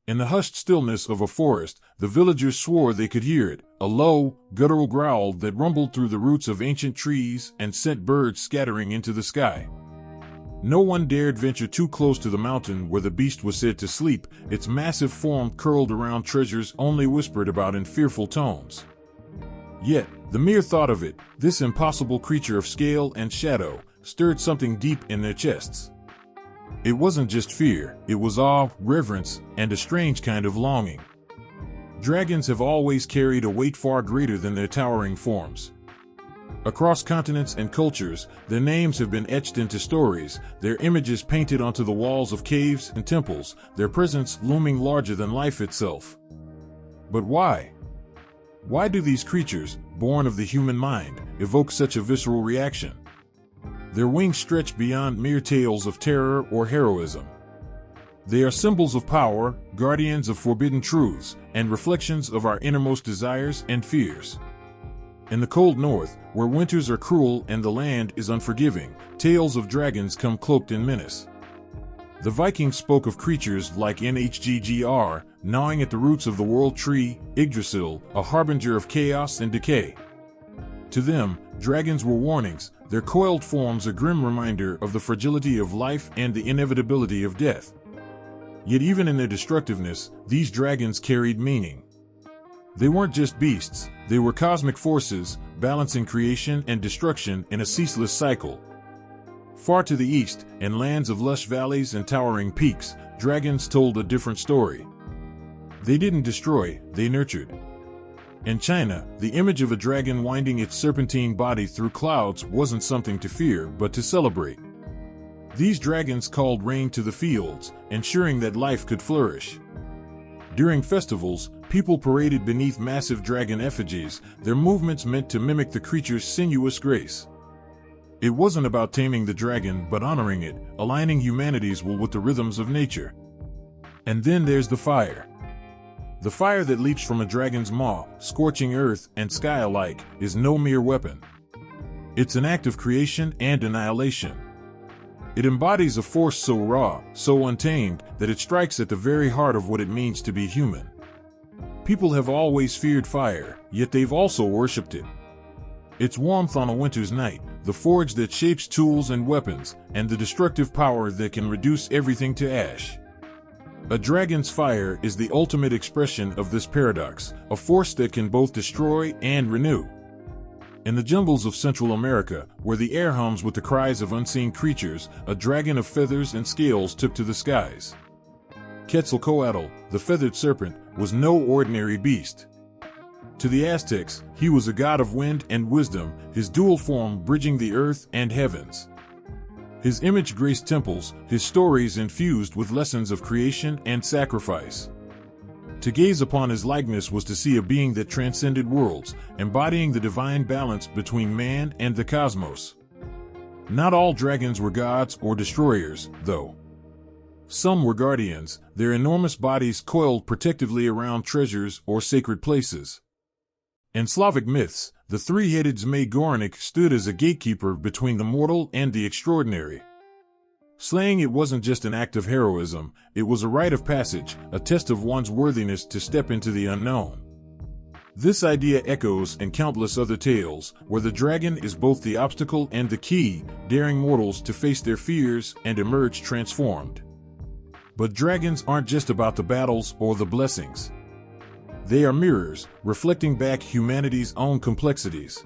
In the hushed stillness of a forest, the villagers swore they could hear it, a low, guttural growl that rumbled through the roots of ancient trees and sent birds scattering into the sky. No one dared venture too close to the mountain where the beast was said to sleep, its massive form curled around treasures only whispered about in fearful tones. Yet, the mere thought of it, this impossible creature of scale and shadow, stirred something deep in their chests. It wasn't just fear, it was awe, reverence, and a strange kind of longing. Dragons have always carried a weight far greater than their towering forms. Across continents and cultures, their names have been etched into stories, their images painted onto the walls of caves and temples, their presence looming larger than life itself. But why? Why do these creatures, born of the human mind, evoke such a visceral reaction? Their wings stretch beyond mere tales of terror or heroism. They are symbols of power, guardians of forbidden truths, and reflections of our innermost desires and fears. In the cold north, where winters are cruel and the land is unforgiving, tales of dragons come cloaked in menace. The Vikings spoke of creatures like Nhggr, gnawing at the roots of the world tree, Yggdrasil, a harbinger of chaos and decay. To them, dragons were warnings, their coiled forms a grim reminder of the fragility of life and the inevitability of death. Yet even in their destructiveness, these dragons carried meaning. They weren't just beasts, they were cosmic forces, balancing creation and destruction in a ceaseless cycle. Far to the east, in lands of lush valleys and towering peaks, dragons told a different story. They didn't destroy, they nurtured. In China, the image of a dragon winding its serpentine body through clouds wasn't something to fear, but to celebrate. These dragons called rain to the fields, ensuring that life could flourish. During festivals, people paraded beneath massive dragon effigies, their movements meant to mimic the creature's sinuous grace. It wasn't about taming the dragon but honoring it, aligning humanity's will with the rhythms of nature. And then there's the fire. The fire that leaps from a dragon's maw, scorching earth and sky alike, is no mere weapon. It's an act of creation and annihilation. It embodies a force so raw, so untamed, that it strikes at the very heart of what it means to be human. People have always feared fire, yet they've also worshipped it. Its warmth on a winter's night, the forge that shapes tools and weapons, and the destructive power that can reduce everything to ash. A dragon's fire is the ultimate expression of this paradox, a force that can both destroy and renew. In the jungles of Central America, where the air hums with the cries of unseen creatures, a dragon of feathers and scales took to the skies. Quetzalcoatl, the feathered serpent, was no ordinary beast. To the Aztecs, he was a god of wind and wisdom, his dual form bridging the earth and heavens. His image graced temples, his stories infused with lessons of creation and sacrifice. To gaze upon his likeness was to see a being that transcended worlds, embodying the divine balance between man and the cosmos. Not all dragons were gods or destroyers, though. Some were guardians, their enormous bodies coiled protectively around treasures or sacred places. In Slavic myths, the three-headed Zmey Gorynych stood as a gatekeeper between the mortal and the extraordinary. Slaying it wasn't just an act of heroism, it was a rite of passage, a test of one's worthiness to step into the unknown. This idea echoes in countless other tales, where the dragon is both the obstacle and the key, daring mortals to face their fears and emerge transformed. But dragons aren't just about the battles or the blessings. They are mirrors, reflecting back humanity's own complexities.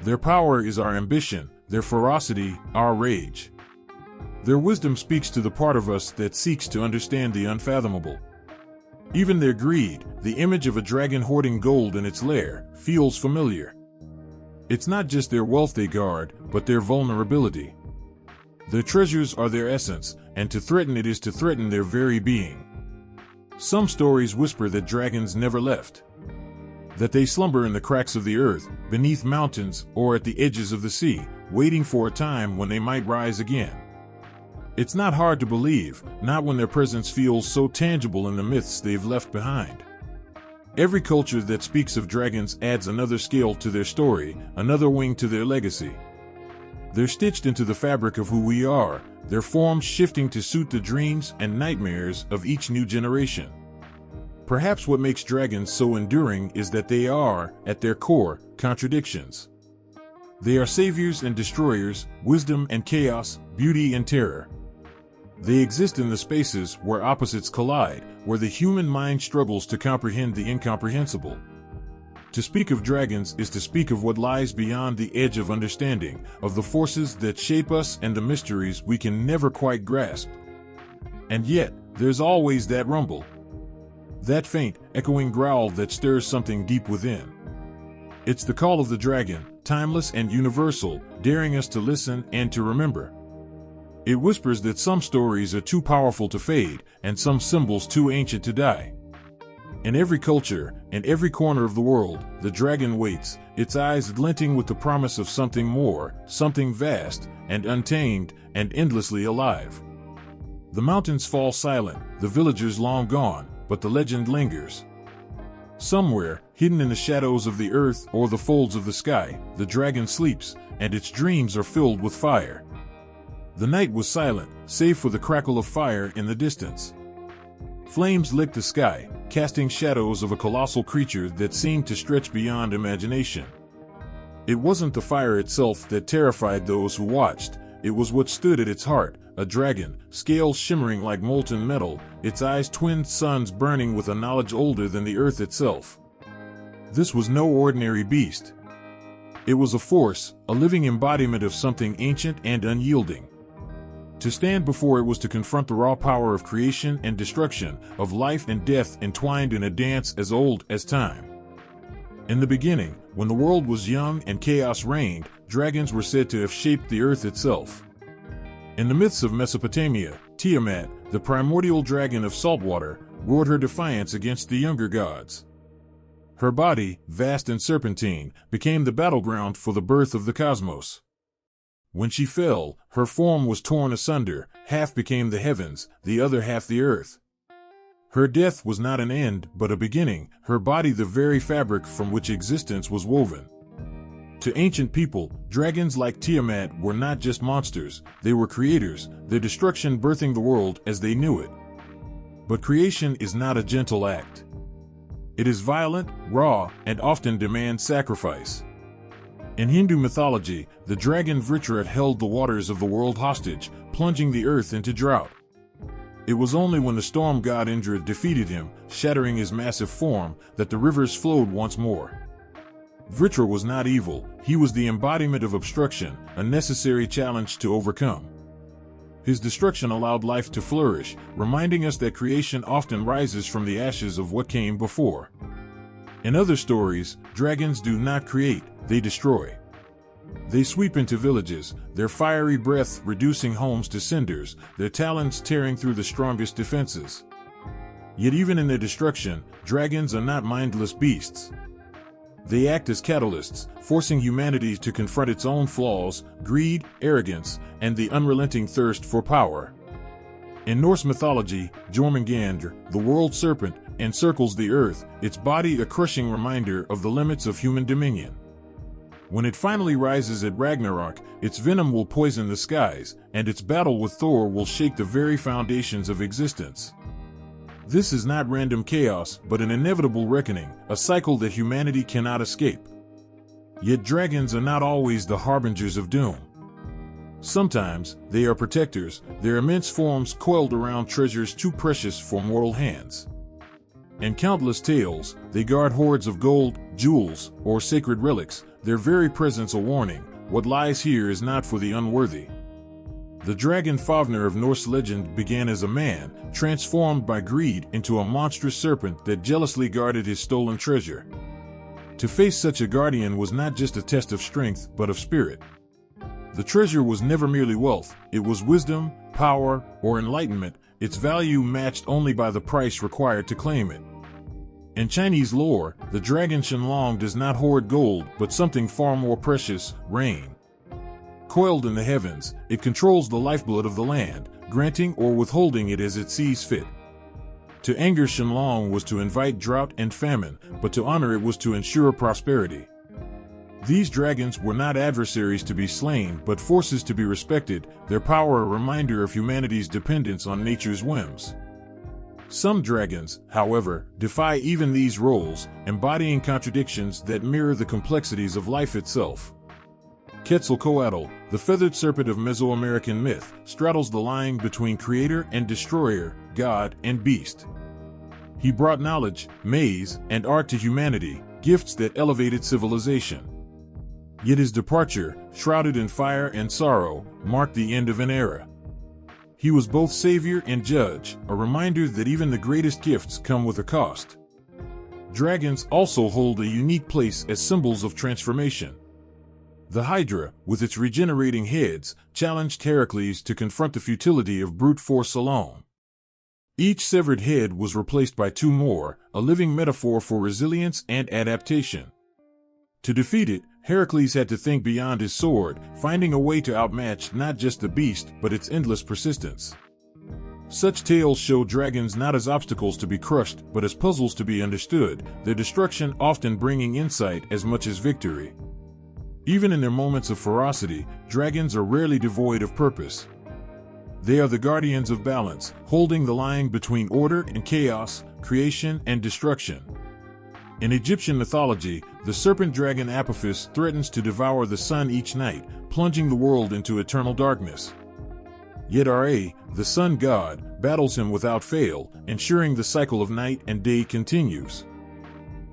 Their power is our ambition, their ferocity, our rage. Their wisdom speaks to the part of us that seeks to understand the unfathomable. Even their greed, the image of a dragon hoarding gold in its lair, feels familiar. It's not just their wealth they guard, but their vulnerability. Their treasures are their essence, and to threaten it is to threaten their very being. Some stories whisper that dragons never left. That they slumber in the cracks of the earth, beneath mountains, or at the edges of the sea, waiting for a time when they might rise again. It's not hard to believe, not when their presence feels so tangible in the myths they've left behind. Every culture that speaks of dragons adds another scale to their story, another wing to their legacy. They're stitched into the fabric of who we are, their forms shifting to suit the dreams and nightmares of each new generation. Perhaps what makes dragons so enduring is that they are, at their core, contradictions. They are saviors and destroyers, wisdom and chaos, beauty and terror. They exist in the spaces where opposites collide, where the human mind struggles to comprehend the incomprehensible. To speak of dragons is to speak of what lies beyond the edge of understanding, of the forces that shape us and the mysteries we can never quite grasp. And yet, there's always that rumble. That faint, echoing growl that stirs something deep within. It's the call of the dragon, timeless and universal, daring us to listen and to remember. It whispers that some stories are too powerful to fade, and some symbols too ancient to die. In every culture, in every corner of the world, the dragon waits, its eyes glinting with the promise of something more, something vast, and untamed, and endlessly alive. The mountains fall silent, the villagers long gone, but the legend lingers. Somewhere, hidden in the shadows of the earth or the folds of the sky, the dragon sleeps, and its dreams are filled with fire. The night was silent, save for the crackle of fire in the distance. Flames licked the sky, casting shadows of a colossal creature that seemed to stretch beyond imagination. It wasn't the fire itself that terrified those who watched, it was what stood at its heart, a dragon, scales shimmering like molten metal, its eyes twin suns burning with a knowledge older than the earth itself. This was no ordinary beast. It was a force, a living embodiment of something ancient and unyielding. To stand before it was to confront the raw power of creation and destruction, of life and death entwined in a dance as old as time. In the beginning, when the world was young and chaos reigned, dragons were said to have shaped the earth itself. In the myths of Mesopotamia, Tiamat, the primordial dragon of saltwater, roared her defiance against the younger gods. Her body, vast and serpentine, became the battleground for the birth of the cosmos. When she fell, her form was torn asunder, half became the heavens, the other half the earth. Her death was not an end, but a beginning, her body the very fabric from which existence was woven. To ancient people, dragons like Tiamat were not just monsters, they were creators, their destruction birthing the world as they knew it. But creation is not a gentle act. It is violent, raw, and often demands sacrifice. In Hindu mythology, the dragon Vritra held the waters of the world hostage, plunging the earth into drought. It was only when the storm god Indra defeated him, shattering his massive form, that the rivers flowed once more. Vritra was not evil, he was the embodiment of obstruction, a necessary challenge to overcome. His destruction allowed life to flourish, reminding us that creation often rises from the ashes of what came before. In other stories, dragons do not create, they destroy. They sweep into villages, their fiery breath reducing homes to cinders, their talons tearing through the strongest defenses. Yet even in their destruction, dragons are not mindless beasts. They act as catalysts, forcing humanity to confront its own flaws, greed, arrogance, and the unrelenting thirst for power. In Norse mythology, Jormungandr, the world serpent, encircles the earth, its body a crushing reminder of the limits of human dominion. When it finally rises at Ragnarok, its venom will poison the skies, and its battle with Thor will shake the very foundations of existence. This is not random chaos, but an inevitable reckoning, a cycle that humanity cannot escape. Yet dragons are not always the harbingers of doom. Sometimes, they are protectors, their immense forms coiled around treasures too precious for mortal hands. In countless tales, they guard hoards of gold, jewels, or sacred relics, their very presence a warning, what lies here is not for the unworthy. The dragon Fafnir of Norse legend began as a man, transformed by greed into a monstrous serpent that jealously guarded his stolen treasure. To face such a guardian was not just a test of strength, but of spirit. The treasure was never merely wealth, it was wisdom, power, or enlightenment, its value matched only by the price required to claim it. In Chinese lore, the dragon Shenlong does not hoard gold, but something far more precious, rain. Coiled in the heavens, it controls the lifeblood of the land, granting or withholding it as it sees fit. To anger Shenlong was to invite drought and famine, but to honor it was to ensure prosperity. These dragons were not adversaries to be slain, but forces to be respected, their power a reminder of humanity's dependence on nature's whims. Some dragons, however, defy even these roles, embodying contradictions that mirror the complexities of life itself. Quetzalcoatl, the feathered serpent of Mesoamerican myth, straddles the line between creator and destroyer, god and beast. He brought knowledge, maize, and art to humanity, gifts that elevated civilization. Yet his departure, shrouded in fire and sorrow, marked the end of an era. He was both savior and judge, a reminder that even the greatest gifts come with a cost. Dragons also hold a unique place as symbols of transformation. The Hydra, with its regenerating heads, challenged Heracles to confront the futility of brute force alone. Each severed head was replaced by two more, a living metaphor for resilience and adaptation. To defeat it, Heracles had to think beyond his sword, finding a way to outmatch not just the beast but its endless persistence. Such tales show dragons not as obstacles to be crushed but as puzzles to be understood, their destruction often bringing insight as much as victory. Even in their moments of ferocity, dragons are rarely devoid of purpose. They are the guardians of balance, holding the line between order and chaos, creation and destruction. In Egyptian mythology, the serpent dragon Apophis threatens to devour the sun each night, plunging the world into eternal darkness. Yet Ra, the sun god, battles him without fail, ensuring the cycle of night and day continues.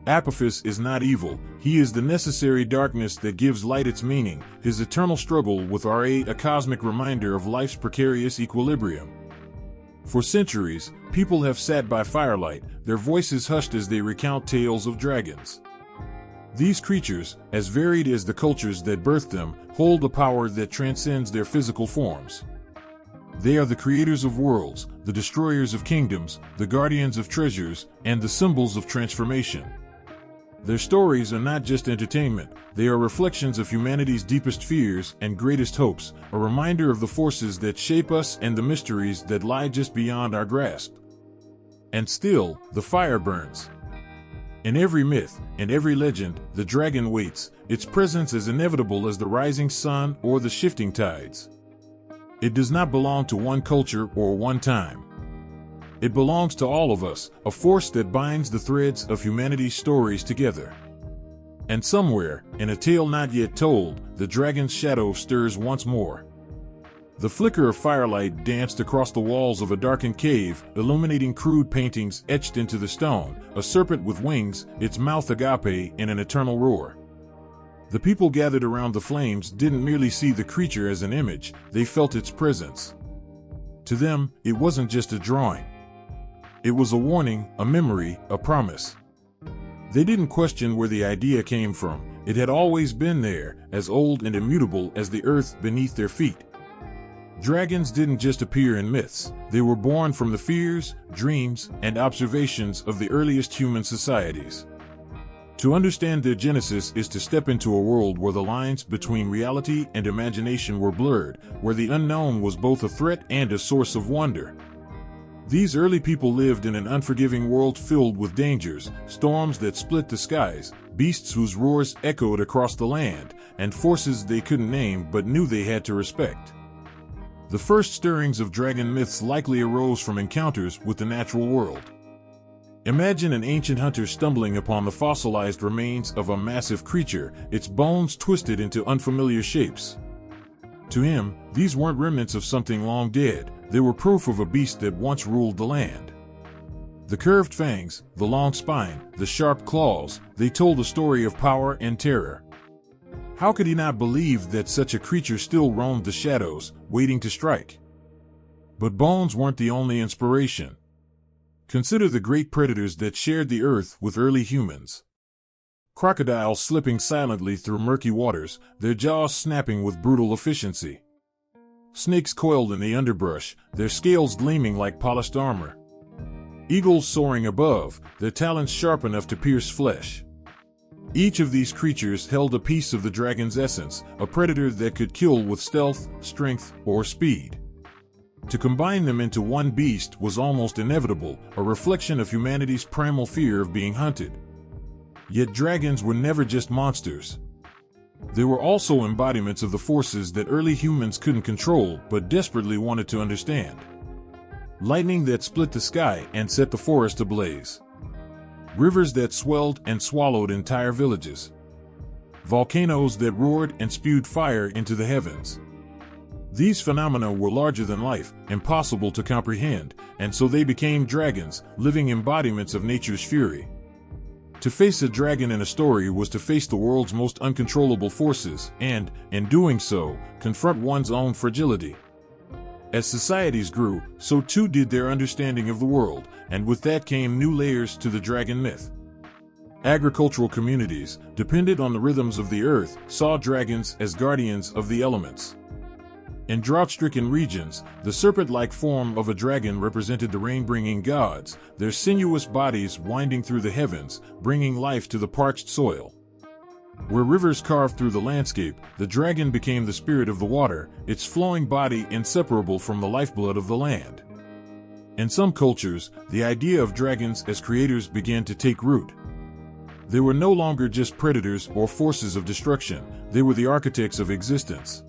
Apophis is not evil, he is the necessary darkness that gives light its meaning, his eternal struggle with Ra a cosmic reminder of life's precarious equilibrium. For centuries, people have sat by firelight, their voices hushed as they recount tales of dragons. These creatures, as varied as the cultures that birthed them, hold a power that transcends their physical forms. They are the creators of worlds, the destroyers of kingdoms, the guardians of treasures, and the symbols of transformation. Their stories are not just entertainment, they are reflections of humanity's deepest fears and greatest hopes, a reminder of the forces that shape us and the mysteries that lie just beyond our grasp. And still, the fire burns. In every myth and every legend, the dragon waits, its presence as inevitable as the rising sun or the shifting tides. It does not belong to one culture or one time. It belongs to all of us, a force that binds the threads of humanity's stories together. And somewhere, in a tale not yet told, the dragon's shadow stirs once more. The flicker of firelight danced across the walls of a darkened cave, illuminating crude paintings etched into the stone, a serpent with wings, its mouth agape in an eternal roar. The people gathered around the flames didn't merely see the creature as an image, they felt its presence. To them, it wasn't just a drawing. It was a warning, a memory, a promise. They didn't question where the idea came from, it had always been there, as old and immutable as the earth beneath their feet. Dragons didn't just appear in myths, they were born from the fears, dreams, and observations of the earliest human societies. To understand their genesis is to step into a world where the lines between reality and imagination were blurred, where the unknown was both a threat and a source of wonder. These early people lived in an unforgiving world filled with dangers, storms that split the skies, beasts whose roars echoed across the land, and forces they couldn't name but knew they had to respect. The first stirrings of dragon myths likely arose from encounters with the natural world. Imagine an ancient hunter stumbling upon the fossilized remains of a massive creature, its bones twisted into unfamiliar shapes. To him, these weren't remnants of something long dead, they were proof of a beast that once ruled the land. The curved fangs, the long spine, the sharp claws, they told a story of power and terror. How could he not believe that such a creature still roamed the shadows, waiting to strike? But bones weren't the only inspiration. Consider the great predators that shared the earth with early humans. Crocodiles slipping silently through murky waters, their jaws snapping with brutal efficiency. Snakes coiled in the underbrush, their scales gleaming like polished armor. Eagles soaring above, their talons sharp enough to pierce flesh. Each of these creatures held a piece of the dragon's essence, a predator that could kill with stealth, strength, or speed. To combine them into one beast was almost inevitable, a reflection of humanity's primal fear of being hunted. Yet dragons were never just monsters. They were also embodiments of the forces that early humans couldn't control but desperately wanted to understand. Lightning that split the sky and set the forest ablaze. Rivers that swelled and swallowed entire villages. Volcanoes that roared and spewed fire into the heavens. These phenomena were larger than life, impossible to comprehend, and so they became dragons, living embodiments of nature's fury. To face a dragon in a story was to face the world's most uncontrollable forces and, in doing so, confront one's own fragility. As societies grew, so too did their understanding of the world, and with that came new layers to the dragon myth. Agricultural communities, dependent on the rhythms of the earth, saw dragons as guardians of the elements. In drought-stricken regions, the serpent-like form of a dragon represented the rain-bringing gods, their sinuous bodies winding through the heavens, bringing life to the parched soil. Where rivers carved through the landscape, the dragon became the spirit of the water, its flowing body inseparable from the lifeblood of the land. In some cultures, the idea of dragons as creators began to take root. They were no longer just predators or forces of destruction, they were the architects of existence.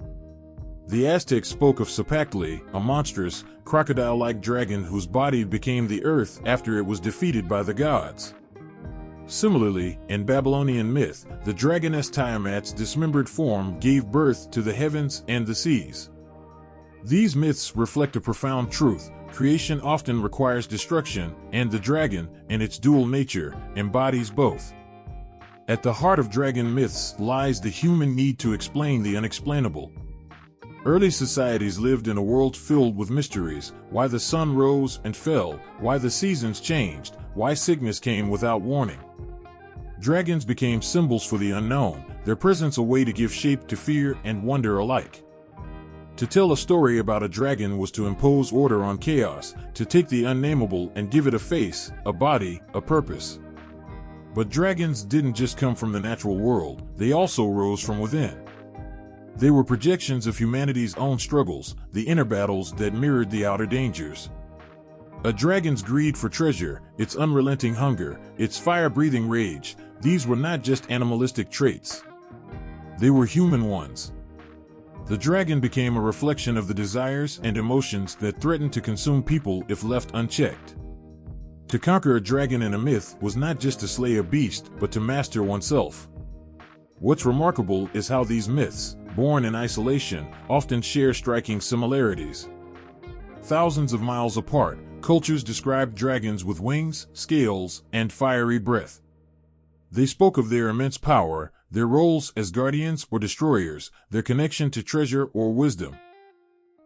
The Aztecs spoke of Tzapactli, a monstrous, crocodile-like dragon whose body became the earth after it was defeated by the gods. Similarly, in Babylonian myth, the dragoness Tiamat's dismembered form gave birth to the heavens and the seas. These myths reflect a profound truth: creation often requires destruction, and the dragon, in its dual nature, embodies both. At the heart of dragon myths lies the human need to explain the unexplainable. Early societies lived in a world filled with mysteries: why the sun rose and fell, why the seasons changed, why sickness came without warning. Dragons became symbols for the unknown, their presence a way to give shape to fear and wonder alike. To tell a story about a dragon was to impose order on chaos, to take the unnameable and give it a face, a body, a purpose. But dragons didn't just come from the natural world, they also rose from within. They were projections of humanity's own struggles, the inner battles that mirrored the outer dangers. A dragon's greed for treasure, its unrelenting hunger, its fire-breathing rage, these were not just animalistic traits. They were human ones. The dragon became a reflection of the desires and emotions that threatened to consume people if left unchecked. To conquer a dragon in a myth was not just to slay a beast, but to master oneself. What's remarkable is how these myths, born in isolation, often share striking similarities. Thousands of miles apart, cultures described dragons with wings, scales, and fiery breath. They spoke of their immense power, their roles as guardians or destroyers, their connection to treasure or wisdom.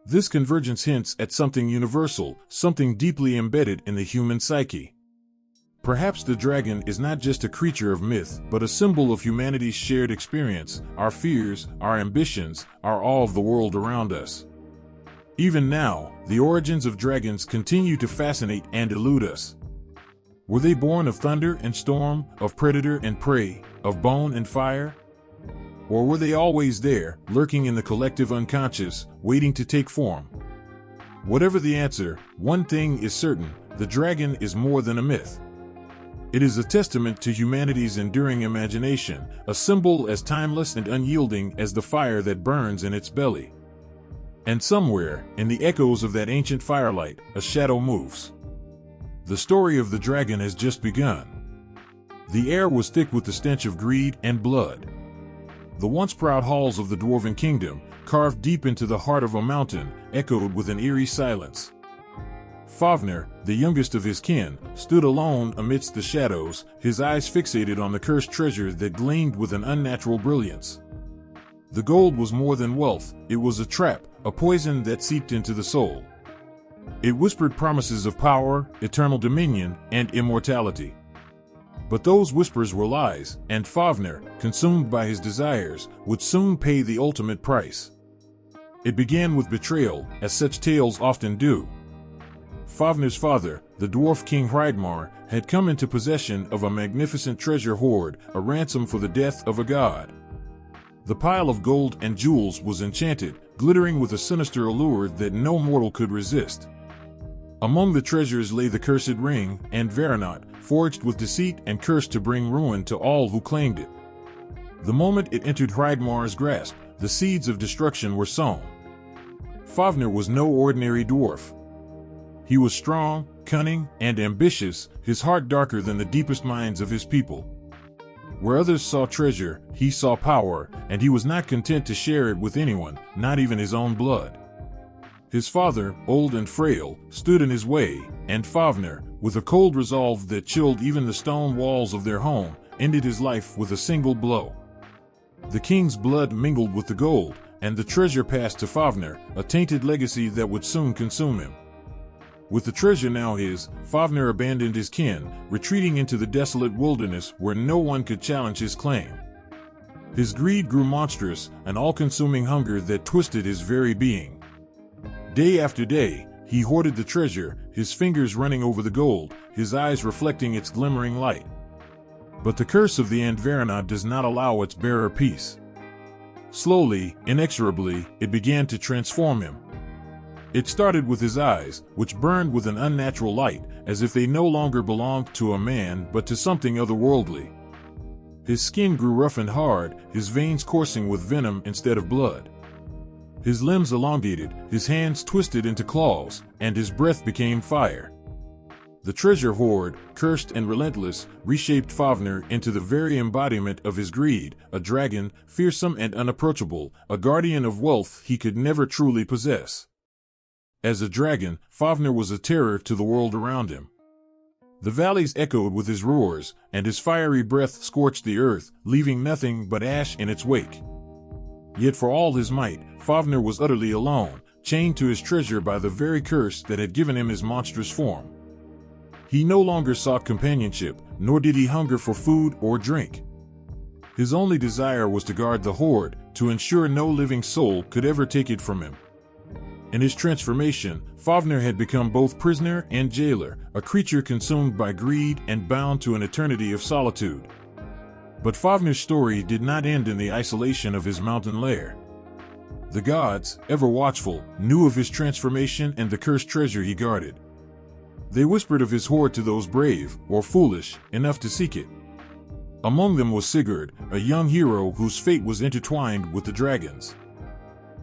This convergence hints at something universal, something deeply embedded in the human psyche. Perhaps the dragon is not just a creature of myth, but a symbol of humanity's shared experience, our fears, our ambitions, our awe of the world around us. Even now, the origins of dragons continue to fascinate and elude us. Were they born of thunder and storm, of predator and prey, of bone and fire? Or were they always there, lurking in the collective unconscious, waiting to take form? Whatever the answer, one thing is certain: the dragon is more than a myth. It is a testament to humanity's enduring imagination, a symbol as timeless and unyielding as the fire that burns in its belly. And somewhere, in the echoes of that ancient firelight, a shadow moves. The story of the dragon has just begun. The air was thick with the stench of greed and blood. The once proud halls of the dwarven kingdom, carved deep into the heart of a mountain, echoed with an eerie silence. Fafnir, the youngest of his kin, stood alone amidst the shadows, his eyes fixated on the cursed treasure that gleamed with an unnatural brilliance. The gold was more than wealth, it was a trap, a poison that seeped into the soul. It whispered promises of power, eternal dominion, and immortality. But those whispers were lies, and Fafnir, consumed by his desires, would soon pay the ultimate price. It began with betrayal, as such tales often do. Fafnir's father, the dwarf king Hreidmar, had come into possession of a magnificent treasure hoard, a ransom for the death of a god. The pile of gold and jewels was enchanted, glittering with a sinister allure that no mortal could resist. Among the treasures lay the cursed ring, and Veranot, forged with deceit and cursed to bring ruin to all who claimed it. The moment it entered Hreidmar's grasp, the seeds of destruction were sown. Fafnir was no ordinary dwarf. He was strong, cunning, and ambitious, his heart darker than the deepest minds of his people. Where others saw treasure, he saw power, and he was not content to share it with anyone, not even his own blood. His father, old and frail, stood in his way, and Fafnir, with a cold resolve that chilled even the stone walls of their home, ended his life with a single blow. The king's blood mingled with the gold, and the treasure passed to Fafnir, a tainted legacy that would soon consume him. With the treasure now his, Fafnir abandoned his kin, retreating into the desolate wilderness where no one could challenge his claim. His greed grew monstrous, an all-consuming hunger that twisted his very being. Day after day, he hoarded the treasure, his fingers running over the gold, his eyes reflecting its glimmering light. But the curse of the Andvarana does not allow its bearer peace. Slowly, inexorably, it began to transform him. It started with his eyes, which burned with an unnatural light, as if they no longer belonged to a man but to something otherworldly. His skin grew rough and hard, his veins coursing with venom instead of blood. His limbs elongated, his hands twisted into claws, and his breath became fire. The treasure hoard, cursed and relentless, reshaped Fafnir into the very embodiment of his greed, a dragon, fearsome and unapproachable, a guardian of wealth he could never truly possess. As a dragon, Fafnir was a terror to the world around him. The valleys echoed with his roars, and his fiery breath scorched the earth, leaving nothing but ash in its wake. Yet for all his might, Fafnir was utterly alone, chained to his treasure by the very curse that had given him his monstrous form. He no longer sought companionship, nor did he hunger for food or drink. His only desire was to guard the hoard, to ensure no living soul could ever take it from him. In his transformation, Fafnir had become both prisoner and jailer, a creature consumed by greed and bound to an eternity of solitude. But Fafnir's story did not end in the isolation of his mountain lair. The gods, ever watchful, knew of his transformation and the cursed treasure he guarded. They whispered of his hoard to those brave, or foolish, enough to seek it. Among them was Sigurd, a young hero whose fate was intertwined with the dragons.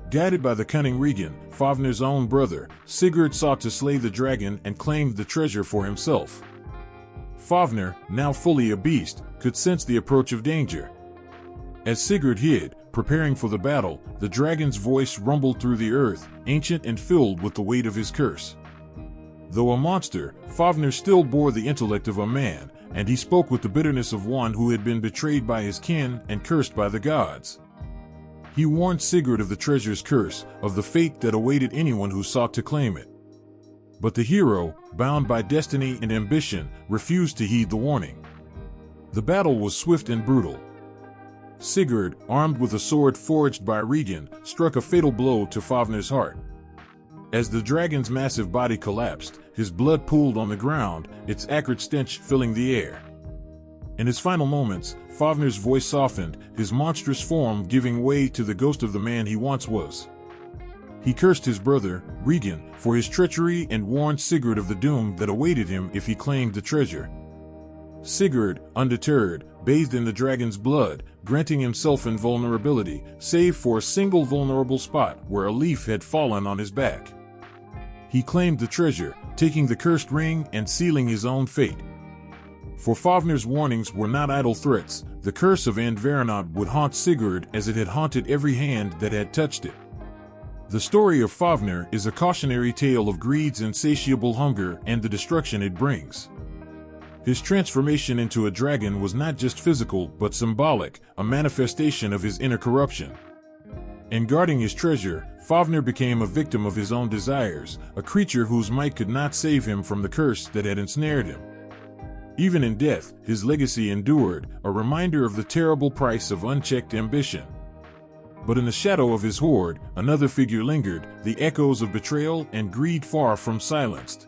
Guided by the cunning Regan, Fafnir's own brother, Sigurd sought to slay the dragon and claimed the treasure for himself. Fafnir, now fully a beast, could sense the approach of danger. As Sigurd hid, preparing for the battle, the dragon's voice rumbled through the earth, ancient and filled with the weight of his curse. Though a monster, Fafnir still bore the intellect of a man, and he spoke with the bitterness of one who had been betrayed by his kin and cursed by the gods. He warned Sigurd of the treasure's curse, of the fate that awaited anyone who sought to claim it. But the hero, bound by destiny and ambition, refused to heed the warning. The battle was swift and brutal. Sigurd, armed with a sword forged by Regan, struck a fatal blow to Fafnir's heart. As the dragon's massive body collapsed, his blood pooled on the ground, its acrid stench filling the air. In his final moments, Fafnir's voice softened, his monstrous form giving way to the ghost of the man he once was. He cursed his brother, Regan, for his treachery and warned Sigurd of the doom that awaited him if he claimed the treasure. Sigurd, undeterred, bathed in the dragon's blood, granting himself invulnerability, save for a single vulnerable spot where a leaf had fallen on his back. He claimed the treasure, taking the cursed ring and sealing his own fate. For Fafnir's warnings were not idle threats. The curse of Andvarana would haunt Sigurd as it had haunted every hand that had touched it. The story of Fafnir is a cautionary tale of greed's insatiable hunger and the destruction it brings. His transformation into a dragon was not just physical but symbolic, a manifestation of his inner corruption. In guarding his treasure, Fafnir became a victim of his own desires, a creature whose might could not save him from the curse that had ensnared him. Even in death, his legacy endured, a reminder of the terrible price of unchecked ambition. But in the shadow of his hoard, another figure lingered, the echoes of betrayal and greed far from silenced.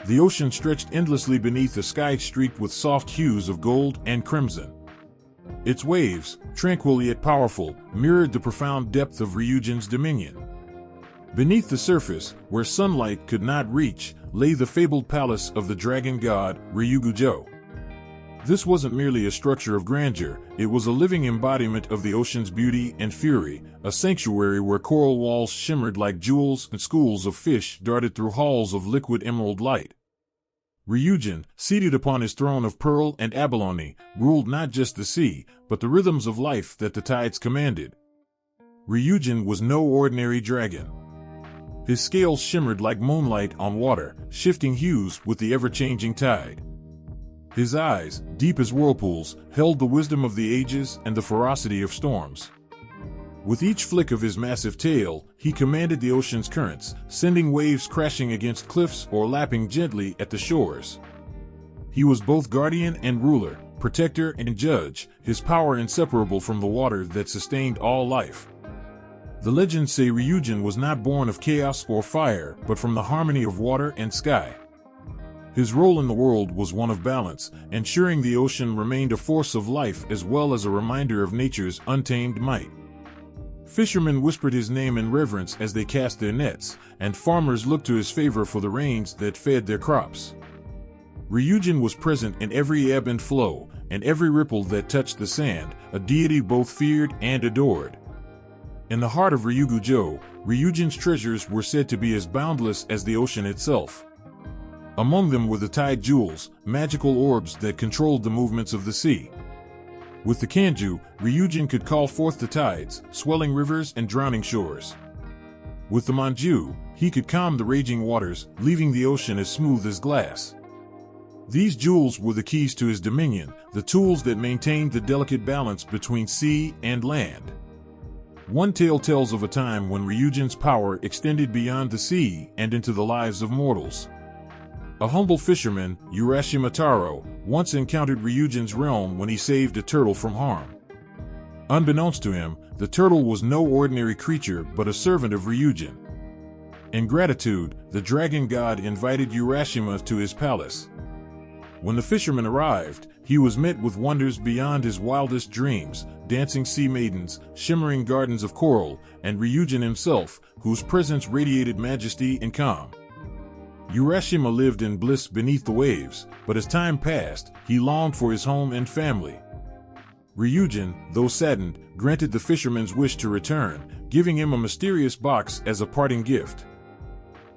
The ocean stretched endlessly beneath a sky streaked with soft hues of gold and crimson. Its waves, tranquil yet powerful, mirrored the profound depth of Ryujin's dominion. Beneath the surface, where sunlight could not reach, lay the fabled palace of the dragon god, Ryugujo. This wasn't merely a structure of grandeur, it was a living embodiment of the ocean's beauty and fury, a sanctuary where coral walls shimmered like jewels and schools of fish darted through halls of liquid emerald light. Ryujin, seated upon his throne of pearl and abalone, ruled not just the sea, but the rhythms of life that the tides commanded. Ryujin was no ordinary dragon. His scales shimmered like moonlight on water, shifting hues with the ever-changing tide. His eyes, deep as whirlpools, held the wisdom of the ages and the ferocity of storms. With each flick of his massive tail, he commanded the ocean's currents, sending waves crashing against cliffs or lapping gently at the shores. He was both guardian and ruler, protector and judge, his power inseparable from the water that sustained all life. The legends say Ryujin was not born of chaos or fire, but from the harmony of water and sky. His role in the world was one of balance, ensuring the ocean remained a force of life as well as a reminder of nature's untamed might. Fishermen whispered his name in reverence as they cast their nets, and farmers looked to his favor for the rains that fed their crops. Ryujin was present in every ebb and flow, and every ripple that touched the sand, a deity both feared and adored. In the heart of Ryugujo, Ryujin's treasures were said to be as boundless as the ocean itself. Among them were the tide jewels, magical orbs that controlled the movements of the sea. With the Kanju, Ryujin could call forth the tides, swelling rivers and drowning shores. With the Manju, he could calm the raging waters, leaving the ocean as smooth as glass. These jewels were the keys to his dominion, the tools that maintained the delicate balance between sea and land. One tale tells of a time when Ryujin's power extended beyond the sea and into the lives of mortals. A humble fisherman, Urashima Taro, once encountered Ryujin's realm when he saved a turtle from harm. Unbeknownst to him, the turtle was no ordinary creature but a servant of Ryujin. In gratitude, the dragon god invited Urashima to his palace. When the fisherman arrived, he was met with wonders beyond his wildest dreams, dancing sea maidens, shimmering gardens of coral, and Ryujin himself, whose presence radiated majesty and calm. Urashima lived in bliss beneath the waves, but as time passed, he longed for his home and family. Ryujin, though saddened, granted the fisherman's wish to return, giving him a mysterious box as a parting gift.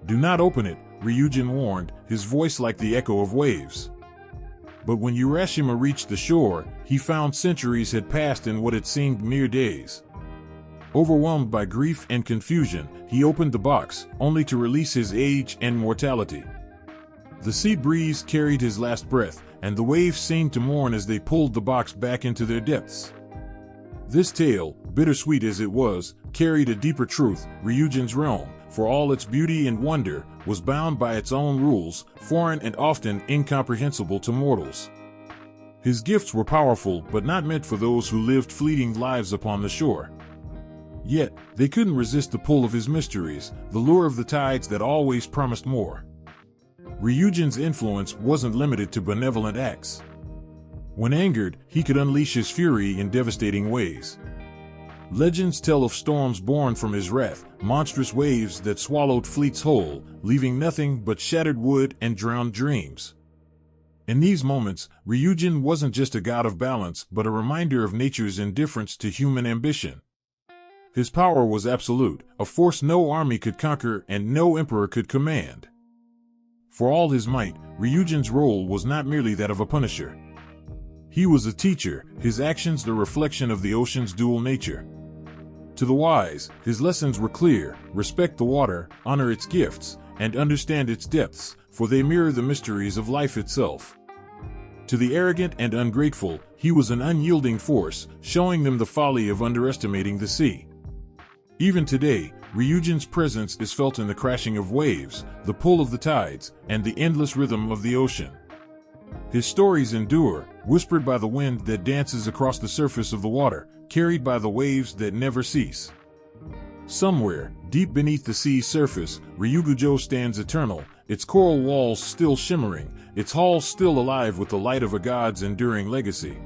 "Do not open it," Ryujin warned, his voice like the echo of waves. But when Urashima reached the shore, he found centuries had passed in what had seemed mere days. Overwhelmed by grief and confusion, he opened the box, only to release his age and mortality. The sea breeze carried his last breath, and the waves seemed to mourn as they pulled the box back into their depths. This tale, bittersweet as it was, carried a deeper truth. Ryujin's realm, for all its beauty and wonder, was bound by its own rules, foreign and often incomprehensible to mortals. His gifts were powerful but not meant for those who lived fleeting lives upon the shore. Yet, they couldn't resist the pull of his mysteries, the lure of the tides that always promised more. Ryujin's influence wasn't limited to benevolent acts. When angered, he could unleash his fury in devastating ways. Legends tell of storms born from his wrath, monstrous waves that swallowed fleets whole, leaving nothing but shattered wood and drowned dreams. In these moments, Ryujin wasn't just a god of balance but a reminder of nature's indifference to human ambition. His power was absolute, a force no army could conquer and no emperor could command. For all his might, Ryujin's role was not merely that of a punisher. He was a teacher, his actions the reflection of the ocean's dual nature. To the wise, his lessons were clear: respect the water, honor its gifts, and understand its depths, for they mirror the mysteries of life itself. To the arrogant and ungrateful, he was an unyielding force, showing them the folly of underestimating the sea. Even today, Ryujin's presence is felt in the crashing of waves, the pull of the tides, and the endless rhythm of the ocean. His stories endure, whispered by the wind that dances across the surface of the water, carried by the waves that never cease. Somewhere, deep beneath the sea's surface, Ryugujo stands eternal, its coral walls still shimmering, its halls still alive with the light of a god's enduring legacy.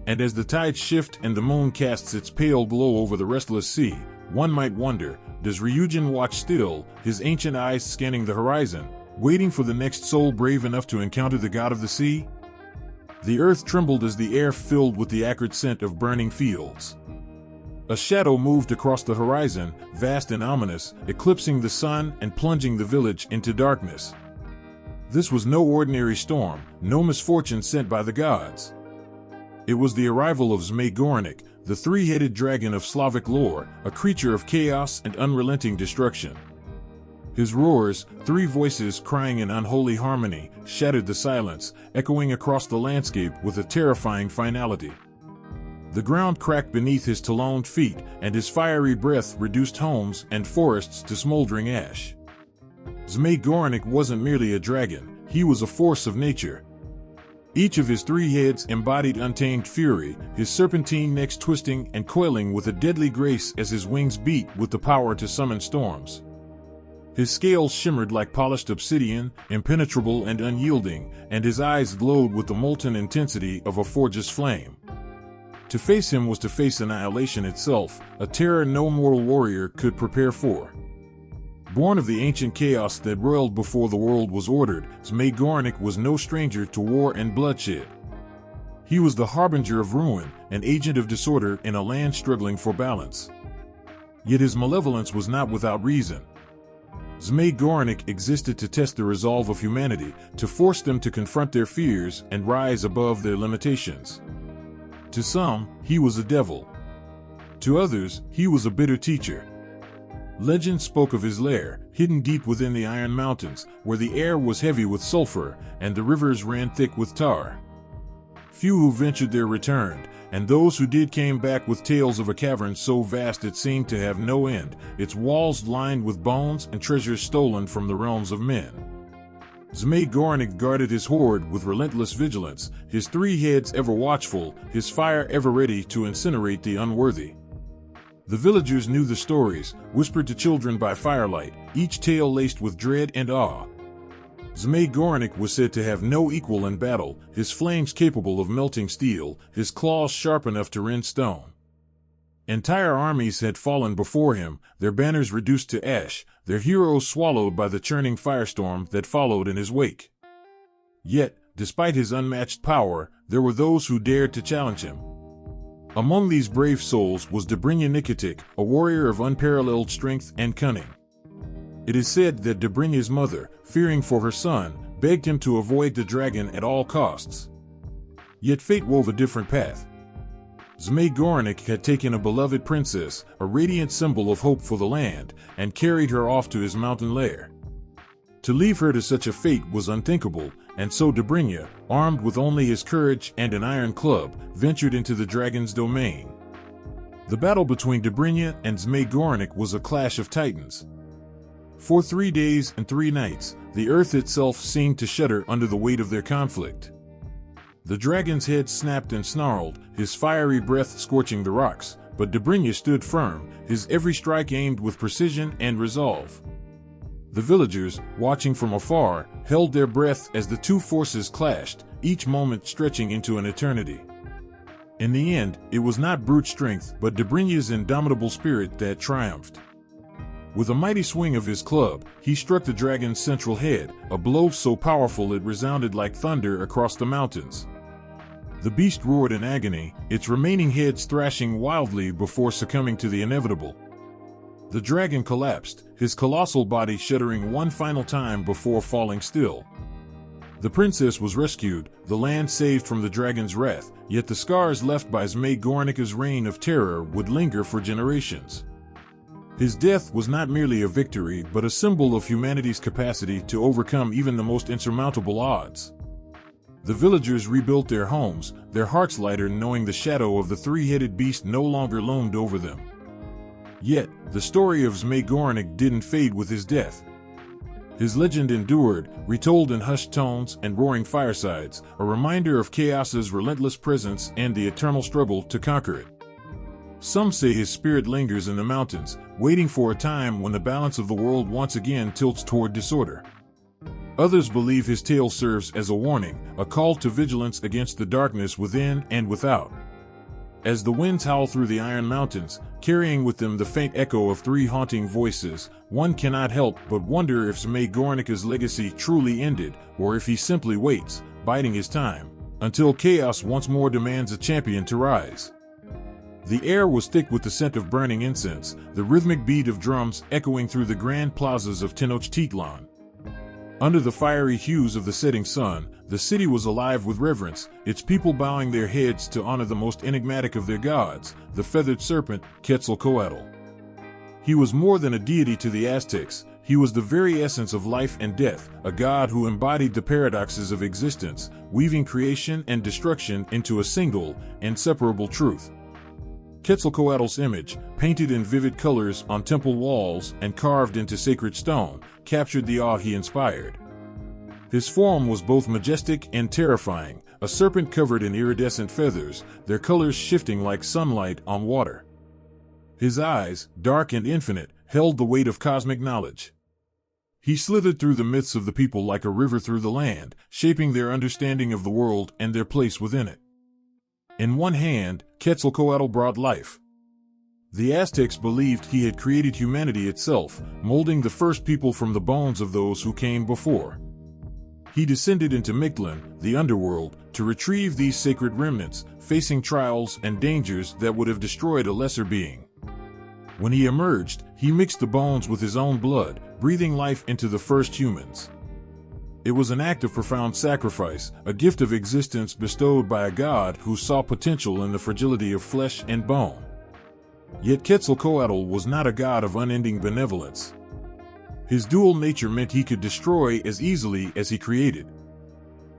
And as the tides shift and the moon casts its pale glow over the restless sea, one might wonder, does Ryujin watch still, his ancient eyes scanning the horizon, waiting for the next soul brave enough to encounter the god of the sea? The earth trembled as the air filled with the acrid scent of burning fields. A shadow moved across the horizon, vast and ominous, eclipsing the sun and plunging the village into darkness. This was no ordinary storm, no misfortune sent by the gods. It was the arrival of Zmey Gorynych, the three-headed dragon of Slavic lore, a creature of chaos and unrelenting destruction. His roars, three voices crying in unholy harmony, shattered the silence, echoing across the landscape with a terrifying finality. The ground cracked beneath his taloned feet, and his fiery breath reduced homes and forests to smoldering ash. Zmey Gorynych wasn't merely a dragon, he was a force of nature. Each of his three heads embodied untamed fury, his serpentine necks twisting and coiling with a deadly grace as his wings beat with the power to summon storms. His scales shimmered like polished obsidian, impenetrable and unyielding, and his eyes glowed with the molten intensity of a forge's flame. To face him was to face annihilation itself, a terror no mortal warrior could prepare for. Born of the ancient chaos that roiled before the world was ordered, Zmey Gorynych was no stranger to war and bloodshed. He was the harbinger of ruin, an agent of disorder in a land struggling for balance. Yet his malevolence was not without reason. Zmey Gorynych existed to test the resolve of humanity, to force them to confront their fears and rise above their limitations. To some, he was a devil. To others, he was a bitter teacher. Legend spoke of his lair, hidden deep within the Iron Mountains, where the air was heavy with sulfur and the rivers ran thick with tar. Few who ventured there returned, and those who did came back with tales of a cavern so vast it seemed to have no end, its walls lined with bones and treasures stolen from the realms of men. Zmey Gorynych guarded his hoard with relentless vigilance, his three heads ever watchful, his fire ever ready to incinerate the unworthy. The villagers knew the stories, whispered to children by firelight, each tale laced with dread and awe. Zmey Gorynych was said to have no equal in battle, his flames capable of melting steel, his claws sharp enough to rend stone. Entire armies had fallen before him, their banners reduced to ash, their heroes swallowed by the churning firestorm that followed in his wake. Yet, despite his unmatched power, there were those who dared to challenge him. Among these brave souls was Dobrynya Nikitic, a warrior of unparalleled strength and cunning. It is said that Dobrynya's mother, fearing for her son, begged him to avoid the dragon at all costs. Yet fate wove a different path. Zmey Gorynych had taken a beloved princess, a radiant symbol of hope for the land, and carried her off to his mountain lair. To leave her to such a fate was unthinkable, and so Dobrynya, armed with only his courage and an iron club, ventured into the dragon's domain. The battle between Dobrynya and Zmey Gorynych was a clash of titans. For 3 days and 3 nights, the earth itself seemed to shudder under the weight of their conflict. The dragon's head snapped and snarled, his fiery breath scorching the rocks, but Dobrynya stood firm, his every strike aimed with precision and resolve. The villagers, watching from afar, held their breath as the two forces clashed, each moment stretching into an eternity. In the end, it was not brute strength but Dobrynya's indomitable spirit that triumphed. With a mighty swing of his club, he struck the dragon's central head, a blow so powerful it resounded like thunder across the mountains. The beast roared in agony, its remaining heads thrashing wildly before succumbing to the inevitable. The dragon collapsed, his colossal body shuddering one final time before falling still. The princess was rescued, the land saved from the dragon's wrath, yet the scars left by Zmey Gorynich's reign of terror would linger for generations. His death was not merely a victory but a symbol of humanity's capacity to overcome even the most insurmountable odds. The villagers rebuilt their homes, their hearts lighter knowing the shadow of the three-headed beast no longer loomed over them. Yet, the story of Zmey Gorynych didn't fade with his death. His legend endured, retold in hushed tones and roaring firesides, a reminder of chaos's relentless presence and the eternal struggle to conquer it. Some say his spirit lingers in the mountains, waiting for a time when the balance of the world once again tilts toward disorder. Others believe his tale serves as a warning, a call to vigilance against the darkness within and without. As the winds howl through the Iron Mountains, carrying with them the faint echo of 3 haunting voices, one cannot help but wonder if Zmey Gorynich's legacy truly ended, or if he simply waits, biding his time. until chaos once more demands a champion to rise. The air was thick with the scent of burning incense, the rhythmic beat of drums echoing through the grand plazas of Tenochtitlan. Under the fiery hues of the setting sun, the city was alive with reverence, its people bowing their heads to honor the most enigmatic of their gods, the feathered serpent, Quetzalcoatl. He was more than a deity to the Aztecs. He was the very essence of life and death, a god who embodied the paradoxes of existence, weaving creation and destruction into a single, inseparable truth. Quetzalcoatl's image, painted in vivid colors on temple walls and carved into sacred stone, captured the awe he inspired. His form was both majestic and terrifying, a serpent covered in iridescent feathers, their colors shifting like sunlight on water. His eyes, dark and infinite, held the weight of cosmic knowledge. He slithered through the myths of the people like a river through the land, shaping their understanding of the world and their place within it. In one hand, Quetzalcoatl brought life. The Aztecs believed he had created humanity itself, molding the first people from the bones of those who came before. He descended into Mictlan, the underworld, to retrieve these sacred remnants, facing trials and dangers that would have destroyed a lesser being. When he emerged, he mixed the bones with his own blood, breathing life into the first humans. It was an act of profound sacrifice, a gift of existence bestowed by a god who saw potential in the fragility of flesh and bone. Yet Quetzalcoatl was not a god of unending benevolence. His dual nature meant he could destroy as easily as he created.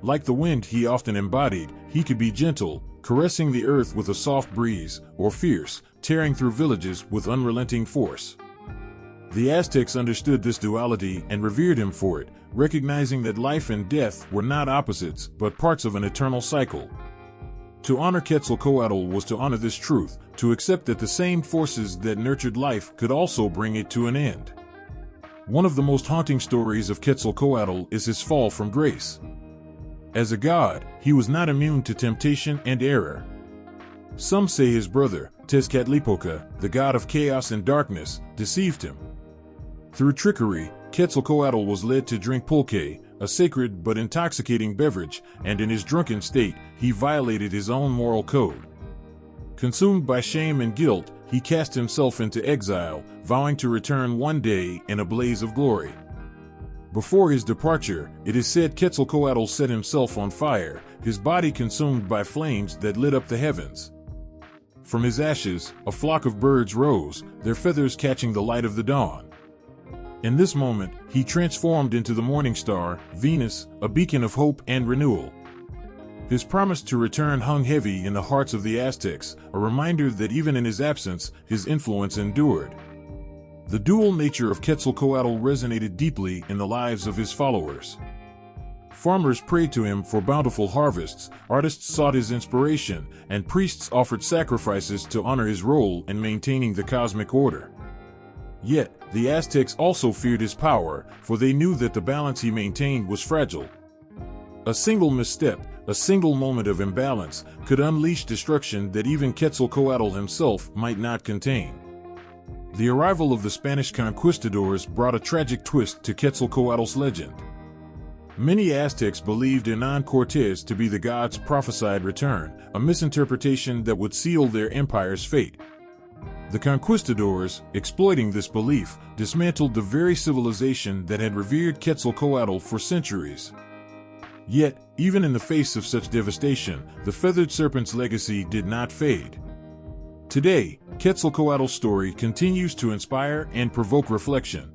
Like the wind he often embodied, he could be gentle, caressing the earth with a soft breeze, or fierce, tearing through villages with unrelenting force. The Aztecs understood this duality and revered him for it, recognizing that life and death were not opposites, but parts of an eternal cycle. To honor Quetzalcoatl was to honor this truth, to accept that the same forces that nurtured life could also bring it to an end. One of the most haunting stories of Quetzalcoatl is his fall from grace. As a god, he was not immune to temptation and error. Some say his brother, Tezcatlipoca, the god of chaos and darkness, deceived him. Through trickery, Quetzalcoatl was led to drink pulque, a sacred but intoxicating beverage, and in his drunken state, he violated his own moral code. Consumed by shame and guilt, he cast himself into exile, vowing to return one day in a blaze of glory. Before his departure, it is said Quetzalcoatl set himself on fire, his body consumed by flames that lit up the heavens. From his ashes, a flock of birds rose, their feathers catching the light of the dawn. In this moment, he transformed into the morning star, Venus, a beacon of hope and renewal. His promise to return hung heavy in the hearts of the Aztecs, a reminder that even in his absence, his influence endured. The dual nature of Quetzalcoatl resonated deeply in the lives of his followers. Farmers prayed to him for bountiful harvests, artists sought his inspiration, and priests offered sacrifices to honor his role in maintaining the cosmic order. Yet, the Aztecs also feared his power, for they knew that the balance he maintained was fragile. A single misstep, a single moment of imbalance, could unleash destruction that even Quetzalcoatl himself might not contain. The arrival of the Spanish conquistadors brought a tragic twist to Quetzalcoatl's legend. Many Aztecs believed Hernán Cortés to be the god's prophesied return, a misinterpretation that would seal their empire's fate. The conquistadors, exploiting this belief, dismantled the very civilization that had revered Quetzalcoatl for centuries. Yet, even in the face of such devastation, the feathered serpent's legacy did not fade. Today, Quetzalcoatl's story continues to inspire and provoke reflection.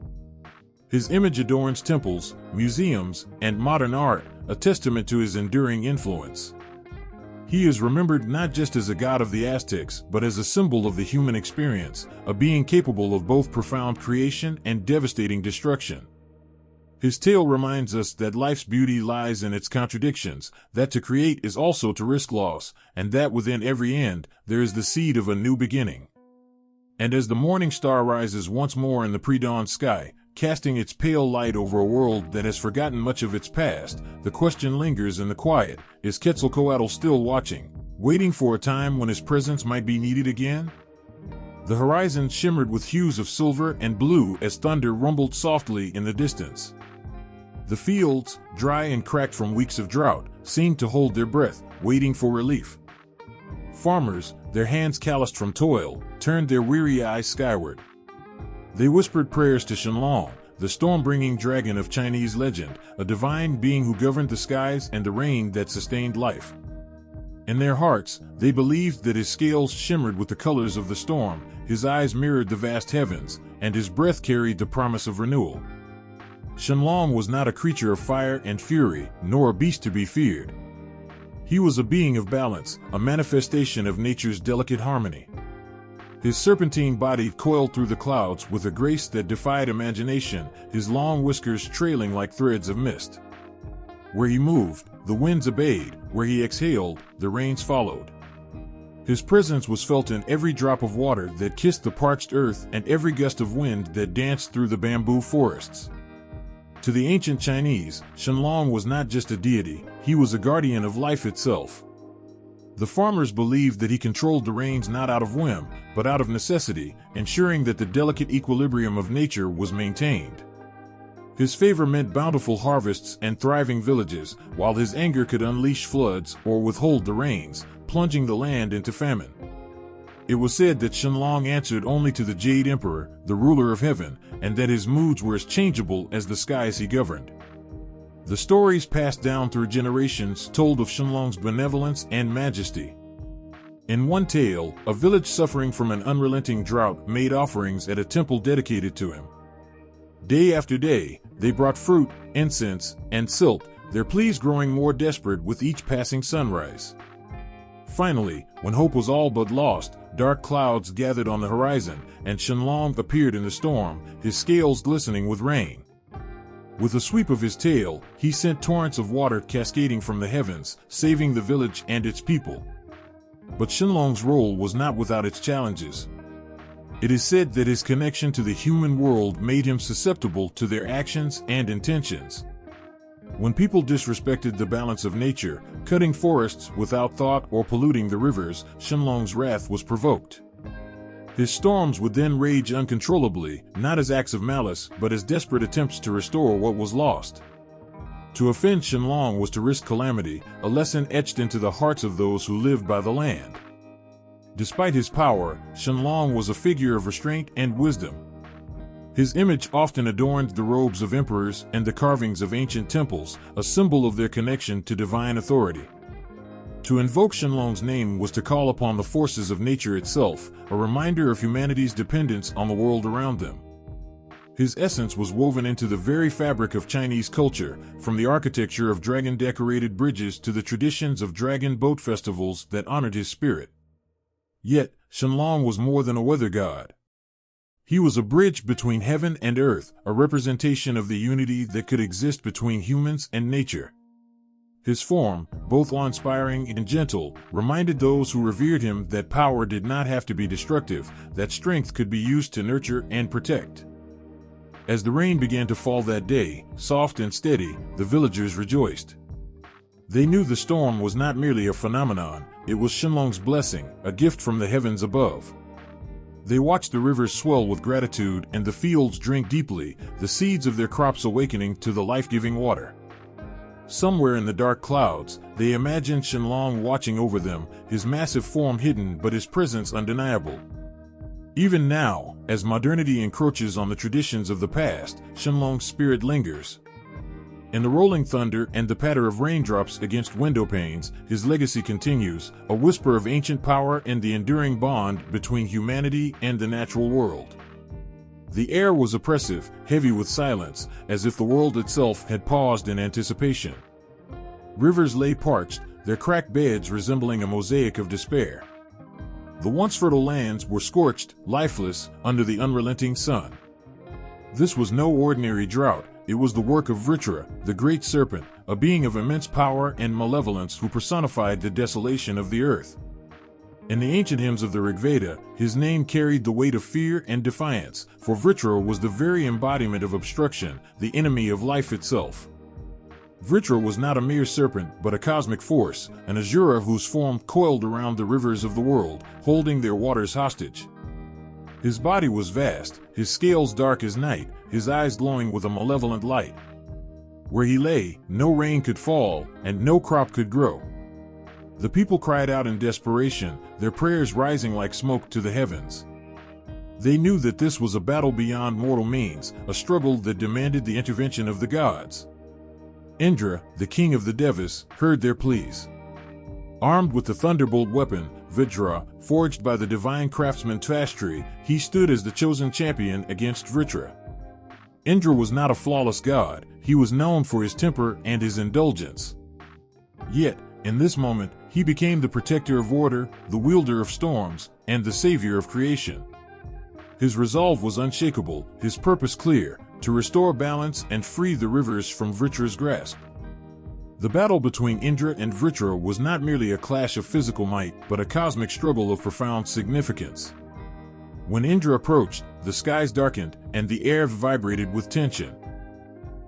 His image adorns temples, museums, and modern art, a testament to his enduring influence. He is remembered not just as a god of the Aztecs, but as a symbol of the human experience, a being capable of both profound creation and devastating destruction. His tale reminds us that life's beauty lies in its contradictions, that to create is also to risk loss, and that within every end, there is the seed of a new beginning. And as the morning star rises once more in the pre-dawn sky, casting its pale light over a world that has forgotten much of its past, the question lingers in the quiet: is Quetzalcoatl still watching, waiting for a time when his presence might be needed again? The horizon shimmered with hues of silver and blue as thunder rumbled softly in the distance. The fields, dry and cracked from weeks of drought, seemed to hold their breath, waiting for relief. Farmers, their hands calloused from toil, turned their weary eyes skyward. They whispered prayers to Shenlong, the storm-bringing dragon of Chinese legend, a divine being who governed the skies and the rain that sustained life. In their hearts, they believed that his scales shimmered with the colors of the storm, his eyes mirrored the vast heavens, and his breath carried the promise of renewal. Shenlong was not a creature of fire and fury, nor a beast to be feared. He was a being of balance, a manifestation of nature's delicate harmony. His serpentine body coiled through the clouds with a grace that defied imagination, his long whiskers trailing like threads of mist. Where he moved, the winds obeyed; where he exhaled, the rains followed. His presence was felt in every drop of water that kissed the parched earth and every gust of wind that danced through the bamboo forests. To the ancient Chinese, Shenlong was not just a deity, he was a guardian of life itself. The farmers believed that he controlled the rains not out of whim, but out of necessity, ensuring that the delicate equilibrium of nature was maintained. His favor meant bountiful harvests and thriving villages, while his anger could unleash floods or withhold the rains, plunging the land into famine. It was said that Shenlong answered only to the Jade Emperor, the ruler of heaven, and that his moods were as changeable as the skies he governed. The stories passed down through generations told of Shenlong's benevolence and majesty. In one tale, a village suffering from an unrelenting drought made offerings at a temple dedicated to him. Day after day, they brought fruit, incense, and silt, their pleas growing more desperate with each passing sunrise. Finally, when hope was all but lost, dark clouds gathered on the horizon, and Shenlong appeared in the storm, his scales glistening with rain. With a sweep of his tail, he sent torrents of water cascading from the heavens, saving the village and its people. But Shenlong's role was not without its challenges. It is said that his connection to the human world made him susceptible to their actions and intentions. When people disrespected the balance of nature, cutting forests without thought or polluting the rivers, Shenlong's wrath was provoked. His storms would then rage uncontrollably, not as acts of malice, but as desperate attempts to restore what was lost. To offend Shenlong was to risk calamity, a lesson etched into the hearts of those who lived by the land. Despite his power, Shenlong was a figure of restraint and wisdom. His image often adorned the robes of emperors and the carvings of ancient temples, a symbol of their connection to divine authority. To invoke Shenlong's name was to call upon the forces of nature itself, a reminder of humanity's dependence on the world around them. His essence was woven into the very fabric of Chinese culture, from the architecture of dragon-decorated bridges to the traditions of dragon boat festivals that honored his spirit. Yet, Shenlong was more than a weather god. He was a bridge between heaven and earth, a representation of the unity that could exist between humans and nature. His form, both awe-inspiring and gentle, reminded those who revered him that power did not have to be destructive, that strength could be used to nurture and protect. As the rain began to fall that day, soft and steady, the villagers rejoiced. They knew the storm was not merely a phenomenon, it was Shenlong's blessing, a gift from the heavens above. They watched the rivers swell with gratitude and the fields drink deeply, the seeds of their crops awakening to the life-giving water. Somewhere in the dark clouds, they imagined Shenlong watching over them, his massive form hidden but his presence undeniable. Even now, as modernity encroaches on the traditions of the past, Shenlong's spirit lingers. In the rolling thunder and the patter of raindrops against window panes, his legacy continues, a whisper of ancient power and the enduring bond between humanity and the natural world. The air was oppressive, heavy with silence, as if the world itself had paused in anticipation. Rivers lay parched, their cracked beds resembling a mosaic of despair. The once fertile lands were scorched, lifeless, under the unrelenting sun. This was no ordinary drought. It was the work of Vritra, the great serpent, a being of immense power and malevolence who personified the desolation of the earth. In the ancient hymns of the Rigveda, his name carried the weight of fear and defiance, for Vritra was the very embodiment of obstruction, the enemy of life itself. Vritra was not a mere serpent, but a cosmic force, an Asura whose form coiled around the rivers of the world, holding their waters hostage. His body was vast, his scales dark as night, his eyes glowing with a malevolent light. Where he lay, no rain could fall, and no crop could grow. The people cried out in desperation, their prayers rising like smoke to the heavens. They knew that this was a battle beyond mortal means, a struggle that demanded the intervention of the gods. Indra, the king of the Devas, heard their pleas. Armed with the thunderbolt weapon, Vajra, forged by the divine craftsman Tvashtri, he stood as the chosen champion against Vritra. Indra was not a flawless god, he was known for his temper and his indulgence. Yet, in this moment, he became the protector of order, the wielder of storms, and the savior of creation. His resolve was unshakable, his purpose clear, to restore balance and free the rivers from Vritra's grasp. The battle between Indra and Vritra was not merely a clash of physical might, but a cosmic struggle of profound significance. When Indra approached, the skies darkened, and the air vibrated with tension.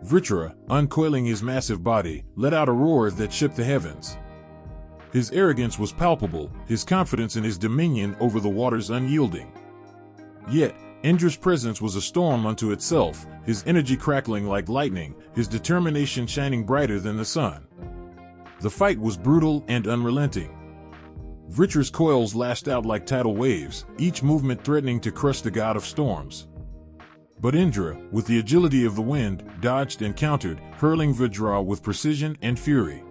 Vritra, uncoiling his massive body, let out a roar that shook the heavens. His arrogance was palpable, his confidence in his dominion over the waters unyielding. Yet, Indra's presence was a storm unto itself, his energy crackling like lightning, his determination shining brighter than the sun. The fight was brutal and unrelenting. Vritra's coils lashed out like tidal waves, each movement threatening to crush the god of storms. But Indra, with the agility of the wind, dodged and countered, hurling Vajra with precision and fury.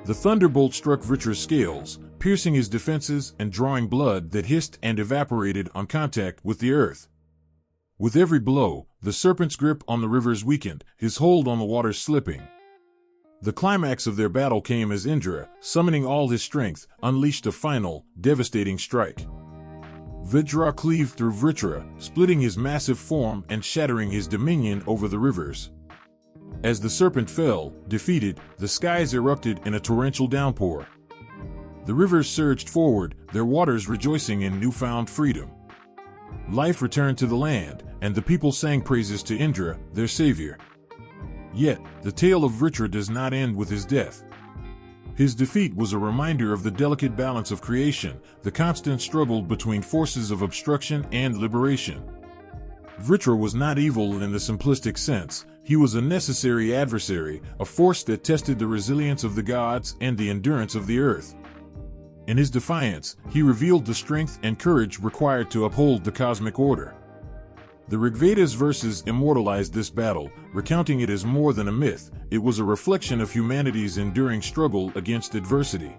The thunderbolt struck Vritra's scales, piercing his defenses and drawing blood that hissed and evaporated on contact with the earth. With every blow, the serpent's grip on the rivers weakened, his hold on the waters slipping. The climax of their battle came as Indra, summoning all his strength, unleashed a final, devastating strike. Vajra cleaved through Vritra, splitting his massive form and shattering his dominion over the rivers. As the serpent fell, defeated, the skies erupted in a torrential downpour. The rivers surged forward, their waters rejoicing in newfound freedom. Life returned to the land, and the people sang praises to Indra, their savior. Yet, the tale of Vritra does not end with his death. His defeat was a reminder of the delicate balance of creation, the constant struggle between forces of obstruction and liberation. Vritra was not evil in the simplistic sense, he was a necessary adversary, a force that tested the resilience of the gods and the endurance of the earth. In his defiance, he revealed the strength and courage required to uphold the cosmic order. The Rigveda's verses immortalized this battle, recounting it as more than a myth, it was a reflection of humanity's enduring struggle against adversity.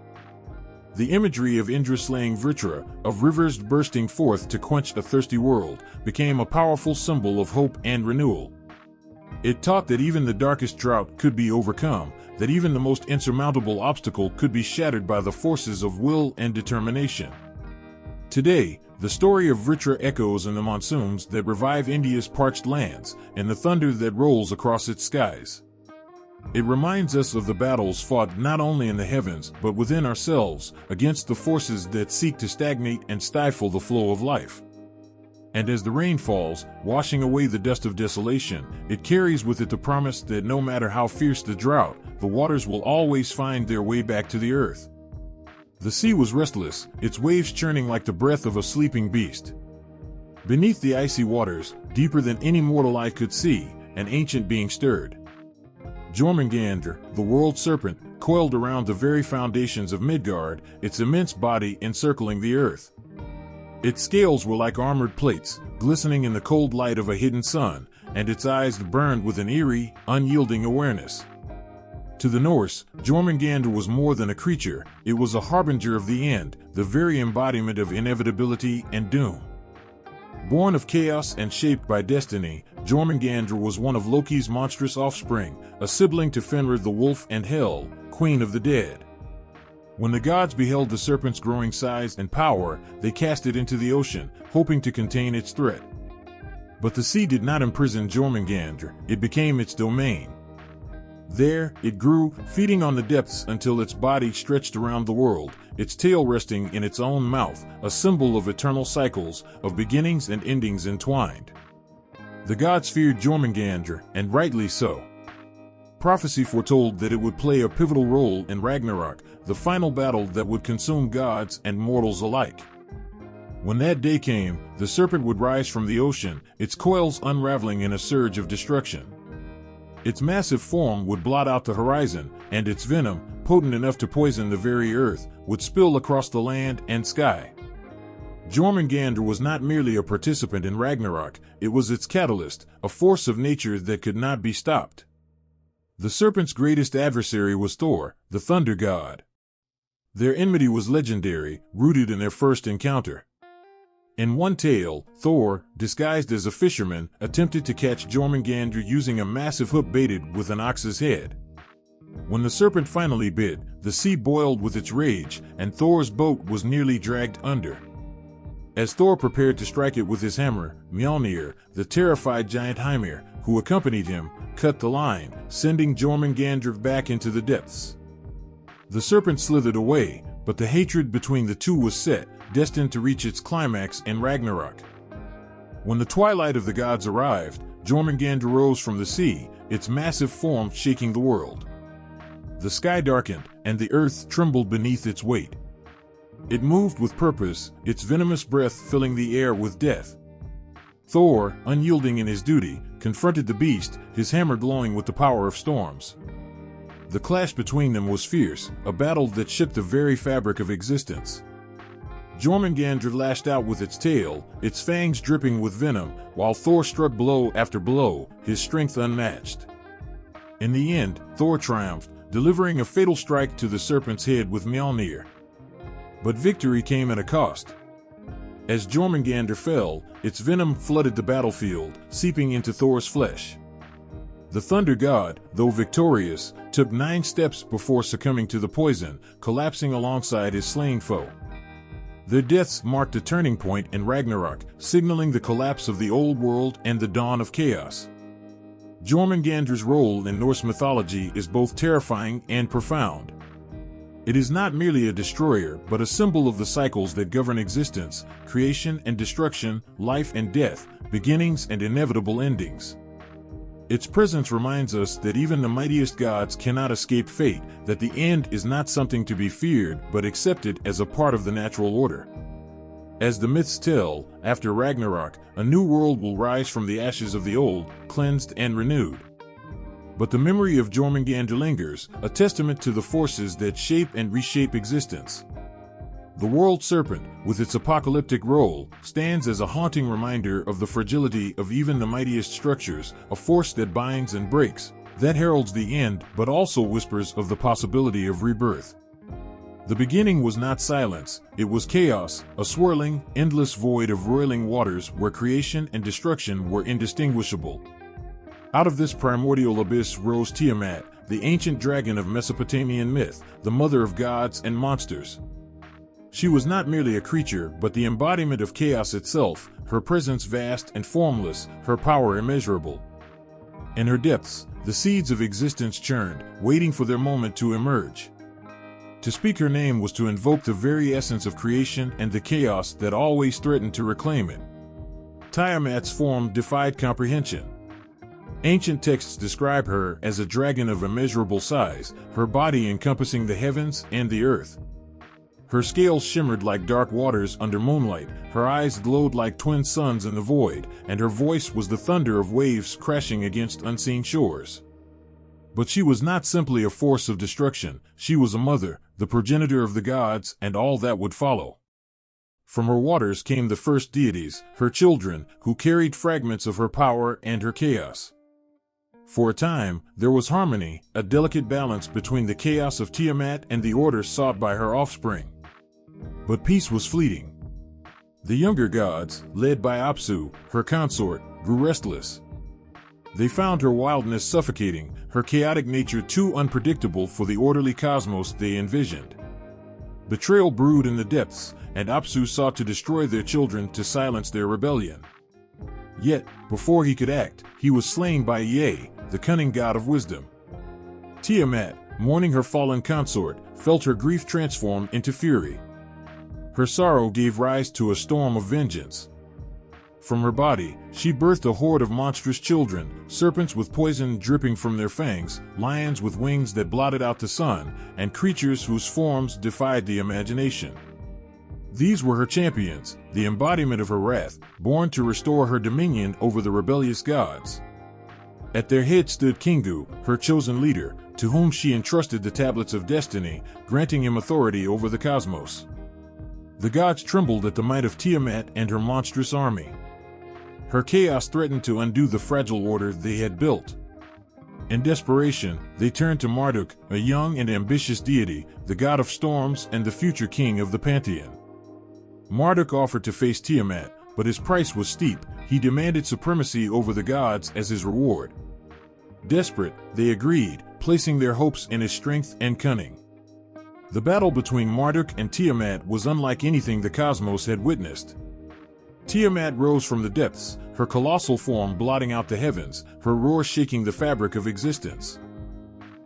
The imagery of Indra slaying Vritra, of rivers bursting forth to quench a thirsty world, became a powerful symbol of hope and renewal. It taught that even the darkest drought could be overcome, that even the most insurmountable obstacle could be shattered by the forces of will and determination. Today, the story of Vritra echoes in the monsoons that revive India's parched lands, and the thunder that rolls across its skies. It reminds us of the battles fought not only in the heavens but within ourselves, against the forces that seek to stagnate and stifle the flow of life. And as the rain falls, washing away the dust of desolation, it carries with it the promise that no matter how fierce the drought, the waters will always find their way back to the earth. The sea was restless, its waves churning like the breath of a sleeping beast. Beneath the icy waters, deeper than any mortal eye could see, an ancient being stirred. Jormungandr, the world serpent, coiled around the very foundations of Midgard, its immense body encircling the earth. Its scales were like armored plates, glistening in the cold light of a hidden sun, and its eyes burned with an eerie, unyielding awareness. To the Norse, Jormungandr was more than a creature, it was a harbinger of the end, the very embodiment of inevitability and doom. Born of chaos and shaped by destiny, Jormungandr was one of Loki's monstrous offspring, a sibling to Fenrir the wolf and Hel, queen of the dead. When the gods beheld the serpent's growing size and power, they cast it into the ocean, hoping to contain its threat. But the sea did not imprison Jormungandr, it became its domain. There, it grew, feeding on the depths until its body stretched around the world, its tail resting in its own mouth, a symbol of eternal cycles, of beginnings and endings entwined. The gods feared Jormungandr, and rightly so. Prophecy foretold that it would play a pivotal role in Ragnarok, the final battle that would consume gods and mortals alike. When that day came, the serpent would rise from the ocean, its coils unraveling in a surge of destruction. Its massive form would blot out the horizon, and its venom, potent enough to poison the very earth, would spill across the land and sky. Jormungandr was not merely a participant in Ragnarok, it was its catalyst, a force of nature that could not be stopped. The serpent's greatest adversary was Thor, the thunder god. Their enmity was legendary, rooted in their first encounter. In one tale, Thor, disguised as a fisherman, attempted to catch Jormungandr using a massive hook baited with an ox's head. When the serpent finally bit, the sea boiled with its rage, and Thor's boat was nearly dragged under. As Thor prepared to strike it with his hammer, Mjolnir, the terrified giant Hymir, who accompanied him, cut the line, sending Jormungandr back into the depths. The serpent slithered away, but the hatred between the two was set, destined to reach its climax in Ragnarok. When the twilight of the gods arrived, Jormungandr rose from the sea, its massive form shaking the world. The sky darkened, and the earth trembled beneath its weight. It moved with purpose, its venomous breath filling the air with death. Thor, unyielding in his duty, confronted the beast, his hammer glowing with the power of storms. The clash between them was fierce, a battle that shook the very fabric of existence. Jormungandr lashed out with its tail, its fangs dripping with venom, while Thor struck blow after blow, his strength unmatched. In the end, Thor triumphed, delivering a fatal strike to the serpent's head with Mjolnir. But victory came at a cost. As Jormungandr fell, its venom flooded the battlefield, seeping into Thor's flesh. The thunder god, though victorious, took 9 steps before succumbing to the poison, collapsing alongside his slain foe. Their deaths marked a turning point in Ragnarok, signaling the collapse of the old world and the dawn of chaos. Jormungandr's role in Norse mythology is both terrifying and profound. It is not merely a destroyer, but a symbol of the cycles that govern existence, creation and destruction, life and death, beginnings and inevitable endings. Its presence reminds us that even the mightiest gods cannot escape fate, that the end is not something to be feared but accepted as a part of the natural order. As the myths tell, after Ragnarok, a new world will rise from the ashes of the old, cleansed and renewed. But the memory of Jormungandr lingers, a testament to the forces that shape and reshape existence. The world serpent, with its apocalyptic role, stands as a haunting reminder of the fragility of even the mightiest structures, a force that binds and breaks, that heralds the end but also whispers of the possibility of rebirth. The beginning was not silence, it was chaos, a swirling, endless void of roiling waters where creation and destruction were indistinguishable. Out of this primordial abyss rose Tiamat, the ancient dragon of Mesopotamian myth, the mother of gods and monsters. She was not merely a creature, but the embodiment of chaos itself, her presence vast and formless, her power immeasurable. In her depths, the seeds of existence churned, waiting for their moment to emerge. To speak her name was to invoke the very essence of creation and the chaos that always threatened to reclaim it. Tiamat's form defied comprehension. Ancient texts describe her as a dragon of immeasurable size, her body encompassing the heavens and the earth. Her scales shimmered like dark waters under moonlight, her eyes glowed like twin suns in the void, and her voice was the thunder of waves crashing against unseen shores. But she was not simply a force of destruction, she was a mother, the progenitor of the gods and all that would follow. From her waters came the first deities, her children, who carried fragments of her power and her chaos. For a time, there was harmony, a delicate balance between the chaos of Tiamat and the order sought by her offspring. But peace was fleeting. The younger gods, led by Apsu, her consort, grew restless. They found her wildness suffocating, her chaotic nature too unpredictable for the orderly cosmos they envisioned. Betrayal brewed in the depths, and Apsu sought to destroy their children to silence their rebellion. Yet, before he could act, he was slain by Ye, the cunning god of wisdom. Tiamat, mourning her fallen consort, felt her grief transform into fury. Her sorrow gave rise to a storm of vengeance. From her body, she birthed a horde of monstrous children, serpents with poison dripping from their fangs, lions with wings that blotted out the sun, and creatures whose forms defied the imagination. These were her champions, the embodiment of her wrath, born to restore her dominion over the rebellious gods. At their head stood Kingu, her chosen leader, to whom she entrusted the tablets of destiny, granting him authority over the cosmos. The gods trembled at the might of Tiamat and her monstrous army. Her chaos threatened to undo the fragile order they had built. In desperation, they turned to Marduk, a young and ambitious deity, the god of storms and the future king of the pantheon. Marduk offered to face Tiamat, but his price was steep. He demanded supremacy over the gods as his reward. Desperate, they agreed, placing their hopes in his strength and cunning. The battle between Marduk and Tiamat was unlike anything the cosmos had witnessed. Tiamat rose from the depths, her colossal form blotting out the heavens, her roar shaking the fabric of existence.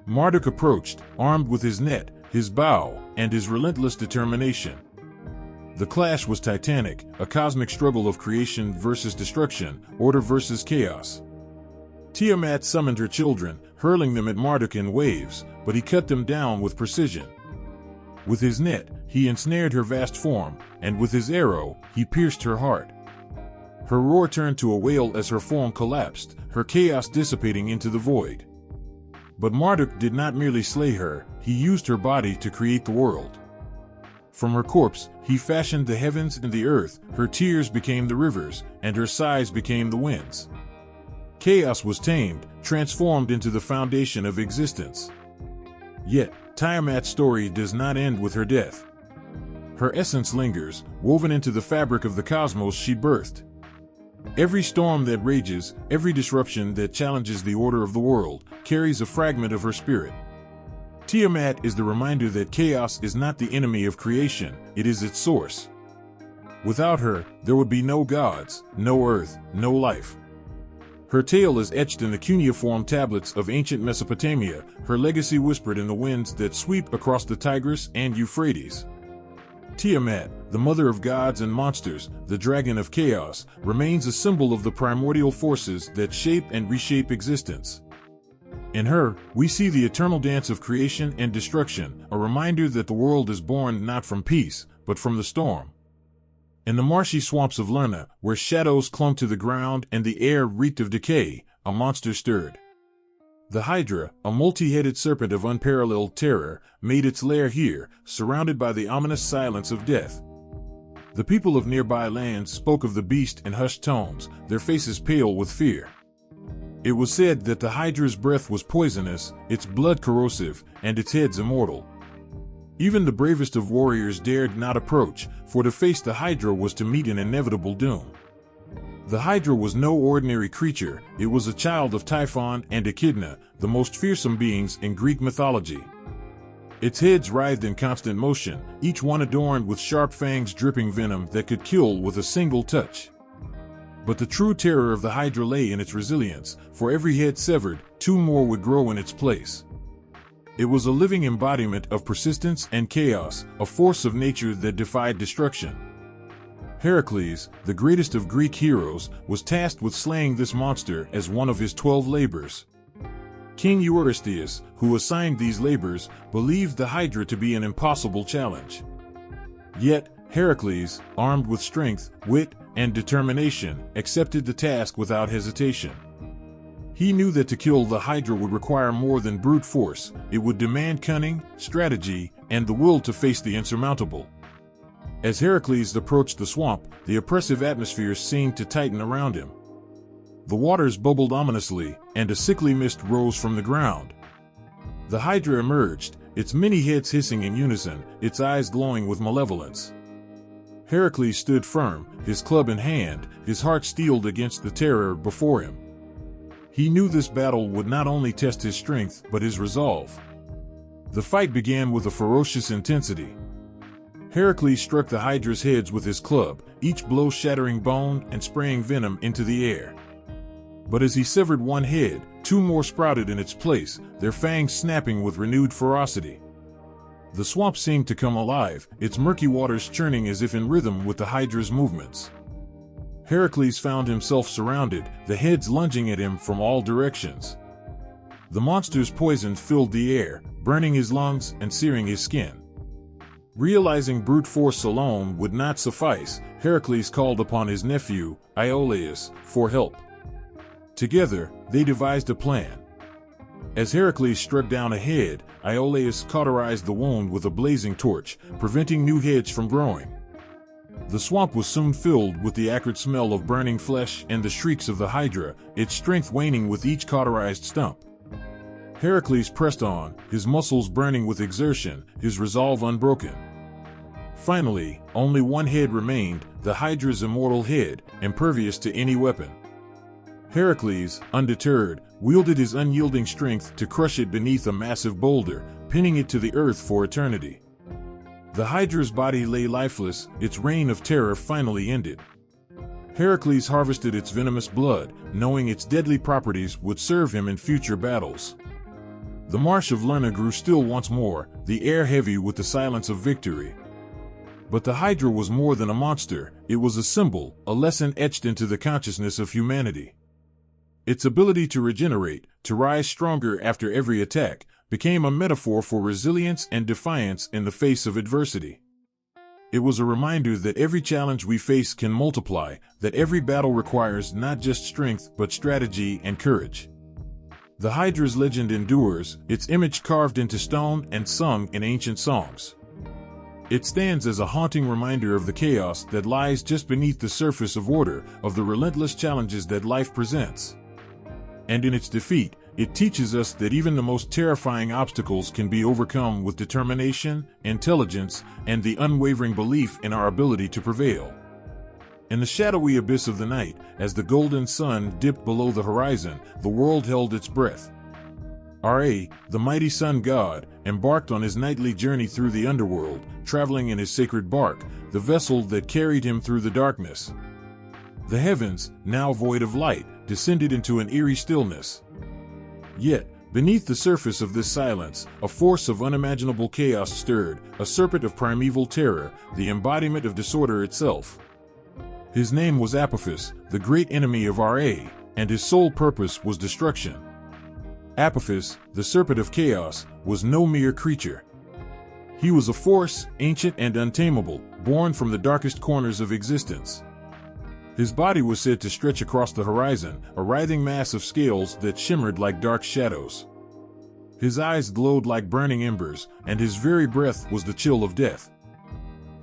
Marduk approached, armed with his net, his bow, and his relentless determination. The clash was titanic, a cosmic struggle of creation versus destruction, order versus chaos. Tiamat summoned her children, hurling them at Marduk in waves, but he cut them down with precision. With his net, he ensnared her vast form, and with his arrow, he pierced her heart. Her roar turned to a wail as her form collapsed, her chaos dissipating into the void. But Marduk did not merely slay her, he used her body to create the world. From her corpse, he fashioned the heavens and the earth, her tears became the rivers, and her sighs became the winds. Chaos was tamed, transformed into the foundation of existence. Yet, Tiamat's story does not end with her death. Her essence lingers, woven into the fabric of the cosmos she birthed. Every storm that rages, every disruption that challenges the order of the world, carries a fragment of her spirit. Tiamat is the reminder that chaos is not the enemy of creation, it is its source. Without her, there would be no gods, no earth, no life. Her tale is etched in the cuneiform tablets of ancient Mesopotamia, her legacy whispered in the winds that sweep across the Tigris and Euphrates. Tiamat, the mother of gods and monsters, the dragon of chaos, remains a symbol of the primordial forces that shape and reshape existence. In her, we see the eternal dance of creation and destruction, a reminder that the world is born not from peace, but from the storm. In the marshy swamps of Lerna, where shadows clung to the ground and the air reeked of decay, a monster stirred. The Hydra, a multi-headed serpent of unparalleled terror, made its lair here, surrounded by the ominous silence of death. The people of nearby lands spoke of the beast in hushed tones, their faces pale with fear. It was said that the Hydra's breath was poisonous, its blood corrosive, and its heads immortal. Even the bravest of warriors dared not approach, for to face the Hydra was to meet an inevitable doom. The Hydra was no ordinary creature, it was a child of Typhon and Echidna, the most fearsome beings in Greek mythology. Its heads writhed in constant motion, each one adorned with sharp fangs dripping venom that could kill with a single touch. But the true terror of the Hydra lay in its resilience, for every head severed, two more would grow in its place. It was a living embodiment of persistence and chaos, a force of nature that defied destruction. Heracles, the greatest of Greek heroes, was tasked with slaying this monster as one of his 12 labors. King Eurystheus, who assigned these labors, believed the Hydra to be an impossible challenge. Yet, Heracles, armed with strength, wit, and determination, accepted the task without hesitation. He knew that to kill the Hydra would require more than brute force, it would demand cunning, strategy, and the will to face the insurmountable. As Heracles approached the swamp, the oppressive atmosphere seemed to tighten around him. The waters bubbled ominously, and a sickly mist rose from the ground. The Hydra emerged, its many heads hissing in unison, its eyes glowing with malevolence. Heracles stood firm, his club in hand, his heart steeled against the terror before him. He knew this battle would not only test his strength, but his resolve. The fight began with a ferocious intensity. Heracles struck the Hydra's heads with his club, each blow shattering bone and spraying venom into the air. But as he severed one head, two more sprouted in its place, their fangs snapping with renewed ferocity. The swamp seemed to come alive, its murky waters churning as if in rhythm with the Hydra's movements. Heracles found himself surrounded, the heads lunging at him from all directions. The monster's poison filled the air, burning his lungs and searing his skin. Realizing brute force alone would not suffice, Heracles called upon his nephew, Iolaus, for help. Together, they devised a plan. As Heracles struck down a head, Iolaus cauterized the wound with a blazing torch, preventing new heads from growing. The swamp was soon filled with the acrid smell of burning flesh and the shrieks of the Hydra, its strength waning with each cauterized stump. Heracles pressed on, his muscles burning with exertion, his resolve unbroken. Finally, only one head remained, the Hydra's immortal head, impervious to any weapon. Heracles, undeterred, wielded his unyielding strength to crush it beneath a massive boulder, pinning it to the earth for eternity. The Hydra's body lay lifeless, its reign of terror finally ended. Heracles harvested its venomous blood, knowing its deadly properties would serve him in future battles. The marsh of Lerna grew still once more, the air heavy with the silence of victory. But the Hydra was more than a monster, it was a symbol, a lesson etched into the consciousness of humanity. Its ability to regenerate, to rise stronger after every attack, became a metaphor for resilience and defiance in the face of adversity. It was a reminder that every challenge we face can multiply, that every battle requires not just strength but strategy and courage. The Hydra's legend endures, its image carved into stone and sung in ancient songs. It stands as a haunting reminder of the chaos that lies just beneath the surface of order, of the relentless challenges that life presents. And in its defeat, it teaches us that even the most terrifying obstacles can be overcome with determination, intelligence, and the unwavering belief in our ability to prevail. In the shadowy abyss of the night, as the golden sun dipped below the horizon, the world held its breath. Ra, the mighty sun god, embarked on his nightly journey through the underworld, traveling in his sacred bark, the vessel that carried him through the darkness. The heavens, now void of light, descended into an eerie stillness. Yet, beneath the surface of this silence, a force of unimaginable chaos stirred, a serpent of primeval terror, the embodiment of disorder itself. His name was Apophis, the great enemy of Ra, and his sole purpose was destruction. Apophis, the serpent of chaos, was no mere creature. He was a force, ancient and untamable, born from the darkest corners of existence. His body was said to stretch across the horizon, a writhing mass of scales that shimmered like dark shadows. His eyes glowed like burning embers, and his very breath was the chill of death.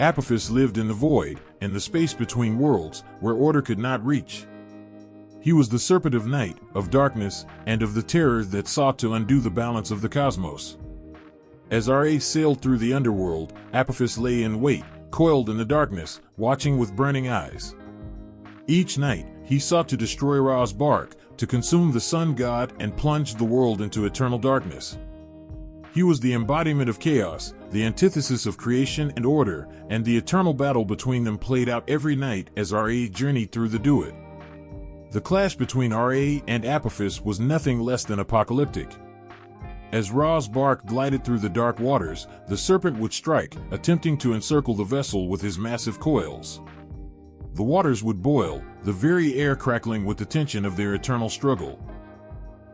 Apophis lived in the void, in the space between worlds, where order could not reach. He was the serpent of night, of darkness, and of the terror that sought to undo the balance of the cosmos. As Ra sailed through the underworld, Apophis lay in wait, coiled in the darkness, watching with burning eyes. Each night, he sought to destroy Ra's bark, to consume the sun god and plunge the world into eternal darkness. He was the embodiment of chaos, the antithesis of creation and order, and the eternal battle between them played out every night as Ra journeyed through the Duat. The clash between Ra and Apophis was nothing less than apocalyptic. As Ra's bark glided through the dark waters, the serpent would strike, attempting to encircle the vessel with his massive coils. The waters would boil, the very air crackling with the tension of their eternal struggle.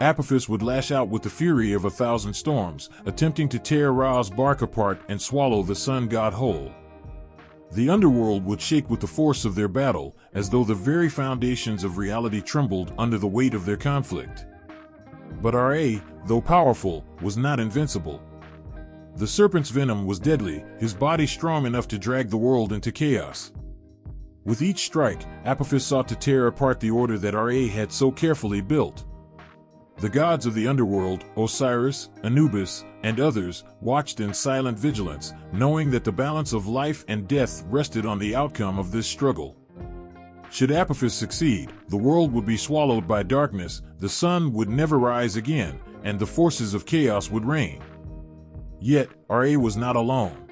Apophis would lash out with the fury of 1,000 storms, attempting to tear Ra's bark apart and swallow the sun god whole. The underworld would shake with the force of their battle, as though the very foundations of reality trembled under the weight of their conflict. But Ra, though powerful, was not invincible. The serpent's venom was deadly, his body strong enough to drag the world into chaos. With each strike, Apophis sought to tear apart the order that Ra had so carefully built. The gods of the underworld, Osiris, Anubis, and others, watched in silent vigilance, knowing that the balance of life and death rested on the outcome of this struggle. Should Apophis succeed, the world would be swallowed by darkness, the sun would never rise again, and the forces of chaos would reign. Yet, Ra was not alone.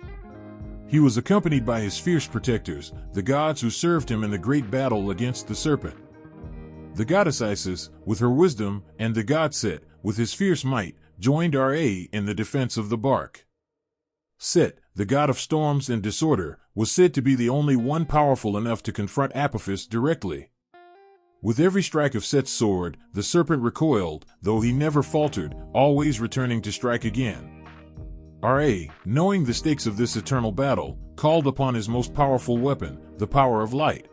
He was accompanied by his fierce protectors, the gods who served him in the great battle against the serpent. The goddess Isis, with her wisdom, and the god Set, with his fierce might, joined Ra in the defense of the bark. Set, the god of storms and disorder, was said to be the only one powerful enough to confront Apophis directly. With every strike of Set's sword, the serpent recoiled, though he never faltered, always returning to strike again. Ra, knowing the stakes of this eternal battle, called upon his most powerful weapon, the power of light.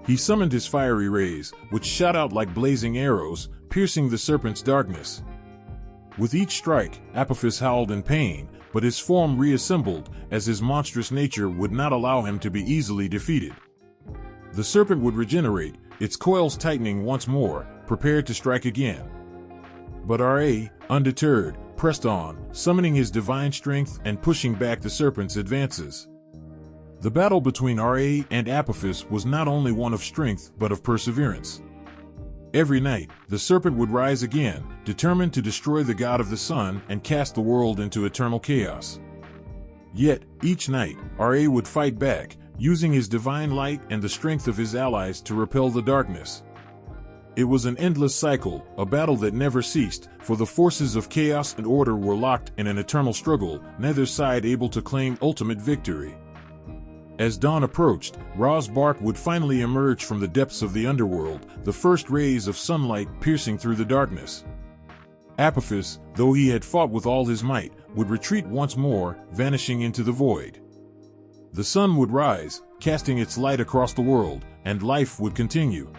He summoned his fiery rays, which shot out like blazing arrows, piercing the serpent's darkness. With each strike, Apophis howled in pain, but his form reassembled, as his monstrous nature would not allow him to be easily defeated. The serpent would regenerate, its coils tightening once more, prepared to strike again. But Ra, undeterred, pressed on, summoning his divine strength and pushing back the serpent's advances. The battle between Ra and Apophis was not only one of strength but of perseverance. Every night, the serpent would rise again, determined to destroy the god of the sun and cast the world into eternal chaos. Yet, each night, Ra would fight back, using his divine light and the strength of his allies to repel the darkness. It was an endless cycle, a battle that never ceased, for the forces of chaos and order were locked in an eternal struggle, neither side able to claim ultimate victory. As dawn approached, Ra's bark would finally emerge from the depths of the underworld, the first rays of sunlight piercing through the darkness. Apophis, though he had fought with all his might, would retreat once more, vanishing into the void. The sun would rise, casting its light across the world, and life would continue.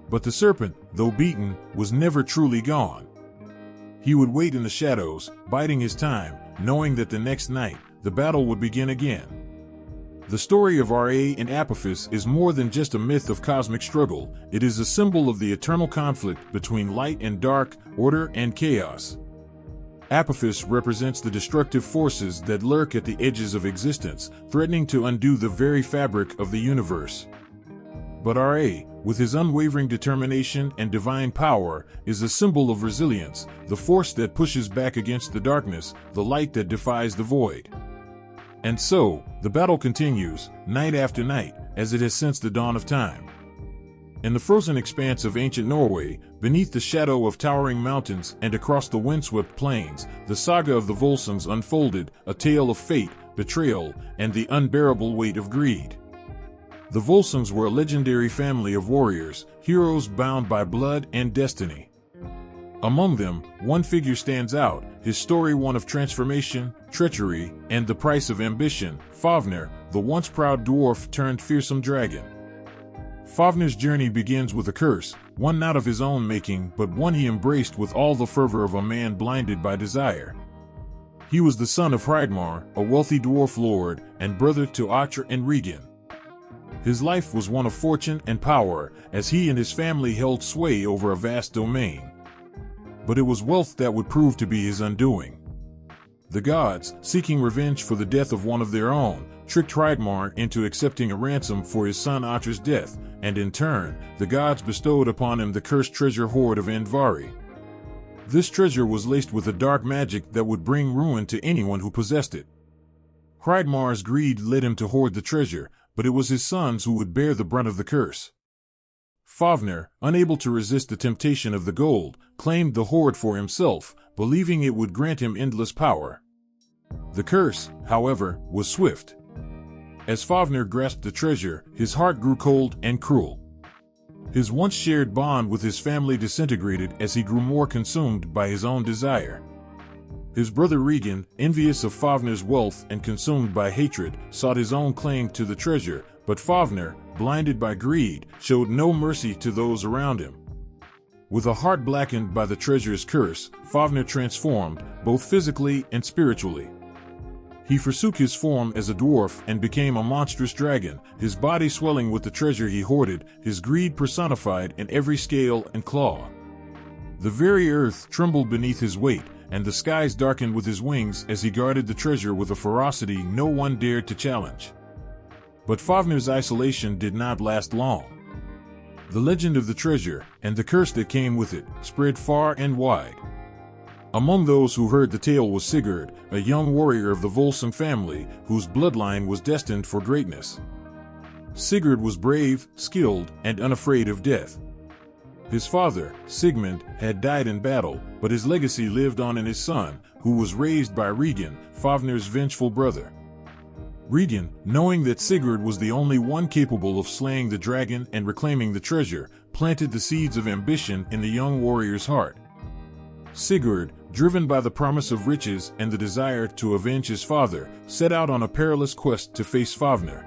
But the serpent, though beaten, was never truly gone. He would wait in the shadows, biding his time, knowing that the next night, the battle would begin again. The story of Ra and Apophis is more than just a myth of cosmic struggle, it is a symbol of the eternal conflict between light and dark, order and chaos. Apophis represents the destructive forces that lurk at the edges of existence, threatening to undo the very fabric of the universe. But Ra, with his unwavering determination and divine power, is a symbol of resilience, the force that pushes back against the darkness, the light that defies the void. And so, the battle continues, night after night, as it has since the dawn of time. In the frozen expanse of ancient Norway, beneath the shadow of towering mountains and across the windswept plains, the saga of the Volsungs unfolded, a tale of fate, betrayal, and the unbearable weight of greed. The Volsungs were a legendary family of warriors, heroes bound by blood and destiny. Among them, one figure stands out, his story one of transformation, treachery, and the price of ambition, Fafnir, the once proud dwarf turned fearsome dragon. Fafnir's journey begins with a curse, one not of his own making but one he embraced with all the fervor of a man blinded by desire. He was the son of Hreidmar, a wealthy dwarf lord, and brother to Atr and Regan. His life was one of fortune and power, as he and his family held sway over a vast domain. But it was wealth that would prove to be his undoing. The gods, seeking revenge for the death of one of their own, tricked Hreidmar into accepting a ransom for his son Atr's death, and in turn, the gods bestowed upon him the cursed treasure hoard of Andvari. This treasure was laced with a dark magic that would bring ruin to anyone who possessed it. Hreidmar's greed led him to hoard the treasure, but it was his sons who would bear the brunt of the curse. Fafnir, unable to resist the temptation of the gold, claimed the hoard for himself, believing it would grant him endless power. The curse, however, was swift. As Fafnir grasped the treasure, his heart grew cold and cruel. His once shared bond with his family disintegrated as he grew more consumed by his own desire. His brother Regan, envious of Fafnir's wealth and consumed by hatred, sought his own claim to the treasure, but Fafnir, blinded by greed, showed no mercy to those around him. With a heart blackened by the treasure's curse, Fafnir transformed, both physically and spiritually. He forsook his form as a dwarf and became a monstrous dragon, his body swelling with the treasure he hoarded, his greed personified in every scale and claw. The very earth trembled beneath his weight, and the skies darkened with his wings as he guarded the treasure with a ferocity no one dared to challenge. But Fafnir's isolation did not last long. The legend of the treasure, and the curse that came with it, spread far and wide. Among those who heard the tale was Sigurd, a young warrior of the Volsung family, whose bloodline was destined for greatness. Sigurd was brave, skilled, and unafraid of death. His father, Sigmund, had died in battle, but his legacy lived on in his son, who was raised by Regan, Fafnir's vengeful brother. Regan, knowing that Sigurd was the only one capable of slaying the dragon and reclaiming the treasure, planted the seeds of ambition in the young warrior's heart. Sigurd, driven by the promise of riches and the desire to avenge his father, set out on a perilous quest to face Fafnir.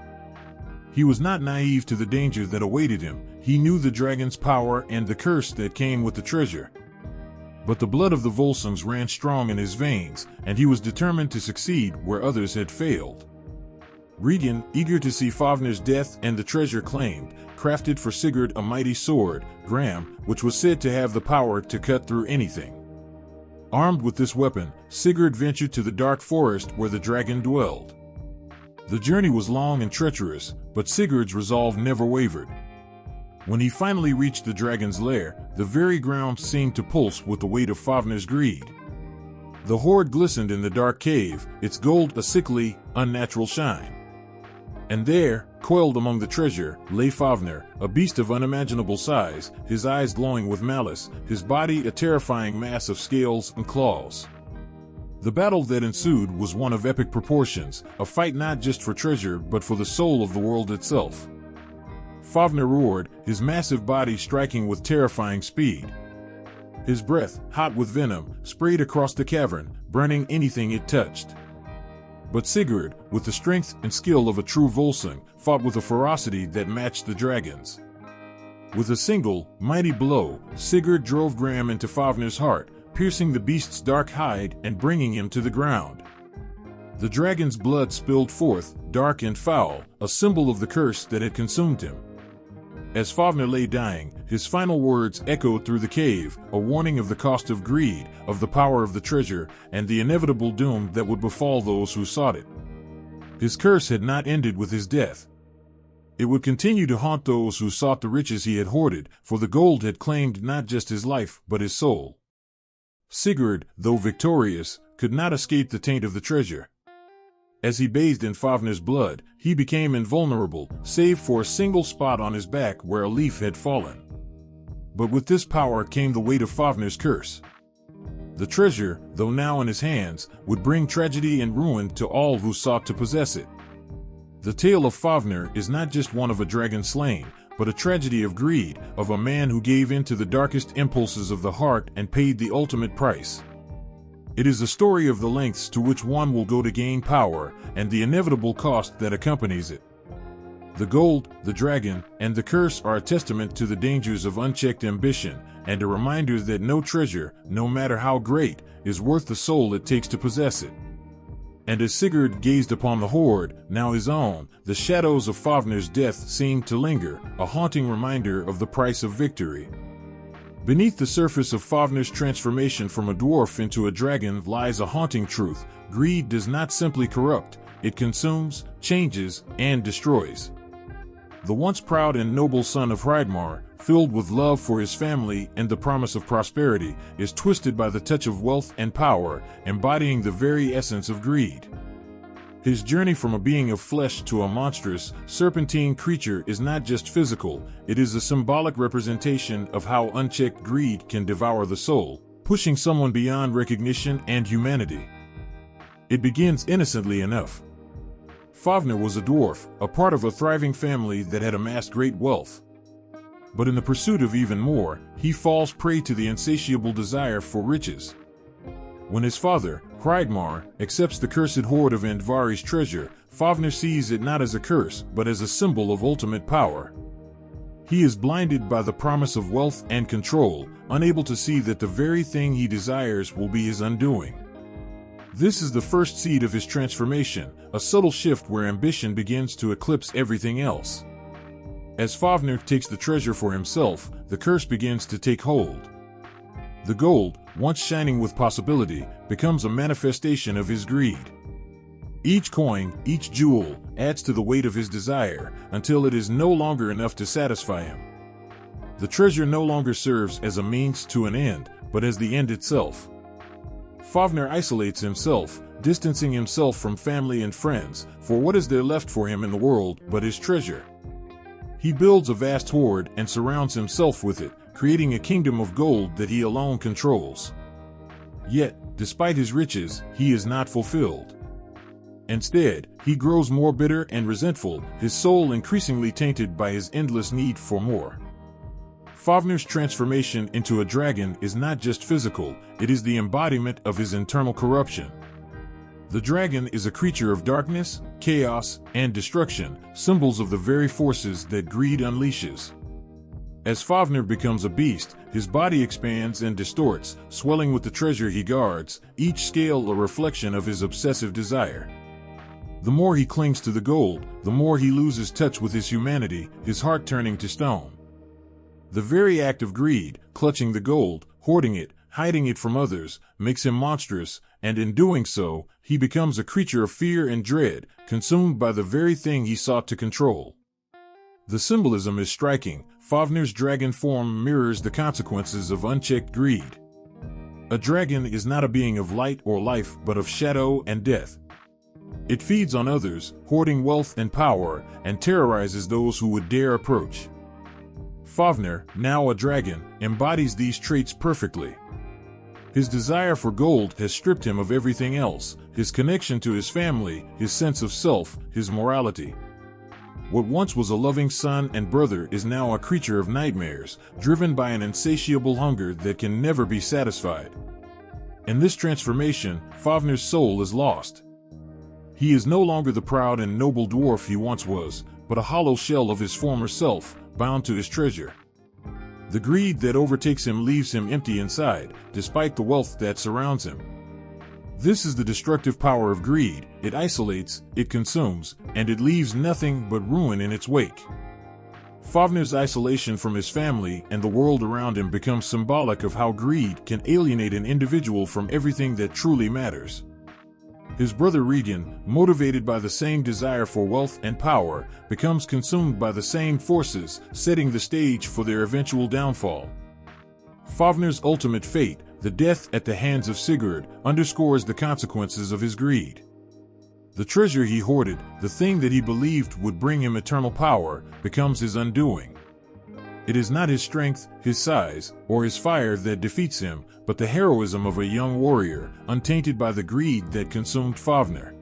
He was not naive to the danger that awaited him. he knew the dragon's power and the curse that came with the treasure. But the blood of the Volsungs ran strong in his veins, and he was determined to succeed where others had failed. Regan, eager to see Fafnir's death and the treasure claimed, crafted for Sigurd a mighty sword, Gram, which was said to have the power to cut through anything. Armed with this weapon, Sigurd ventured to the dark forest where the dragon dwelled. The journey was long and treacherous, but Sigurd's resolve never wavered. When he finally reached the dragon's lair, the very ground seemed to pulse with the weight of Fafnir's greed. The hoard glistened in the dark cave, its gold a sickly, unnatural shine. And there, coiled among the treasure, lay Fafnir, a beast of unimaginable size, his eyes glowing with malice, his body a terrifying mass of scales and claws. The battle that ensued was one of epic proportions, a fight not just for treasure but for the soul of the world itself. Fafnir roared, his massive body striking with terrifying speed. His breath, hot with venom, sprayed across the cavern, burning anything it touched. But Sigurd, with the strength and skill of a true Volsung, fought with a ferocity that matched the dragon's. With a single, mighty blow, Sigurd drove Gram into Fafnir's heart, piercing the beast's dark hide and bringing him to the ground. The dragon's blood spilled forth, dark and foul, a symbol of the curse that had consumed him. As Fafnir lay dying, his final words echoed through the cave, a warning of the cost of greed, of the power of the treasure, and the inevitable doom that would befall those who sought it. His curse had not ended with his death. It would continue to haunt those who sought the riches he had hoarded, for the gold had claimed not just his life but his soul. Sigurd, though victorious, could not escape the taint of the treasure. As he bathed in Fafnir's blood, he became invulnerable, save for a single spot on his back where a leaf had fallen. But with this power came the weight of Fafnir's curse. The treasure, though now in his hands, would bring tragedy and ruin to all who sought to possess it. The tale of Fafnir is not just one of a dragon slain, but a tragedy of greed, of a man who gave in to the darkest impulses of the heart and paid the ultimate price. It is a story of the lengths to which one will go to gain power, and the inevitable cost that accompanies it. The gold, the dragon, and the curse are a testament to the dangers of unchecked ambition, and a reminder that no treasure, no matter how great, is worth the soul it takes to possess it. And as Sigurd gazed upon the hoard, now his own, the shadows of Fafnir's death seemed to linger, a haunting reminder of the price of victory. Beneath the surface of Fafnir's transformation from a dwarf into a dragon lies a haunting truth: greed does not simply corrupt, it consumes, changes, and destroys. The once proud and noble son of Hreidmar, filled with love for his family and the promise of prosperity, is twisted by the touch of wealth and power, embodying the very essence of greed. His journey from a being of flesh to a monstrous, serpentine creature is not just physical, it is a symbolic representation of how unchecked greed can devour the soul, pushing someone beyond recognition and humanity. It begins innocently enough. Fafnir was a dwarf, a part of a thriving family that had amassed great wealth. But in the pursuit of even more, he falls prey to the insatiable desire for riches. When his father, Hreidmar, accepts the cursed hoard of Andvari's treasure, Fafnir sees it not as a curse, but as a symbol of ultimate power. He is blinded by the promise of wealth and control, unable to see that the very thing he desires will be his undoing. This is the first seed of his transformation, a subtle shift where ambition begins to eclipse everything else. As Fafnir takes the treasure for himself, the curse begins to take hold. The gold, once shining with possibility, becomes a manifestation of his greed. Each coin, each jewel, adds to the weight of his desire, until it is no longer enough to satisfy him. The treasure no longer serves as a means to an end, but as the end itself. Fafnir isolates himself, distancing himself from family and friends, for what is there left for him in the world but his treasure? He builds a vast hoard and surrounds himself with it, creating a kingdom of gold that he alone controls. Yet, despite his riches, he is not fulfilled. Instead, he grows more bitter and resentful, his soul increasingly tainted by his endless need for more. Fafnir's transformation into a dragon is not just physical, it is the embodiment of his internal corruption. The dragon is a creature of darkness, chaos, and destruction, symbols of the very forces that greed unleashes. As Fafnir becomes a beast, his body expands and distorts, swelling with the treasure he guards, each scale a reflection of his obsessive desire. The more he clings to the gold, the more he loses touch with his humanity, his heart turning to stone. The very act of greed, clutching the gold, hoarding it, hiding it from others, makes him monstrous, and in doing so, he becomes a creature of fear and dread, consumed by the very thing he sought to control. The symbolism is striking. Fafnir's dragon form mirrors the consequences of unchecked greed. A dragon is not a being of light or life, but of shadow and death. It feeds on others, hoarding wealth and power, and terrorizes those who would dare approach. Fafnir, now a dragon, embodies these traits perfectly. His desire for gold has stripped him of everything else: his connection to his family, his sense of self, his morality. What once was a loving son and brother is now a creature of nightmares, driven by an insatiable hunger that can never be satisfied. In this transformation, Fafnir's soul is lost. He is no longer the proud and noble dwarf he once was, but a hollow shell of his former self, bound to his treasure. The greed that overtakes him leaves him empty inside, despite the wealth that surrounds him. This is the destructive power of greed. It isolates, it consumes, and it leaves nothing but ruin in its wake. Fafnir's isolation from his family and the world around him becomes symbolic of how greed can alienate an individual from everything that truly matters. His brother Regin, motivated by the same desire for wealth and power, becomes consumed by the same forces, setting the stage for their eventual downfall. Fafnir's ultimate fate, the death at the hands of Sigurd, underscores the consequences of his greed. The treasure he hoarded, the thing that he believed would bring him eternal power, becomes his undoing. It is not his strength, his size, or his fire that defeats him, but the heroism of a young warrior, untainted by the greed that consumed Fafnir.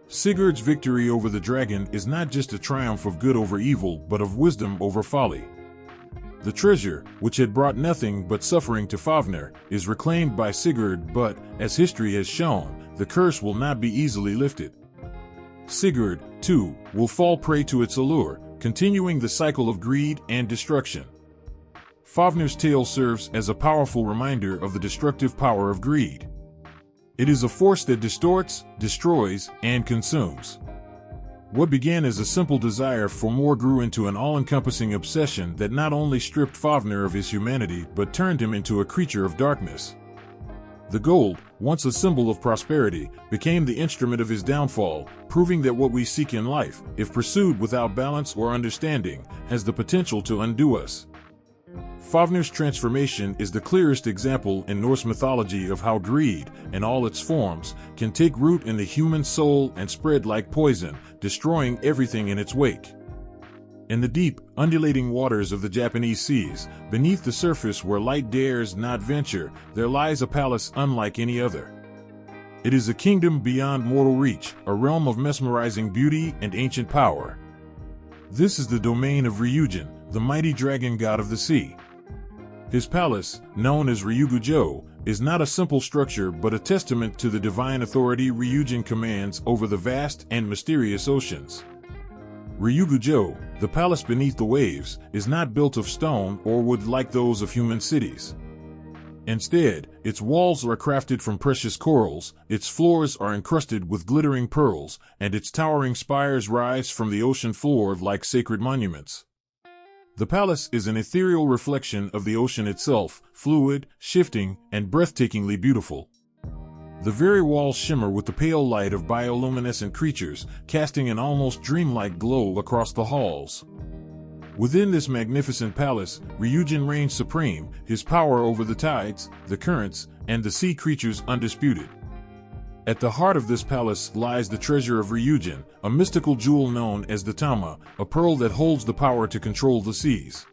Sigurd's victory over the dragon is not just a triumph of good over evil, but of wisdom over folly. The treasure, which had brought nothing but suffering to Fafnir, is reclaimed by Sigurd, but, as history has shown, the curse will not be easily lifted. Sigurd, too, will fall prey to its allure, continuing the cycle of greed and destruction. Fafnir's tale serves as a powerful reminder of the destructive power of greed. It is a force that distorts, destroys, and consumes. What began as a simple desire for more grew into an all-encompassing obsession that not only stripped Fafnir of his humanity but turned him into a creature of darkness. The gold, once a symbol of prosperity, became the instrument of his downfall, proving that what we seek in life, if pursued without balance or understanding, has the potential to undo us. Fafnir's transformation is the clearest example in Norse mythology of how greed, in all its forms, can take root in the human soul and spread like poison, destroying everything in its wake. In the deep, undulating waters of the Japanese seas, beneath the surface where light dares not venture, there lies a palace unlike any other. It is a kingdom beyond mortal reach, a realm of mesmerizing beauty and ancient power. This is the domain of Ryujin, the mighty dragon god of the sea. His palace, known as Ryugu-jo, is not a simple structure but a testament to the divine authority Ryujin commands over the vast and mysterious oceans. Ryugu-jo, the palace beneath the waves, is not built of stone or wood like those of human cities. Instead, its walls are crafted from precious corals, its floors are encrusted with glittering pearls, and its towering spires rise from the ocean floor like sacred monuments. The palace is an ethereal reflection of the ocean itself, fluid, shifting, and breathtakingly beautiful. The very walls shimmer with the pale light of bioluminescent creatures, casting an almost dreamlike glow across the halls. Within this magnificent palace, Ryujin reigns supreme, his power over the tides, the currents, and the sea creatures undisputed. At the heart of this palace lies the treasure of Ryujin, a mystical jewel known as the Tama, a pearl that holds the power to control the seas.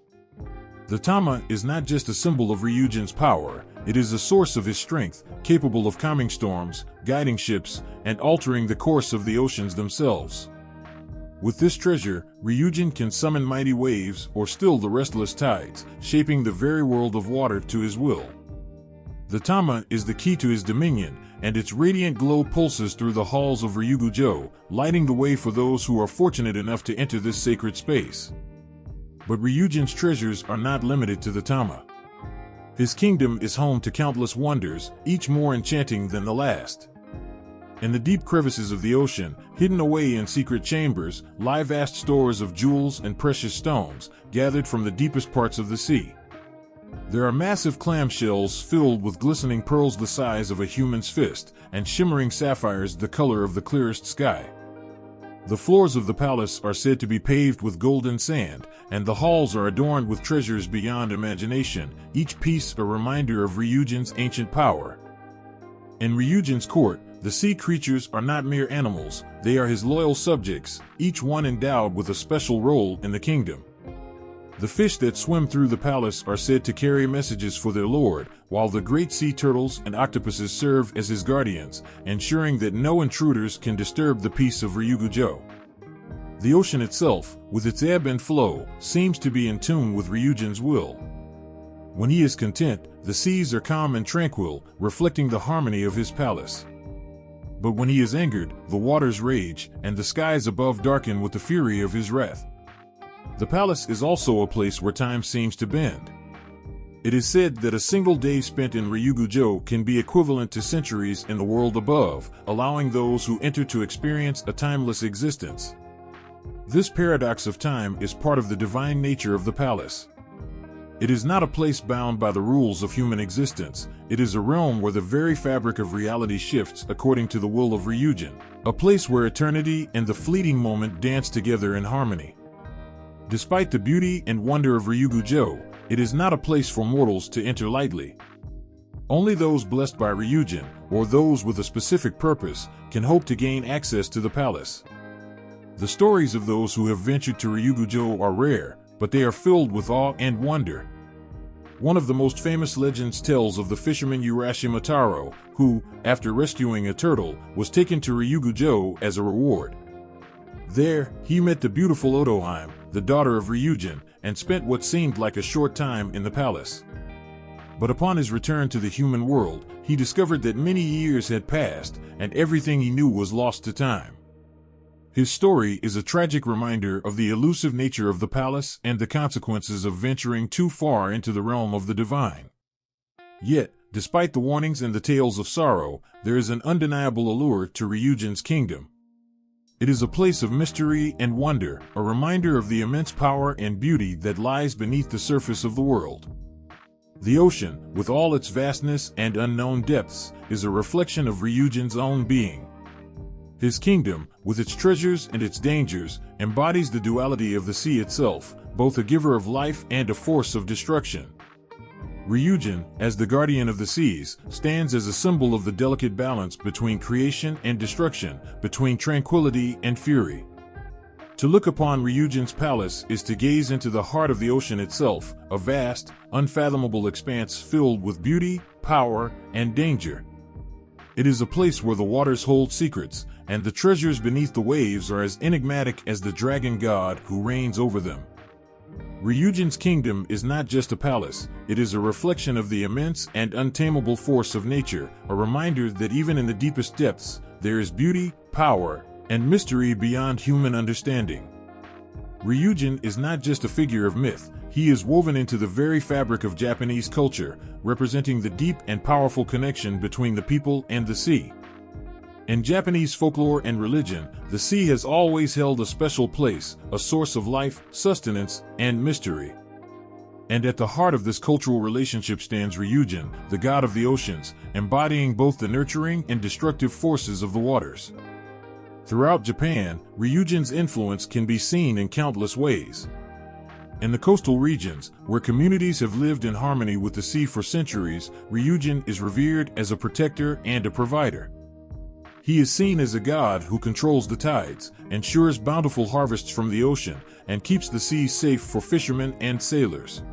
The Tama is not just a symbol of Ryujin's power, it is a source of his strength, capable of calming storms, guiding ships, and altering the course of the oceans themselves. With this treasure, Ryujin can summon mighty waves or still the restless tides, shaping the very world of water to his will. The Tama is the key to his dominion, and its radiant glow pulses through the halls of Ryugu-jo, lighting the way for those who are fortunate enough to enter this sacred space. But Ryujin's treasures are not limited to the Tama. His kingdom is home to countless wonders, each more enchanting than the last. In the deep crevices of the ocean, hidden away in secret chambers, lie vast stores of jewels and precious stones, gathered from the deepest parts of the sea. There are massive clamshells filled with glistening pearls the size of a human's fist, and shimmering sapphires the color of the clearest sky. The floors of the palace are said to be paved with golden sand, and the halls are adorned with treasures beyond imagination, each piece a reminder of Ryujin's ancient power. In Ryujin's court, the sea creatures are not mere animals, they are his loyal subjects, each one endowed with a special role in the kingdom. The fish that swim through the palace are said to carry messages for their lord, while the great sea turtles and octopuses serve as his guardians, ensuring that no intruders can disturb the peace of Ryugujo. The ocean itself, with its ebb and flow, seems to be in tune with Ryujin's will. When he is content, the seas are calm and tranquil, reflecting the harmony of his palace. But when he is angered, the waters rage, and the skies above darken with the fury of his wrath. The palace is also a place where time seems to bend. It is said that a single day spent in Ryugujo can be equivalent to centuries in the world above, allowing those who enter to experience a timeless existence. This paradox of time is part of the divine nature of the palace. It is not a place bound by the rules of human existence, it is a realm where the very fabric of reality shifts according to the will of Ryujin, a place where eternity and the fleeting moment dance together in harmony. Despite the beauty and wonder of Ryugujo, it is not a place for mortals to enter lightly. Only those blessed by Ryujin, or those with a specific purpose, can hope to gain access to the palace. The stories of those who have ventured to Ryugujo are rare, but they are filled with awe and wonder. One of the most famous legends tells of the fisherman Urashima Taro, who, after rescuing a turtle, was taken to Ryugujo as a reward. There, he met the beautiful Otohime, the daughter of Ryujin, and spent what seemed like a short time in the palace. But upon his return to the human world, he discovered that many years had passed, and everything he knew was lost to time. His story is a tragic reminder of the elusive nature of the palace and the consequences of venturing too far into the realm of the divine. Yet, despite the warnings and the tales of sorrow, there is an undeniable allure to Ryujin's kingdom. It is a place of mystery and wonder, a reminder of the immense power and beauty that lies beneath the surface of the world. The ocean, with all its vastness and unknown depths, is a reflection of Ryujin's own being. His kingdom, with its treasures and its dangers, embodies the duality of the sea itself, both a giver of life and a force of destruction. Ryujin, as the guardian of the seas, stands as a symbol of the delicate balance between creation and destruction, between tranquility and fury. To look upon Ryujin's palace is to gaze into the heart of the ocean itself, a vast, unfathomable expanse filled with beauty, power, and danger. It is a place where the waters hold secrets, and the treasures beneath the waves are as enigmatic as the dragon god who reigns over them. Ryujin's kingdom is not just a palace, it is a reflection of the immense and untamable force of nature, a reminder that even in the deepest depths, there is beauty, power, and mystery beyond human understanding. Ryujin is not just a figure of myth, he is woven into the very fabric of Japanese culture, representing the deep and powerful connection between the people and the sea. In Japanese folklore and religion, the sea has always held a special place, a source of life, sustenance, and mystery. And at the heart of this cultural relationship stands Ryujin, the god of the oceans, embodying both the nurturing and destructive forces of the waters. Throughout Japan, Ryujin's influence can be seen in countless ways. In the coastal regions, where communities have lived in harmony with the sea for centuries, Ryujin is revered as a protector and a provider. He is seen as a god who controls the tides, ensures bountiful harvests from the ocean, and keeps the seas safe for fishermen and sailors.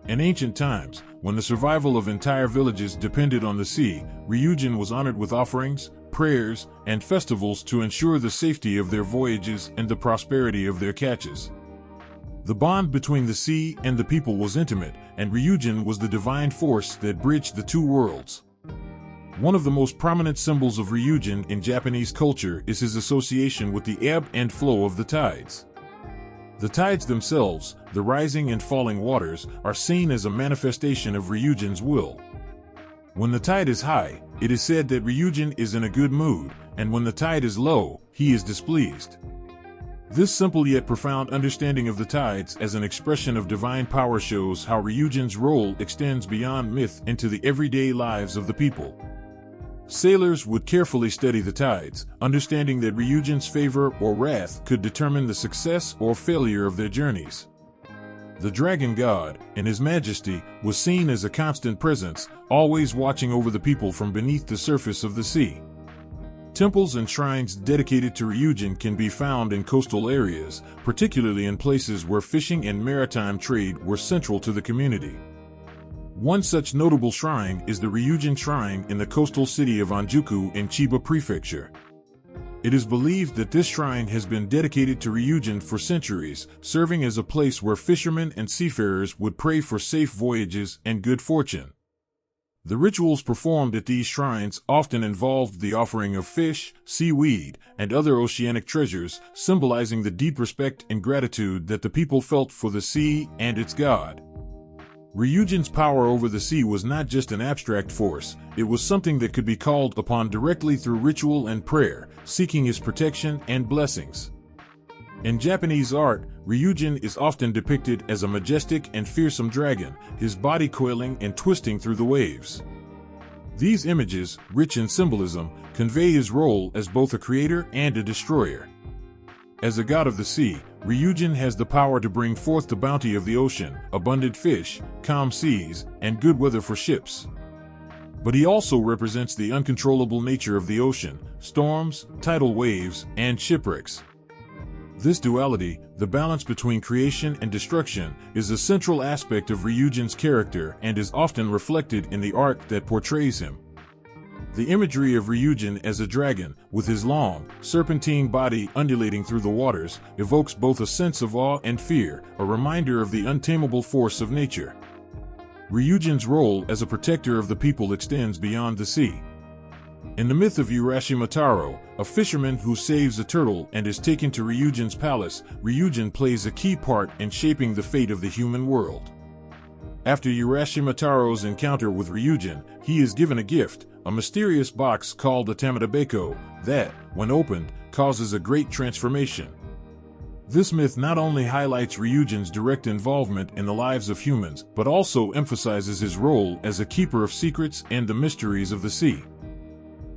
In ancient times, when the survival of entire villages depended on the sea, Ryujin was honored with offerings, prayers, and festivals to ensure the safety of their voyages and the prosperity of their catches. The bond between the sea and the people was intimate, and Ryujin was the divine force that bridged the two worlds. One of the most prominent symbols of Ryujin in Japanese culture is his association with the ebb and flow of the tides. The tides themselves, the rising and falling waters, are seen as a manifestation of Ryujin's will. When the tide is high, it is said that Ryujin is in a good mood, and when the tide is low, he is displeased. This simple yet profound understanding of the tides as an expression of divine power shows how Ryujin's role extends beyond myth into the everyday lives of the people. Sailors would carefully study the tides, understanding that Ryujin's favor or wrath could determine the success or failure of their journeys. The dragon god, in his majesty, was seen as a constant presence, always watching over the people from beneath the surface of the sea. Temples and shrines dedicated to Ryujin can be found in coastal areas, particularly in places where fishing and maritime trade were central to the community. One such notable shrine is the Ryujin Shrine in the coastal city of Anjuku in Chiba Prefecture. It is believed that this shrine has been dedicated to Ryujin for centuries, serving as a place where fishermen and seafarers would pray for safe voyages and good fortune. The rituals performed at these shrines often involved the offering of fish, seaweed, and other oceanic treasures, symbolizing the deep respect and gratitude that the people felt for the sea and its god. Ryujin's power over the sea was not just an abstract force, it was something that could be called upon directly through ritual and prayer, seeking his protection and blessings. In Japanese art, Ryujin is often depicted as a majestic and fearsome dragon, his body coiling and twisting through the waves. These images, rich in symbolism, convey his role as both a creator and a destroyer. As a god of the sea, Ryujin has the power to bring forth the bounty of the ocean, abundant fish, calm seas, and good weather for ships. But he also represents the uncontrollable nature of the ocean, storms, tidal waves, and shipwrecks. This duality, the balance between creation and destruction, is a central aspect of Ryujin's character and is often reflected in the art that portrays him. The imagery of Ryujin as a dragon, with his long, serpentine body undulating through the waters, evokes both a sense of awe and fear, a reminder of the untamable force of nature. Ryujin's role as a protector of the people extends beyond the sea. In the myth of Urashima Taro, a fisherman who saves a turtle and is taken to Ryujin's palace, Ryujin plays a key part in shaping the fate of the human world. After Urashima Taro's encounter with Ryujin, he is given a gift, a mysterious box called the Tamadabeko, that, when opened, causes a great transformation. This myth not only highlights Ryujin's direct involvement in the lives of humans, but also emphasizes his role as a keeper of secrets and the mysteries of the sea.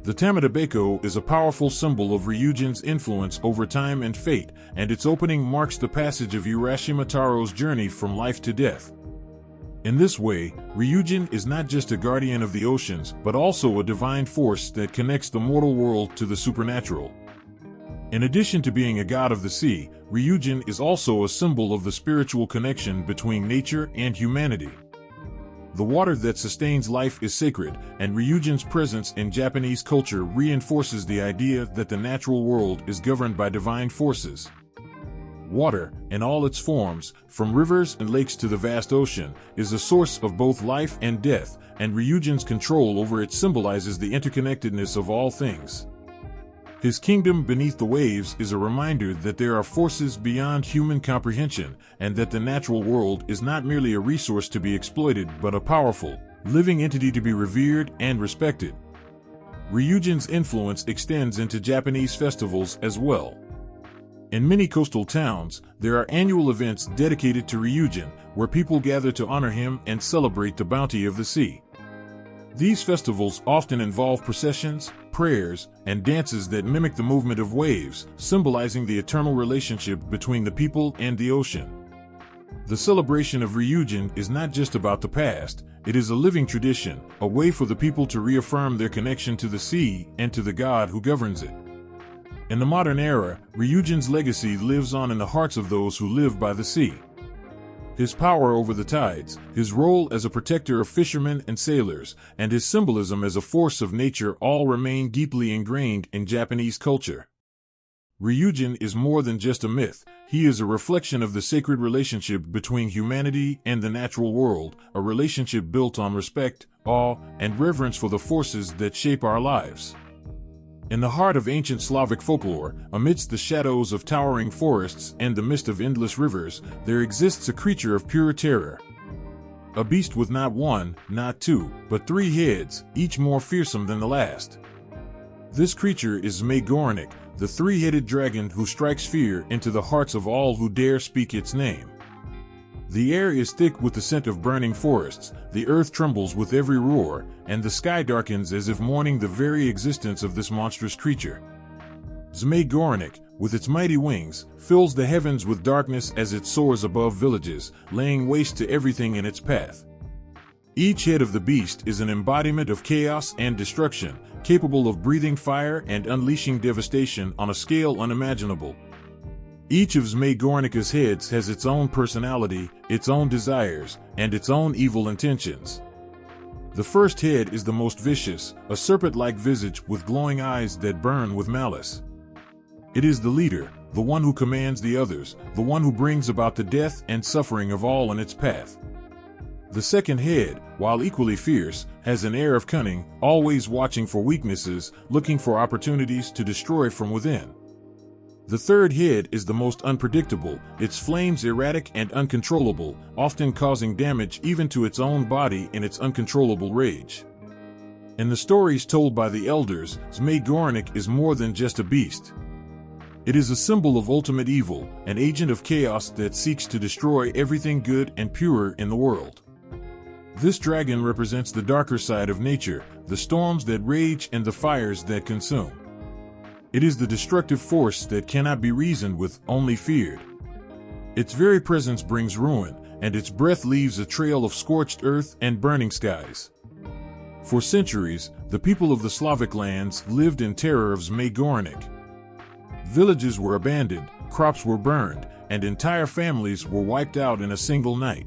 The Tamadabeko is a powerful symbol of Ryujin's influence over time and fate, and its opening marks the passage of Urashima Taro's journey from life to death. In this way, Ryujin is not just a guardian of the oceans, but also a divine force that connects the mortal world to the supernatural. In addition to being a god of the sea, Ryujin is also a symbol of the spiritual connection between nature and humanity. The water that sustains life is sacred, and Ryujin's presence in Japanese culture reinforces the idea that the natural world is governed by divine forces. Water, in all its forms, from rivers and lakes to the vast ocean, is a source of both life and death, and Ryujin's control over it symbolizes the interconnectedness of all things. His kingdom beneath the waves is a reminder that there are forces beyond human comprehension, and that the natural world is not merely a resource to be exploited but a powerful, living entity to be revered and respected. Ryujin's influence extends into Japanese festivals as well. In many coastal towns, there are annual events dedicated to Ryujin, where people gather to honor him and celebrate the bounty of the sea. These festivals often involve processions, prayers, and dances that mimic the movement of waves, symbolizing the eternal relationship between the people and the ocean. The celebration of Ryujin is not just about the past, it is a living tradition, a way for the people to reaffirm their connection to the sea and to the god who governs it. In the modern era, Ryujin's legacy lives on in the hearts of those who live by the sea. His power over the tides, his role as a protector of fishermen and sailors, and his symbolism as a force of nature all remain deeply ingrained in Japanese culture. Ryujin is more than just a myth, he is a reflection of the sacred relationship between humanity and the natural world, a relationship built on respect, awe, and reverence for the forces that shape our lives. In the heart of ancient Slavic folklore, amidst the shadows of towering forests and the mist of endless rivers, there exists a creature of pure terror. A beast with not one, not two, but three heads, each more fearsome than the last. This creature is Zmey Gorynych, the three-headed dragon who strikes fear into the hearts of all who dare speak its name. The air is thick with the scent of burning forests, the earth trembles with every roar, and the sky darkens as if mourning the very existence of this monstrous creature. Zmey Gorynych, with its mighty wings, fills the heavens with darkness as it soars above villages, laying waste to everything in its path. Each head of the beast is an embodiment of chaos and destruction, capable of breathing fire and unleashing devastation on a scale unimaginable. Each of Zmey Gorynich's heads has its own personality, its own desires, and its own evil intentions. The first head is the most vicious, a serpent-like visage with glowing eyes that burn with malice. It is the leader, the one who commands the others, the one who brings about the death and suffering of all in its path. The second head, while equally fierce, has an air of cunning, always watching for weaknesses, looking for opportunities to destroy from within. The third head is the most unpredictable, its flames erratic and uncontrollable, often causing damage even to its own body in its uncontrollable rage. In the stories told by the elders, Zmey Gorynych is more than just a beast. It is a symbol of ultimate evil, an agent of chaos that seeks to destroy everything good and pure in the world. This dragon represents the darker side of nature, the storms that rage and the fires that consume. It is the destructive force that cannot be reasoned with, only feared. Its very presence brings ruin, and its breath leaves a trail of scorched earth and burning skies. For centuries, the people of the Slavic lands lived in terror of Zmey Gorynych. Villages were abandoned, crops were burned, and entire families were wiped out in a single night.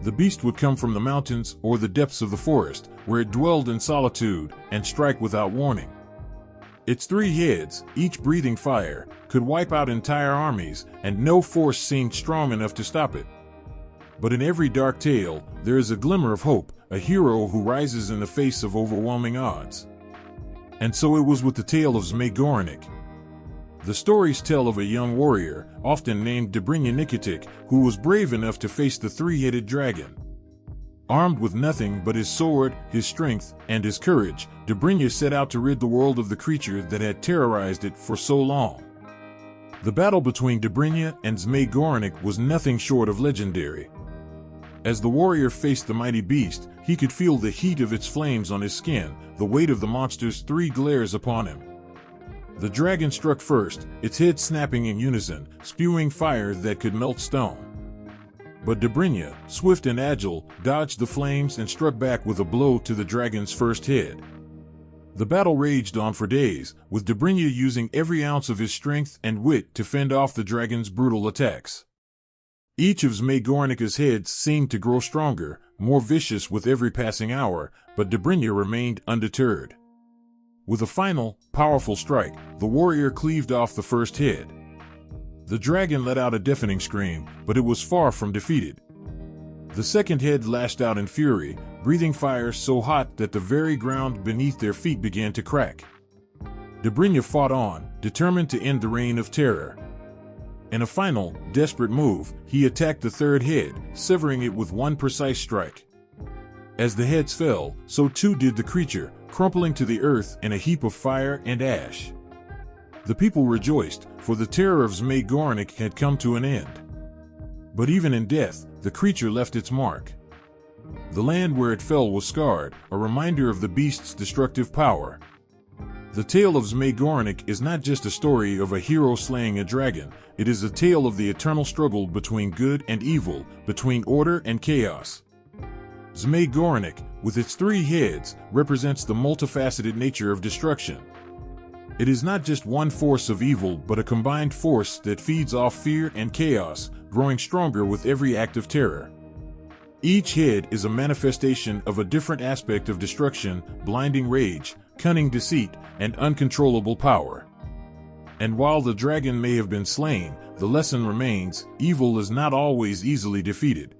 The beast would come from the mountains or the depths of the forest, where it dwelled in solitude, and strike without warning. Its three heads, each breathing fire, could wipe out entire armies, and no force seemed strong enough to stop it. But in every dark tale, there is a glimmer of hope, a hero who rises in the face of overwhelming odds. And so it was with the tale of Zmey Gorynych. The stories tell of a young warrior, often named Dobrynya, who was brave enough to face the three-headed dragon. Armed with nothing but his sword, his strength, and his courage, Dobrynya set out to rid the world of the creature that had terrorized it for so long. The battle between Dobrynya and Zmey Gorynych was nothing short of legendary. As the warrior faced the mighty beast, he could feel the heat of its flames on his skin, the weight of the monster's three glares upon him. The dragon struck first, its head snapping in unison, spewing fire that could melt stone. But Dobrynya, swift and agile, dodged the flames and struck back with a blow to the dragon's first head. The battle raged on for days, with Dobrynya using every ounce of his strength and wit to fend off the dragon's brutal attacks. Each of Zmey Gorynich's heads seemed to grow stronger, more vicious with every passing hour, but Dobrynya remained undeterred. With a final, powerful strike, the warrior cleaved off the first head. The dragon let out a deafening scream, but it was far from defeated. The second head lashed out in fury, breathing fire so hot that the very ground beneath their feet began to crack. Dobrynya fought on, determined to end the reign of terror. In a final, desperate move, he attacked the third head, severing it with one precise strike. As the heads fell, so too did the creature, crumpling to the earth in a heap of fire and ash. The people rejoiced, for the terror of Zmey Gorynych had come to an end. But even in death, the creature left its mark. The land where it fell was scarred, a reminder of the beast's destructive power. The tale of Zmey Gorynych is not just a story of a hero slaying a dragon, it is a tale of the eternal struggle between good and evil, between order and chaos. Zmey Gorynych, with its three heads, represents the multifaceted nature of destruction. It is not just one force of evil but a combined force that feeds off fear and chaos, growing stronger with every act of terror. Each head is a manifestation of a different aspect of destruction, blinding rage, cunning deceit, and uncontrollable power. And while the dragon may have been slain, the lesson remains: evil is not always easily defeated.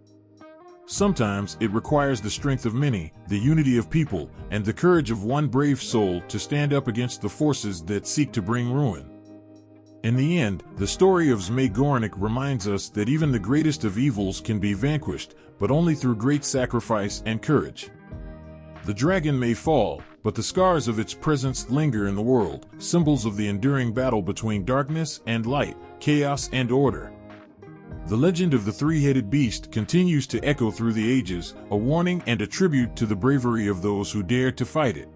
Sometimes it requires the strength of many, the unity of people, and the courage of one brave soul to stand up against the forces that seek to bring ruin. In the end, the story of Zmey Gorynych reminds us that even the greatest of evils can be vanquished, but only through great sacrifice and courage. The dragon may fall, but the scars of its presence linger in the world, symbols of the enduring battle between darkness and light, chaos and order. The legend of the three-headed beast continues to echo through the ages, a warning and a tribute to the bravery of those who dare to fight it.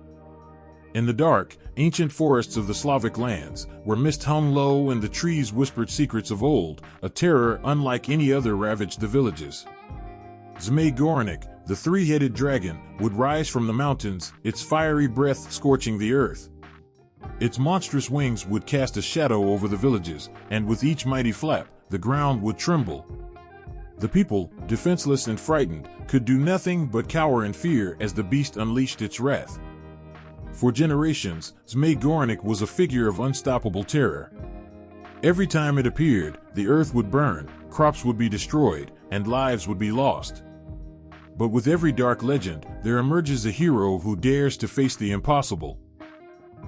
In the dark, ancient forests of the Slavic lands, where mist hung low and the trees whispered secrets of old, a terror unlike any other ravaged the villages. Zmey Gorynych, the three-headed dragon, would rise from the mountains, its fiery breath scorching the earth. Its monstrous wings would cast a shadow over the villages, and with each mighty flap, the ground would tremble. The people, defenseless and frightened, could do nothing but cower in fear as the beast unleashed its wrath. For generations, Zmey Gorynych was a figure of unstoppable terror. Every time it appeared, the earth would burn, crops would be destroyed, and lives would be lost. But with every dark legend, there emerges a hero who dares to face the impossible.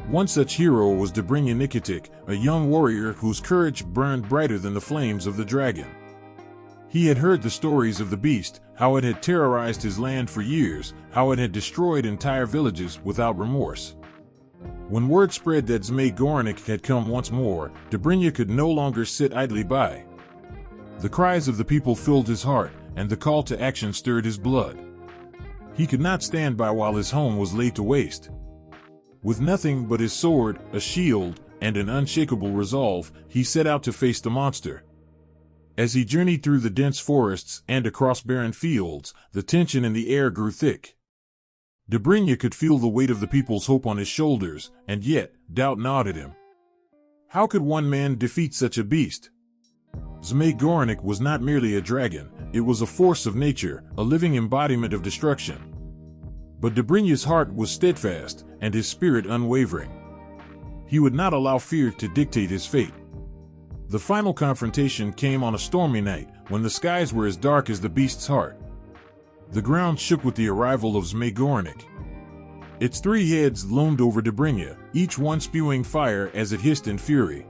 One such hero was Zmey, a young warrior whose courage burned brighter than the flames of the dragon. He had heard the stories of the beast, how it had terrorized his land for years, how it had destroyed entire villages without remorse. When word spread that Zmey Gorynych had come once more, Zmey could no longer sit idly by. The cries of the people filled his heart, and the call to action stirred his blood. He could not stand by while his home was laid to waste. With nothing but his sword, a shield, and an unshakable resolve, he set out to face the monster. As he journeyed through the dense forests and across barren fields, the tension in the air grew thick. Zmey could feel the weight of the people's hope on his shoulders, and yet, doubt gnawed at him. How could one man defeat such a beast? Zmey Gorynych was not merely a dragon, it was a force of nature, a living embodiment of destruction. But Zmey's heart was steadfast, and his spirit unwavering. He would not allow fear to dictate his fate. The final confrontation came on a stormy night, when the skies were as dark as the beast's heart. The ground shook with the arrival of Zmey Gorynych. Its three heads loomed over Zmey, each one spewing fire as it hissed in fury.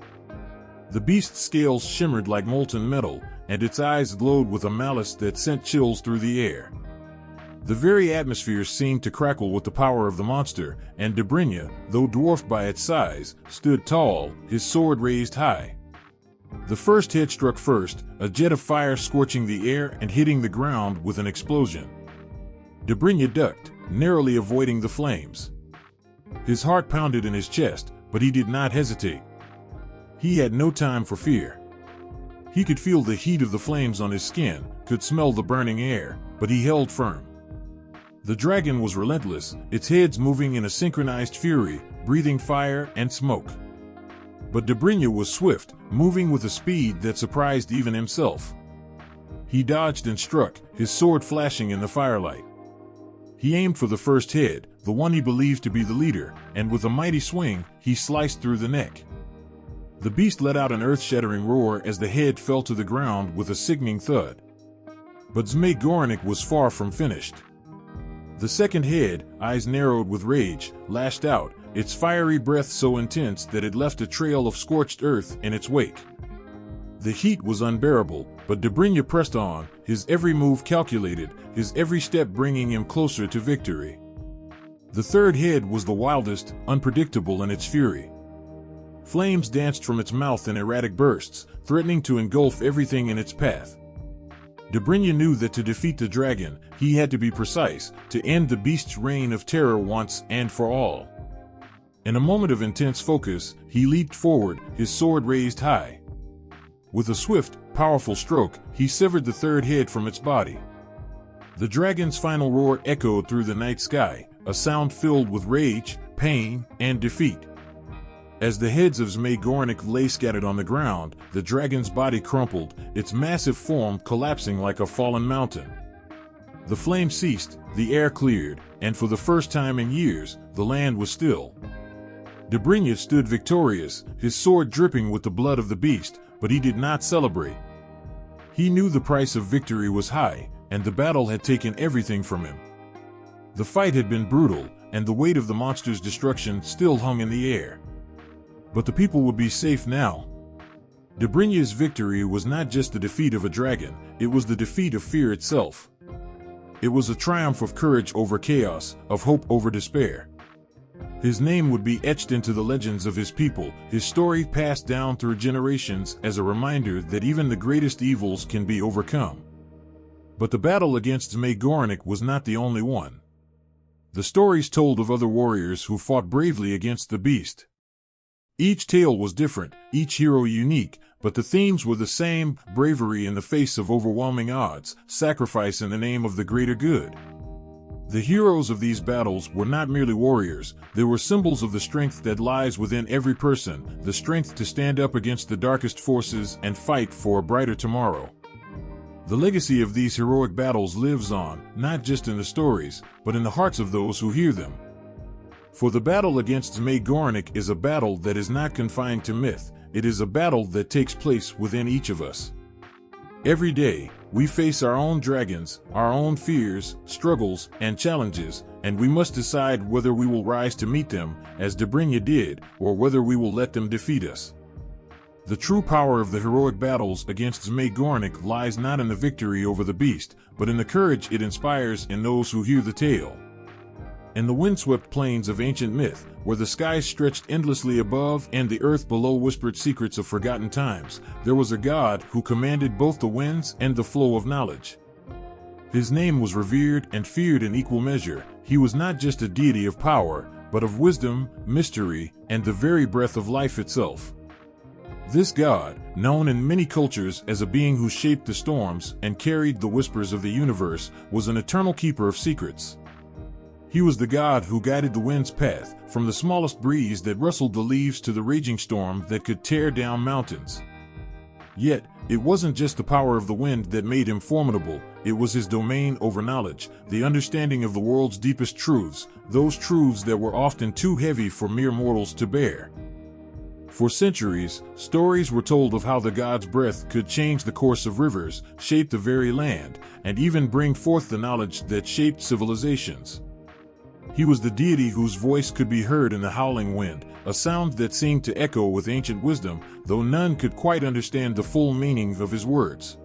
The beast's scales shimmered like molten metal, and its eyes glowed with a malice that sent chills through the air. The very atmosphere seemed to crackle with the power of the monster, and Zmey, though dwarfed by its size, stood tall, his sword raised high. The first head struck first, a jet of fire scorching the air and hitting the ground with an explosion. Zmey ducked, narrowly avoiding the flames. His heart pounded in his chest, but he did not hesitate. He had no time for fear. He could feel the heat of the flames on his skin, could smell the burning air, but he held firm. The dragon was relentless, its heads moving in a synchronized fury, breathing fire and smoke. But Zmey was swift, moving with a speed that surprised even himself. He dodged and struck, his sword flashing in the firelight. He aimed for the first head, the one he believed to be the leader, and with a mighty swing, he sliced through the neck. The beast let out an earth-shattering roar as the head fell to the ground with a sickening thud. But Zmey Gorynych was far from finished. The second head, eyes narrowed with rage, lashed out, its fiery breath so intense that it left a trail of scorched earth in its wake. The heat was unbearable, but Zmey pressed on, his every move calculated, his every step bringing him closer to victory. The third head was the wildest, unpredictable in its fury. Flames danced from its mouth in erratic bursts, threatening to engulf everything in its path. Zmey knew that to defeat the dragon, he had to be precise, to end the beast's reign of terror once and for all. In a moment of intense focus, he leaped forward, his sword raised high. With a swift, powerful stroke, he severed the third head from its body. The dragon's final roar echoed through the night sky, a sound filled with rage, pain, and defeat. As the heads of Zmey Gorynych lay scattered on the ground, the dragon's body crumpled, its massive form collapsing like a fallen mountain. The flame ceased, the air cleared, and for the first time in years, the land was still. Zmey stood victorious, his sword dripping with the blood of the beast, but he did not celebrate. He knew the price of victory was high, and the battle had taken everything from him. The fight had been brutal, and the weight of the monster's destruction still hung in the air. But the people would be safe now. Dobrynia's victory was not just the defeat of a dragon, it was the defeat of fear itself. It was a triumph of courage over chaos, of hope over despair. His name would be etched into the legends of his people, his story passed down through generations as a reminder that even the greatest evils can be overcome. But the battle against Zmey Gorynych was not the only one. The stories told of other warriors who fought bravely against the beast. Each tale was different, each hero unique, but the themes were the same: bravery in the face of overwhelming odds, sacrifice in the name of the greater good. The heroes of these battles were not merely warriors, they were symbols of the strength that lies within every person, the strength to stand up against the darkest forces and fight for a brighter tomorrow. The legacy of these heroic battles lives on, not just in the stories, but in the hearts of those who hear them. For the battle against Zmey Gorynych is a battle that is not confined to myth, it is a battle that takes place within each of us. Every day, we face our own dragons, our own fears, struggles, and challenges, and we must decide whether we will rise to meet them, as Dobrynia did, or whether we will let them defeat us. The true power of the heroic battles against Zmey Gorynych lies not in the victory over the beast, but in the courage it inspires in those who hear the tale. In the windswept plains of ancient myth, where the skies stretched endlessly above and the earth below whispered secrets of forgotten times, there was a god who commanded both the winds and the flow of knowledge. His name was revered and feared in equal measure. He was not just a deity of power, but of wisdom, mystery, and the very breath of life itself. This god, known in many cultures as a being who shaped the storms and carried the whispers of the universe, was an eternal keeper of secrets. He was the god who guided the wind's path, from the smallest breeze that rustled the leaves to the raging storm that could tear down mountains. Yet, it wasn't just the power of the wind that made him formidable, it was his domain over knowledge, the understanding of the world's deepest truths, those truths that were often too heavy for mere mortals to bear. For centuries, stories were told of how the god's breath could change the course of rivers, shape the very land, and even bring forth the knowledge that shaped civilizations. He was the deity whose voice could be heard in the howling wind, a sound that seemed to echo with ancient wisdom, though none could quite understand the full meaning of his words.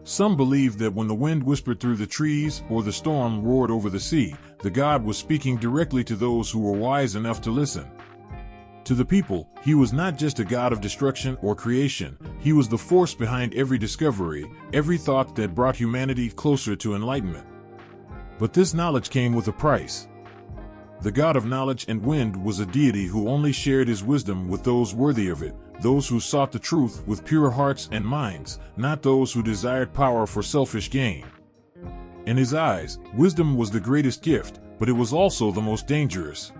Some believed that when the wind whispered through the trees or the storm roared over the sea, the god was speaking directly to those who were wise enough to listen. To the people, he was not just a god of destruction or creation, he was the force behind every discovery, every thought that brought humanity closer to enlightenment. But this knowledge came with a price. The god of knowledge and wind was a deity who only shared his wisdom with those worthy of it, those who sought the truth with pure hearts and minds, not those who desired power for selfish gain. In his eyes, wisdom was the greatest gift, but it was also the most dangerous.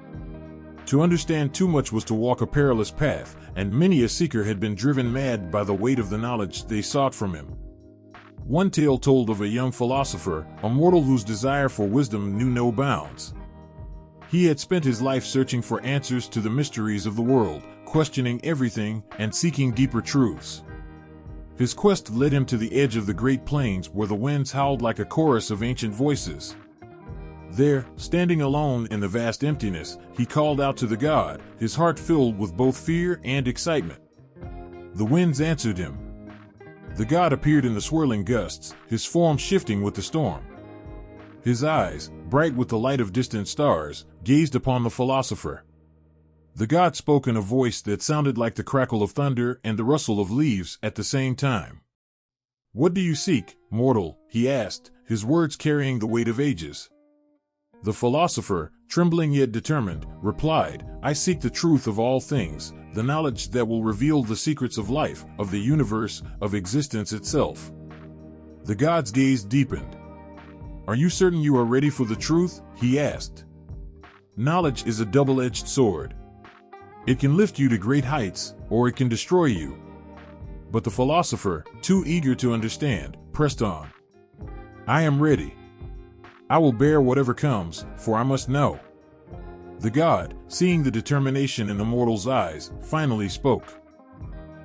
To understand too much was to walk a perilous path, and many a seeker had been driven mad by the weight of the knowledge they sought from him. One tale told of a young philosopher, a mortal whose desire for wisdom knew no bounds. He had spent his life searching for answers to the mysteries of the world, questioning everything and seeking deeper truths. His quest led him to the edge of the great plains where the winds howled like a chorus of ancient voices. There, standing alone in the vast emptiness, he called out to the god, his heart filled with both fear and excitement. The winds answered him. The god appeared in the swirling gusts, his form shifting with the storm. His eyes, bright with the light of distant stars, gazed upon the philosopher. The god spoke in a voice that sounded like the crackle of thunder and the rustle of leaves at the same time. "What do you seek, mortal?" he asked, his words carrying the weight of ages. The philosopher, trembling yet determined, replied, "I seek the truth of all things, the knowledge that will reveal the secrets of life, of the universe, of existence itself." The god's gaze deepened. "Are you certain you are ready for the truth?" he asked. Knowledge is a double-edged sword. It can lift you to great heights, or it can destroy you. But the philosopher, too eager to understand, pressed on. "I am ready. I will bear whatever comes, for I must know." The god, seeing the determination in the mortal's eyes, finally spoke.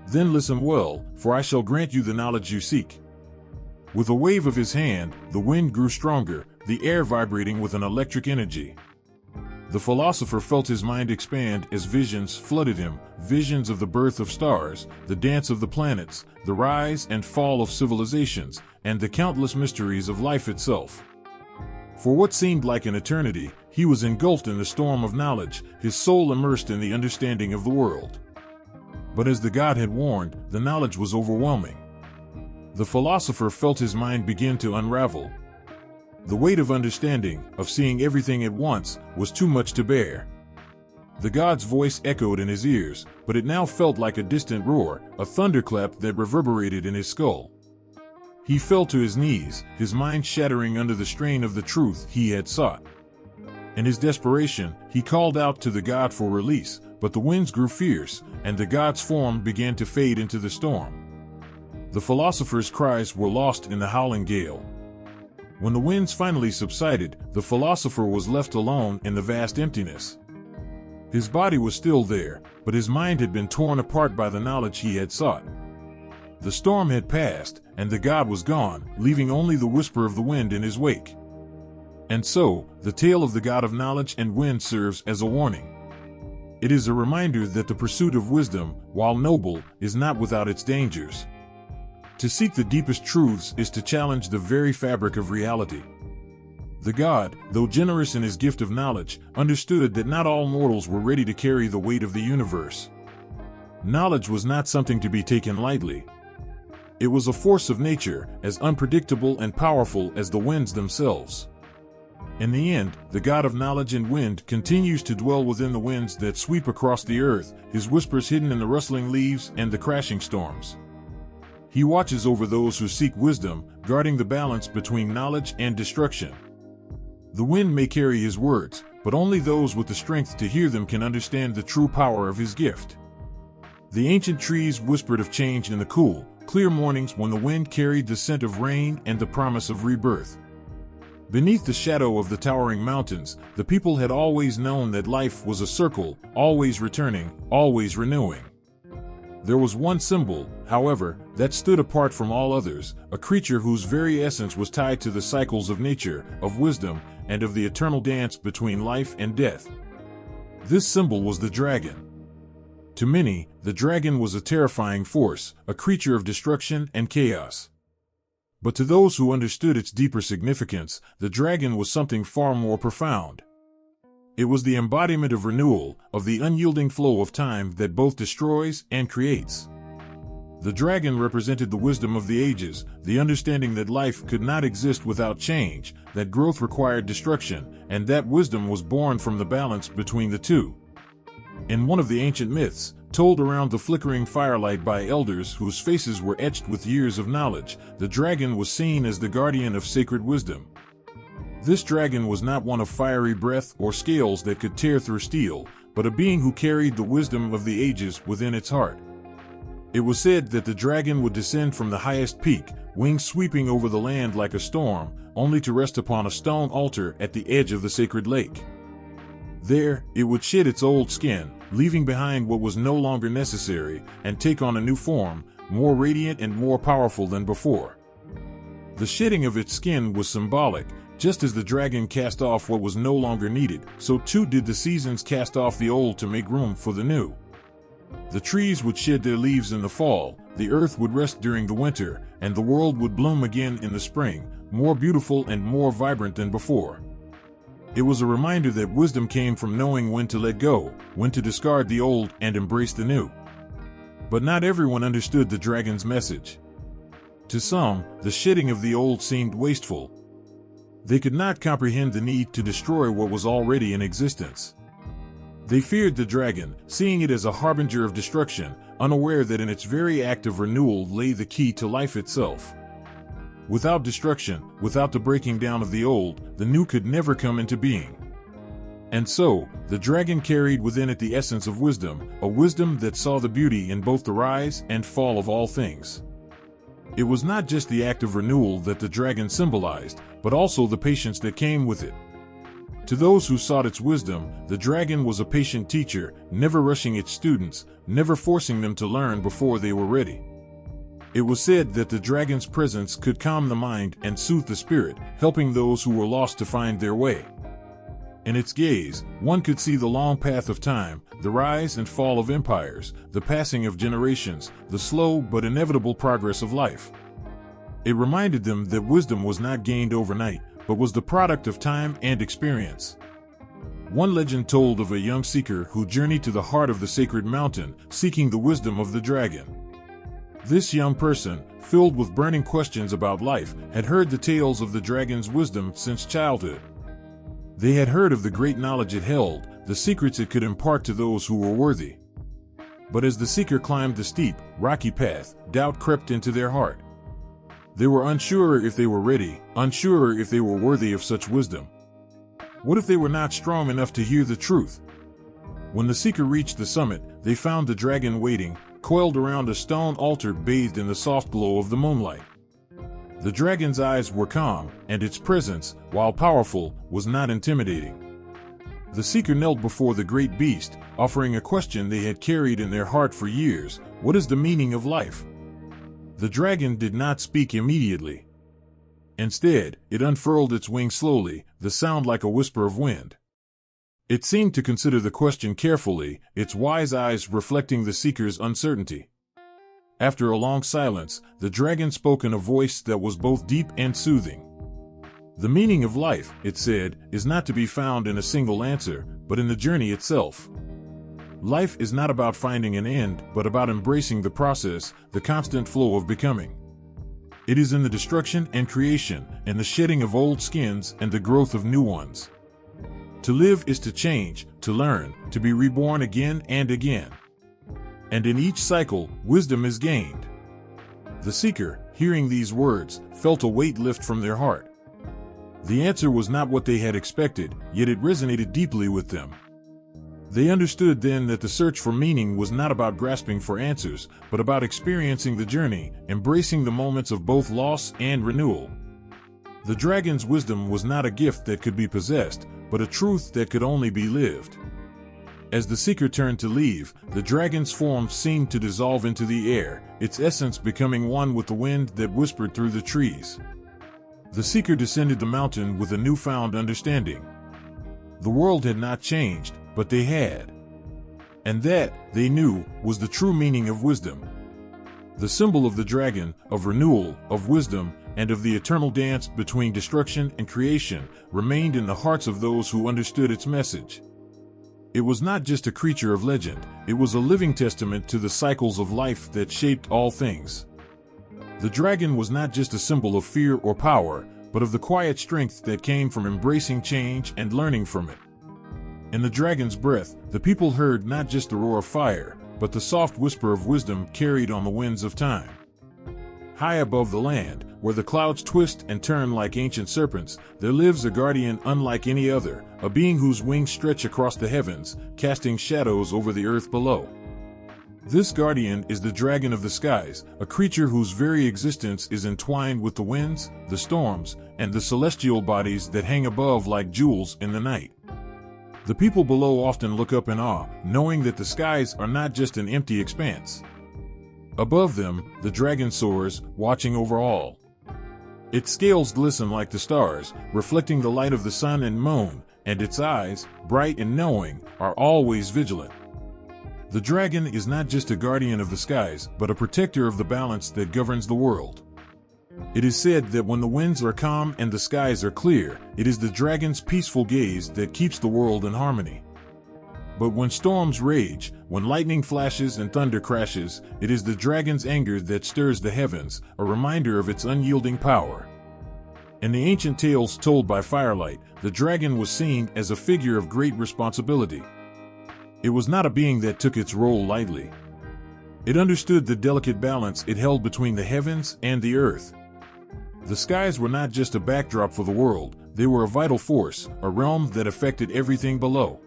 "Then listen well, for I shall grant you the knowledge you seek. With a wave of his hand, the wind grew stronger, the air vibrating with an electric energy. The philosopher felt his mind expand as visions flooded him, visions of the birth of stars, the dance of the planets, the rise and fall of civilizations, and the countless mysteries of life itself. For what seemed like an eternity, he was engulfed in the storm of knowledge, his soul immersed in the understanding of the world. But as the god had warned, the knowledge was overwhelming. The philosopher felt his mind begin to unravel. The weight of understanding, of seeing everything at once, was too much to bear. The god's voice echoed in his ears, but it now felt like a distant roar, a thunderclap that reverberated in his skull. He fell to his knees, his mind shattering under the strain of the truth he had sought. In his desperation, he called out to the god for release, but the winds grew fierce, and the god's form began to fade into the storm. The philosopher's cries were lost in the howling gale. When the winds finally subsided, the philosopher was left alone in the vast emptiness. His body was still there, but his mind had been torn apart by the knowledge he had sought. The storm had passed, and the god was gone, leaving only the whisper of the wind in his wake. And so, the tale of the god of knowledge and wind serves as a warning. It is a reminder that the pursuit of wisdom, while noble, is not without its dangers. To seek the deepest truths is to challenge the very fabric of reality. The god, though generous in his gift of knowledge, understood that not all mortals were ready to carry the weight of the universe. Knowledge was not something to be taken lightly. It was a force of nature, as unpredictable and powerful as the winds themselves. In the end, the god of knowledge and wind continues to dwell within the winds that sweep across the earth, his whispers hidden in the rustling leaves and the crashing storms. He watches over those who seek wisdom, guarding the balance between knowledge and destruction. The wind may carry his words, but only those with the strength to hear them can understand the true power of his gift. The ancient trees whispered of change in the cool, clear mornings when the wind carried the scent of rain and the promise of rebirth. Beneath the shadow of the towering mountains, the people had always known that life was a circle, always returning, always renewing. There was one symbol, however, that stood apart from all others, a creature whose very essence was tied to the cycles of nature, of wisdom, and of the eternal dance between life and death. This symbol was the dragon. To many, the dragon was a terrifying force, a creature of destruction and chaos. But to those who understood its deeper significance, the dragon was something far more profound. It was the embodiment of renewal, of the unyielding flow of time that both destroys and creates. The dragon represented the wisdom of the ages, the understanding that life could not exist without change, that growth required destruction, and that wisdom was born from the balance between the two. In one of the ancient myths, told around the flickering firelight by elders whose faces were etched with years of knowledge, the dragon was seen as the guardian of sacred wisdom. This dragon was not one of fiery breath or scales that could tear through steel, but a being who carried the wisdom of the ages within its heart. It was said that the dragon would descend from the highest peak, wings sweeping over the land like a storm, only to rest upon a stone altar at the edge of the sacred lake. There, it would shed its old skin, leaving behind what was no longer necessary, and take on a new form, more radiant and more powerful than before. The shedding of its skin was symbolic. Just as the dragon cast off what was no longer needed, so too did the seasons cast off the old to make room for the new. The trees would shed their leaves in the fall, the earth would rest during the winter, and the world would bloom again in the spring, more beautiful and more vibrant than before. It was a reminder that wisdom came from knowing when to let go, when to discard the old and embrace the new. But not everyone understood the dragon's message. To some, the shedding of the old seemed wasteful. They could not comprehend the need to destroy what was already in existence. They feared the dragon, seeing it as a harbinger of destruction, unaware that in its very act of renewal lay the key to life itself. Without destruction, without the breaking down of the old, the new could never come into being. And so, the dragon carried within it the essence of wisdom, a wisdom that saw the beauty in both the rise and fall of all things. It was not just the act of renewal that the dragon symbolized, but also the patience that came with it. To those who sought its wisdom, the dragon was a patient teacher, never rushing its students, never forcing them to learn before they were ready. It was said that the dragon's presence could calm the mind and soothe the spirit, helping those who were lost to find their way. In its gaze, one could see the long path of time, the rise and fall of empires, the passing of generations, the slow but inevitable progress of life. It reminded them that wisdom was not gained overnight, but was the product of time and experience. One legend told of a young seeker who journeyed to the heart of the sacred mountain, seeking the wisdom of the dragon. This young person, filled with burning questions about life, had heard the tales of the dragon's wisdom since childhood. They had heard of the great knowledge it held, the secrets it could impart to those who were worthy. But as the seeker climbed the steep, rocky path, doubt crept into their heart. They were unsure if they were ready, unsure if they were worthy of such wisdom. What if they were not strong enough to hear the truth? When the seeker reached the summit, they found the dragon waiting, coiled around a stone altar bathed in the soft glow of the moonlight. The dragon's eyes were calm, and its presence, while powerful, was not intimidating. The seeker knelt before the great beast, offering a question they had carried in their heart for years: what is the meaning of life? The dragon did not speak immediately. Instead, it unfurled its wings slowly, the sound like a whisper of wind. It seemed to consider the question carefully, its wise eyes reflecting the seeker's uncertainty. After a long silence, the dragon spoke in a voice that was both deep and soothing. The meaning of life, it said, is not to be found in a single answer, but in the journey itself. Life is not about finding an end, but about embracing the process, the constant flow of becoming. It is in the destruction and creation, and the shedding of old skins and the growth of new ones. To live is to change, to learn, to be reborn again and again. And in each cycle, wisdom is gained. The seeker, hearing these words, felt a weight lift from their heart. The answer was not what they had expected, yet it resonated deeply with them. They understood then that the search for meaning was not about grasping for answers, but about experiencing the journey, embracing the moments of both loss and renewal. The dragon's wisdom was not a gift that could be possessed, but a truth that could only be lived. As the seeker turned to leave, the dragon's form seemed to dissolve into the air, its essence becoming one with the wind that whispered through the trees. The seeker descended the mountain with a newfound understanding. The world had not changed, but they had. And that, they knew, was the true meaning of wisdom. The symbol of the dragon, of renewal, of wisdom, and of the eternal dance between destruction and creation, remained in the hearts of those who understood its message. It was not just a creature of legend, it was a living testament to the cycles of life that shaped all things. The dragon was not just a symbol of fear or power, but of the quiet strength that came from embracing change and learning from it. In the dragon's breath, the people heard not just the roar of fire, but the soft whisper of wisdom carried on the winds of time. High above the land, where the clouds twist and turn like ancient serpents, there lives a guardian unlike any other, a being whose wings stretch across the heavens, casting shadows over the earth below. This guardian is the dragon of the skies, a creature whose very existence is entwined with the winds, the storms, and the celestial bodies that hang above like jewels in the night. The people below often look up in awe, knowing that the skies are not just an empty expanse. Above them, the dragon soars, watching over all. Its scales glisten like the stars, reflecting the light of the sun and moon, and its eyes, bright and knowing, are always vigilant. The dragon is not just a guardian of the skies, but a protector of the balance that governs the world. It is said that when the winds are calm and the skies are clear, it is the dragon's peaceful gaze that keeps the world in harmony. But when storms rage, when lightning flashes and thunder crashes, it is the dragon's anger that stirs the heavens, a reminder of its unyielding power. In the ancient tales told by firelight, the dragon was seen as a figure of great responsibility. It was not a being that took its role lightly. It understood the delicate balance it held between the heavens and the earth. The skies were not just a backdrop for the world, they were a vital force, a realm that affected everything below.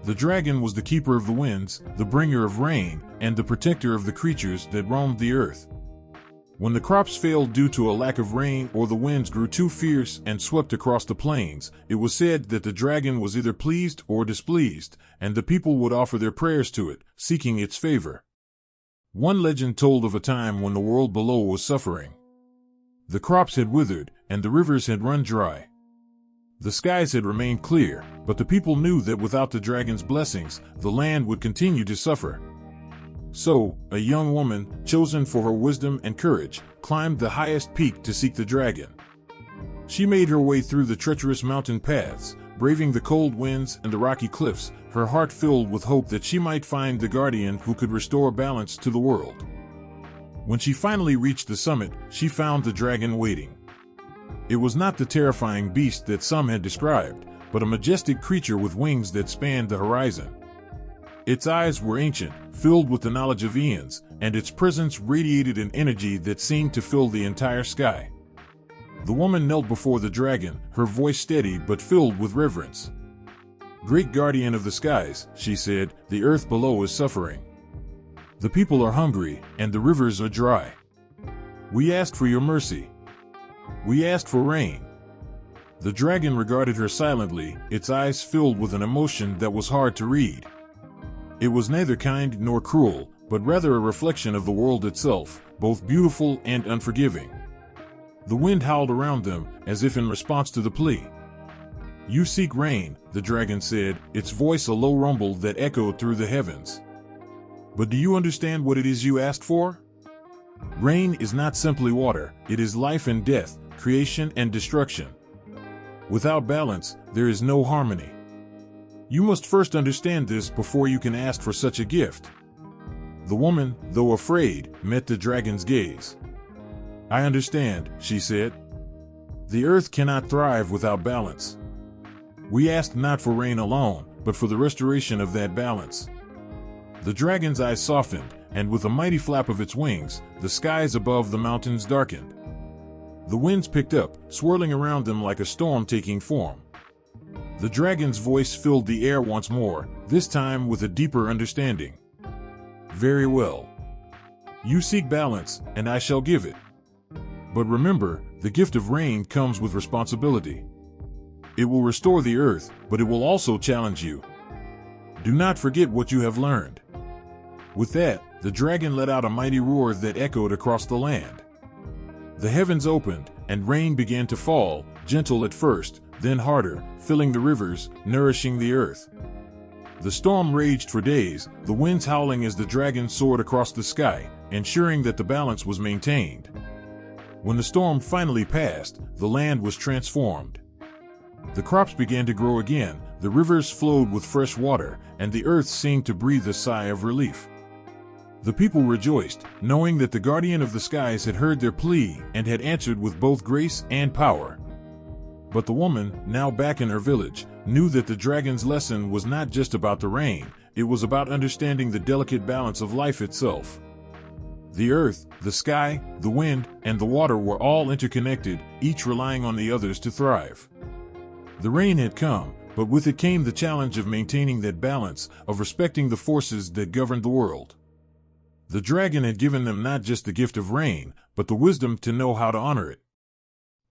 The dragon was the keeper of the winds, the bringer of rain, and the protector of the creatures that roamed the earth. When the crops failed due to a lack of rain or the winds grew too fierce and swept across the plains, it was said that the dragon was either pleased or displeased, and the people would offer their prayers to it, seeking its favor. One legend told of a time when the world below was suffering. The crops had withered, and the rivers had run dry. The skies had remained clear, but the people knew that without the dragon's blessings, the land would continue to suffer. So, a young woman, chosen for her wisdom and courage, climbed the highest peak to seek the dragon. She made her way through the treacherous mountain paths, braving the cold winds and the rocky cliffs, her heart filled with hope that she might find the guardian who could restore balance to the world. When she finally reached the summit, she found the dragon waiting. It was not the terrifying beast that some had described, but a majestic creature with wings that spanned the horizon. Its eyes were ancient, filled with the knowledge of eons, and its presence radiated an energy that seemed to fill the entire sky. The woman knelt before the dragon, her voice steady but filled with reverence. "Great guardian of the skies," she said, "the earth below is suffering. The people are hungry, and the rivers are dry. We ask for your mercy. We ask for rain." The dragon regarded her silently, its eyes filled with an emotion that was hard to read. It was neither kind nor cruel, but rather a reflection of the world itself, both beautiful and unforgiving. The wind howled around them, as if in response to the plea. "You seek rain," the dragon said, its voice a low rumble that echoed through the heavens. "But do you understand what it is you asked for? Rain is not simply water, it is life and death, creation and destruction. Without balance, there is no harmony. You must first understand this before you can ask for such a gift." The woman, though afraid, met the dragon's gaze. "I understand," she said. "The earth cannot thrive without balance. We ask not for rain alone, but for the restoration of that balance." The dragon's eyes softened, and with a mighty flap of its wings, the skies above the mountains darkened. The winds picked up, swirling around them like a storm taking form. The dragon's voice filled the air once more, this time with a deeper understanding. "Very well. You seek balance, and I shall give it. But remember, the gift of rain comes with responsibility. It will restore the earth, but it will also challenge you. Do not forget what you have learned." With that, the dragon let out a mighty roar that echoed across the land. The heavens opened, and rain began to fall, gentle at first, then harder, filling the rivers, nourishing the earth. The storm raged for days, the winds howling as the dragon soared across the sky, ensuring that the balance was maintained. When the storm finally passed, the land was transformed. The crops began to grow again, the rivers flowed with fresh water, and the earth seemed to breathe a sigh of relief. The people rejoiced, knowing that the guardian of the skies had heard their plea and had answered with both grace and power. But the woman, now back in her village, knew that the dragon's lesson was not just about the rain, it was about understanding the delicate balance of life itself. The earth, the sky, the wind, and the water were all interconnected, each relying on the others to thrive. The rain had come, but with it came the challenge of maintaining that balance, of respecting the forces that governed the world. The dragon had given them not just the gift of rain, but the wisdom to know how to honor it.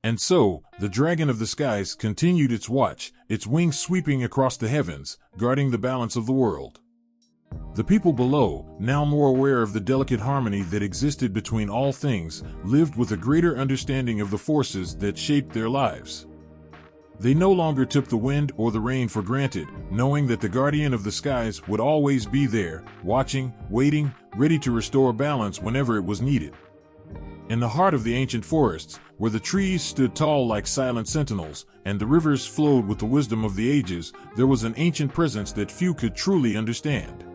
And so, the dragon of the skies continued its watch, its wings sweeping across the heavens, guarding the balance of the world. The people below, now more aware of the delicate harmony that existed between all things, lived with a greater understanding of the forces that shaped their lives. They no longer took the wind or the rain for granted, knowing that the guardian of the skies would always be there, watching, waiting, ready to restore balance whenever it was needed. In the heart of the ancient forests, where the trees stood tall like silent sentinels, and the rivers flowed with the wisdom of the ages, there was an ancient presence that few could truly understand.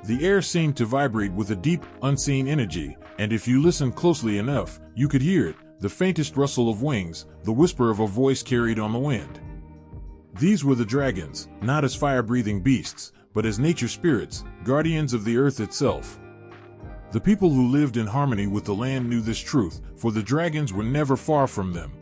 The air seemed to vibrate with a deep, unseen energy, and if you listened closely enough, you could hear it, the faintest rustle of wings, the whisper of a voice carried on the wind. These were the dragons, not as fire-breathing beasts, but as nature spirits, guardians of the earth itself. The people who lived in harmony with the land knew this truth, for the dragons were never far from them.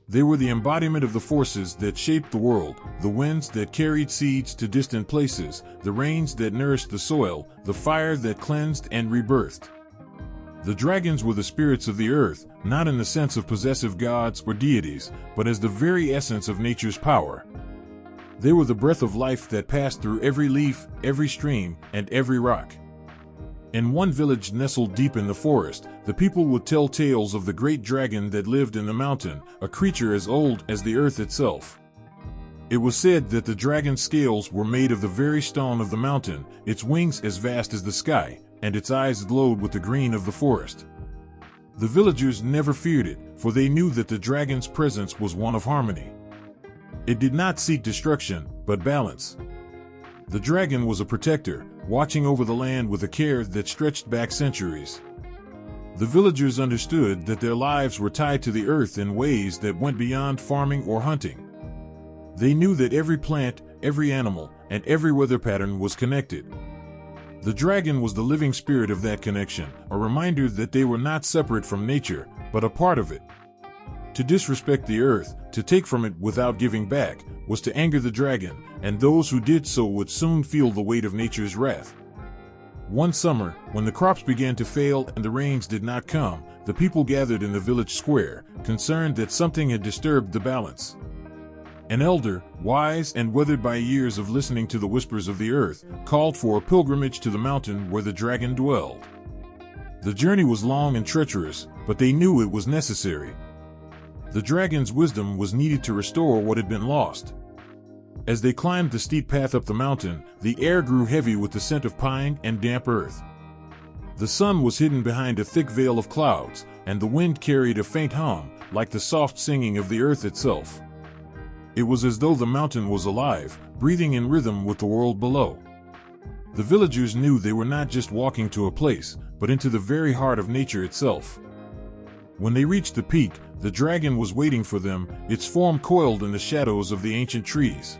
They were the embodiment of the forces that shaped the world, the winds that carried seeds to distant places, the rains that nourished the soil, the fire that cleansed and rebirthed. The dragons were the spirits of the earth, not in the sense of possessive gods or deities, but as the very essence of nature's power. They were the breath of life that passed through every leaf, every stream, and every rock. In one village nestled deep in the forest, the people would tell tales of the great dragon that lived in the mountain, a creature as old as the earth itself. It was said that the dragon's scales were made of the very stone of the mountain, its wings as vast as the sky, and its eyes glowed with the green of the forest. The villagers never feared it, for they knew that the dragon's presence was one of harmony. It did not seek destruction, but balance. The dragon was a protector, watching over the land with a care that stretched back centuries. The villagers understood that their lives were tied to the earth in ways that went beyond farming or hunting. They knew that every plant, every animal, and every weather pattern was connected. The dragon was the living spirit of that connection, a reminder that they were not separate from nature, but a part of it. To disrespect the earth, to take from it without giving back, was to anger the dragon, and those who did so would soon feel the weight of nature's wrath. One summer, when the crops began to fail and the rains did not come, the people gathered in the village square, concerned that something had disturbed the balance. An elder, wise and weathered by years of listening to the whispers of the earth, called for a pilgrimage to the mountain where the dragon dwelled. The journey was long and treacherous, but they knew it was necessary. The dragon's wisdom was needed to restore what had been lost. As they climbed the steep path up the mountain, the air grew heavy with the scent of pine and damp earth. The sun was hidden behind a thick veil of clouds, and the wind carried a faint hum, like the soft singing of the earth itself. It was as though the mountain was alive, breathing in rhythm with the world below. The villagers knew they were not just walking to a place, but into the very heart of nature itself. When they reached the peak, the dragon was waiting for them, its form coiled in the shadows of the ancient trees.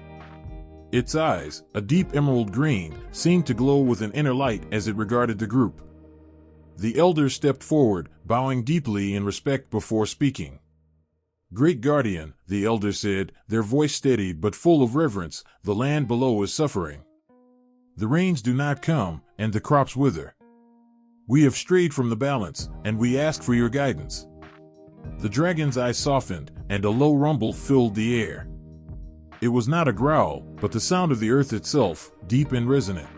Its eyes, a deep emerald green, seemed to glow with an inner light as it regarded the group. The elder stepped forward, bowing deeply in respect before speaking. "Great guardian," the elder said, their voice steady but full of reverence, "the land below is suffering. The rains do not come, and the crops wither. We have strayed from the balance, and we ask for your guidance." The dragon's eyes softened, and a low rumble filled the air. It was not a growl, but the sound of the earth itself, deep and resonant.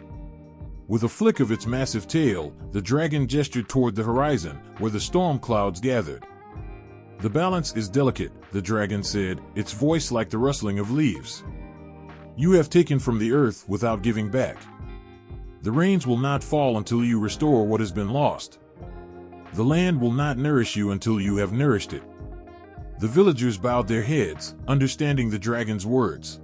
With a flick of its massive tail, the dragon gestured toward the horizon, where the storm clouds gathered. "The balance is delicate," the dragon said, its voice like the rustling of leaves. "You have taken from the earth without giving back. The rains will not fall until you restore what has been lost. The land will not nourish you until you have nourished it." The villagers bowed their heads, understanding the dragon's words.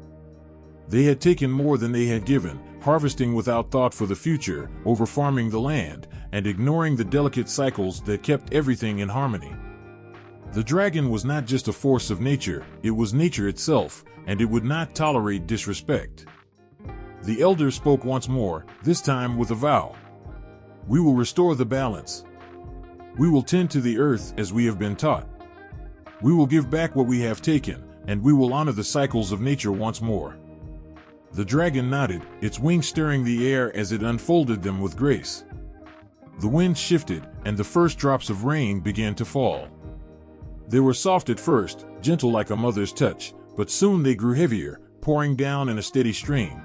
They had taken more than they had given, harvesting without thought for the future, over-farming the land, and ignoring the delicate cycles that kept everything in harmony. The dragon was not just a force of nature, it was nature itself, and it would not tolerate disrespect. The elder spoke once more, this time with a vow. "We will restore the balance. We will tend to the earth as we have been taught. We will give back what we have taken, and we will honor the cycles of nature once more." The dragon nodded, its wings stirring the air as it unfolded them with grace. The wind shifted, and the first drops of rain began to fall. They were soft at first, gentle like a mother's touch, but soon they grew heavier, pouring down in a steady stream.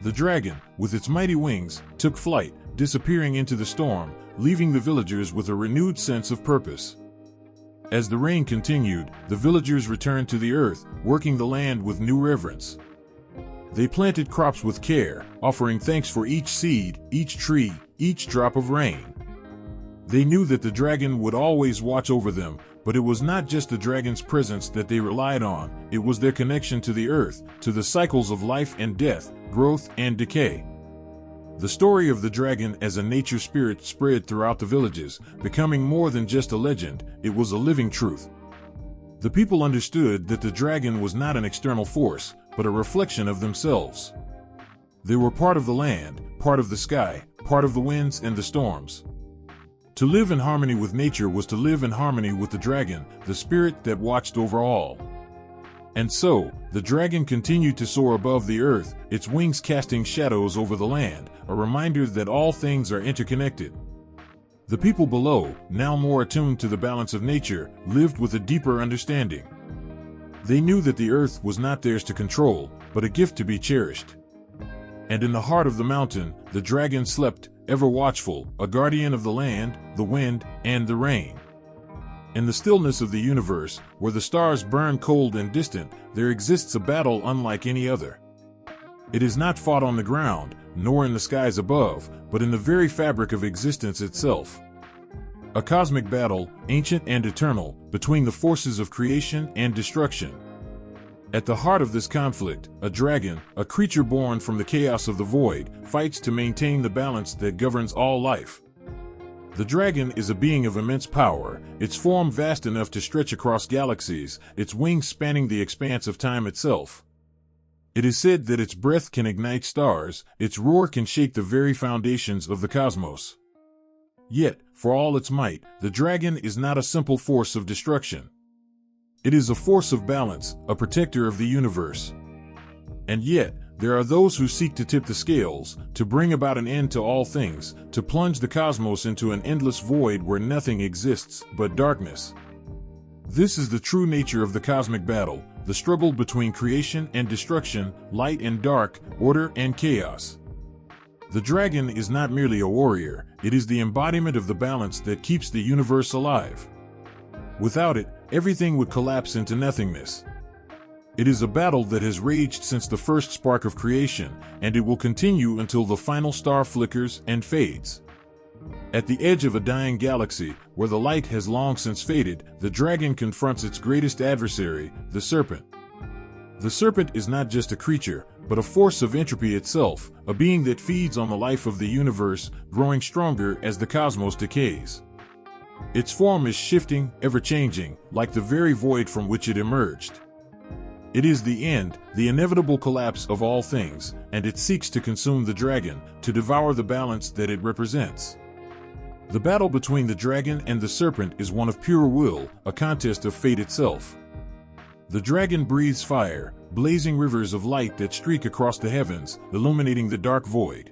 The dragon, with its mighty wings, took flight, disappearing into the storm, leaving the villagers with a renewed sense of purpose. As the rain continued, the villagers returned to the earth, working the land with new reverence. They planted crops with care, offering thanks for each seed, each tree, each drop of rain. They knew that the dragon would always watch over them, but it was not just the dragon's presence that they relied on, it was their connection to the earth, to the cycles of life and death, growth and decay. The story of the dragon as a nature spirit spread throughout the villages, becoming more than just a legend, it was a living truth. The people understood that the dragon was not an external force, but a reflection of themselves. They were part of the land, part of the sky, part of the winds and the storms. To live in harmony with nature was to live in harmony with the dragon, the spirit that watched over all. And so, the dragon continued to soar above the earth, its wings casting shadows over the land, a reminder that all things are interconnected. The people below, now more attuned to the balance of nature, lived with a deeper understanding. They knew that the earth was not theirs to control, but a gift to be cherished. And in the heart of the mountain, the dragon slept, ever watchful, a guardian of the land, the wind, and the rain. In the stillness of the universe, where the stars burn cold and distant, there exists a battle unlike any other. It is not fought on the ground, nor in the skies above, but in the very fabric of existence itself. A cosmic battle, ancient and eternal, between the forces of creation and destruction. At the heart of this conflict, a dragon, a creature born from the chaos of the void, fights to maintain the balance that governs all life. The dragon is a being of immense power, its form vast enough to stretch across galaxies, its wings spanning the expanse of time itself. It is said that its breath can ignite stars, its roar can shake the very foundations of the cosmos. Yet, for all its might, the dragon is not a simple force of destruction. It is a force of balance, a protector of the universe. And yet, there are those who seek to tip the scales, to bring about an end to all things, to plunge the cosmos into an endless void where nothing exists but darkness. This is the true nature of the cosmic battle, the struggle between creation and destruction, light and dark, order and chaos. The dragon is not merely a warrior, it is the embodiment of the balance that keeps the universe alive. Without it, everything would collapse into nothingness. It is a battle that has raged since the first spark of creation, and it will continue until the final star flickers and fades. At the edge of a dying galaxy, where the light has long since faded, the dragon confronts its greatest adversary, the serpent. The serpent is not just a creature, but a force of entropy itself, a being that feeds on the life of the universe, growing stronger as the cosmos decays. Its form is shifting, ever-changing, like the very void from which it emerged. It is the end, the inevitable collapse of all things, and it seeks to consume the dragon, to devour the balance that it represents. The battle between the dragon and the serpent is one of pure will, a contest of fate itself. The dragon breathes fire, blazing rivers of light that streak across the heavens, illuminating the dark void.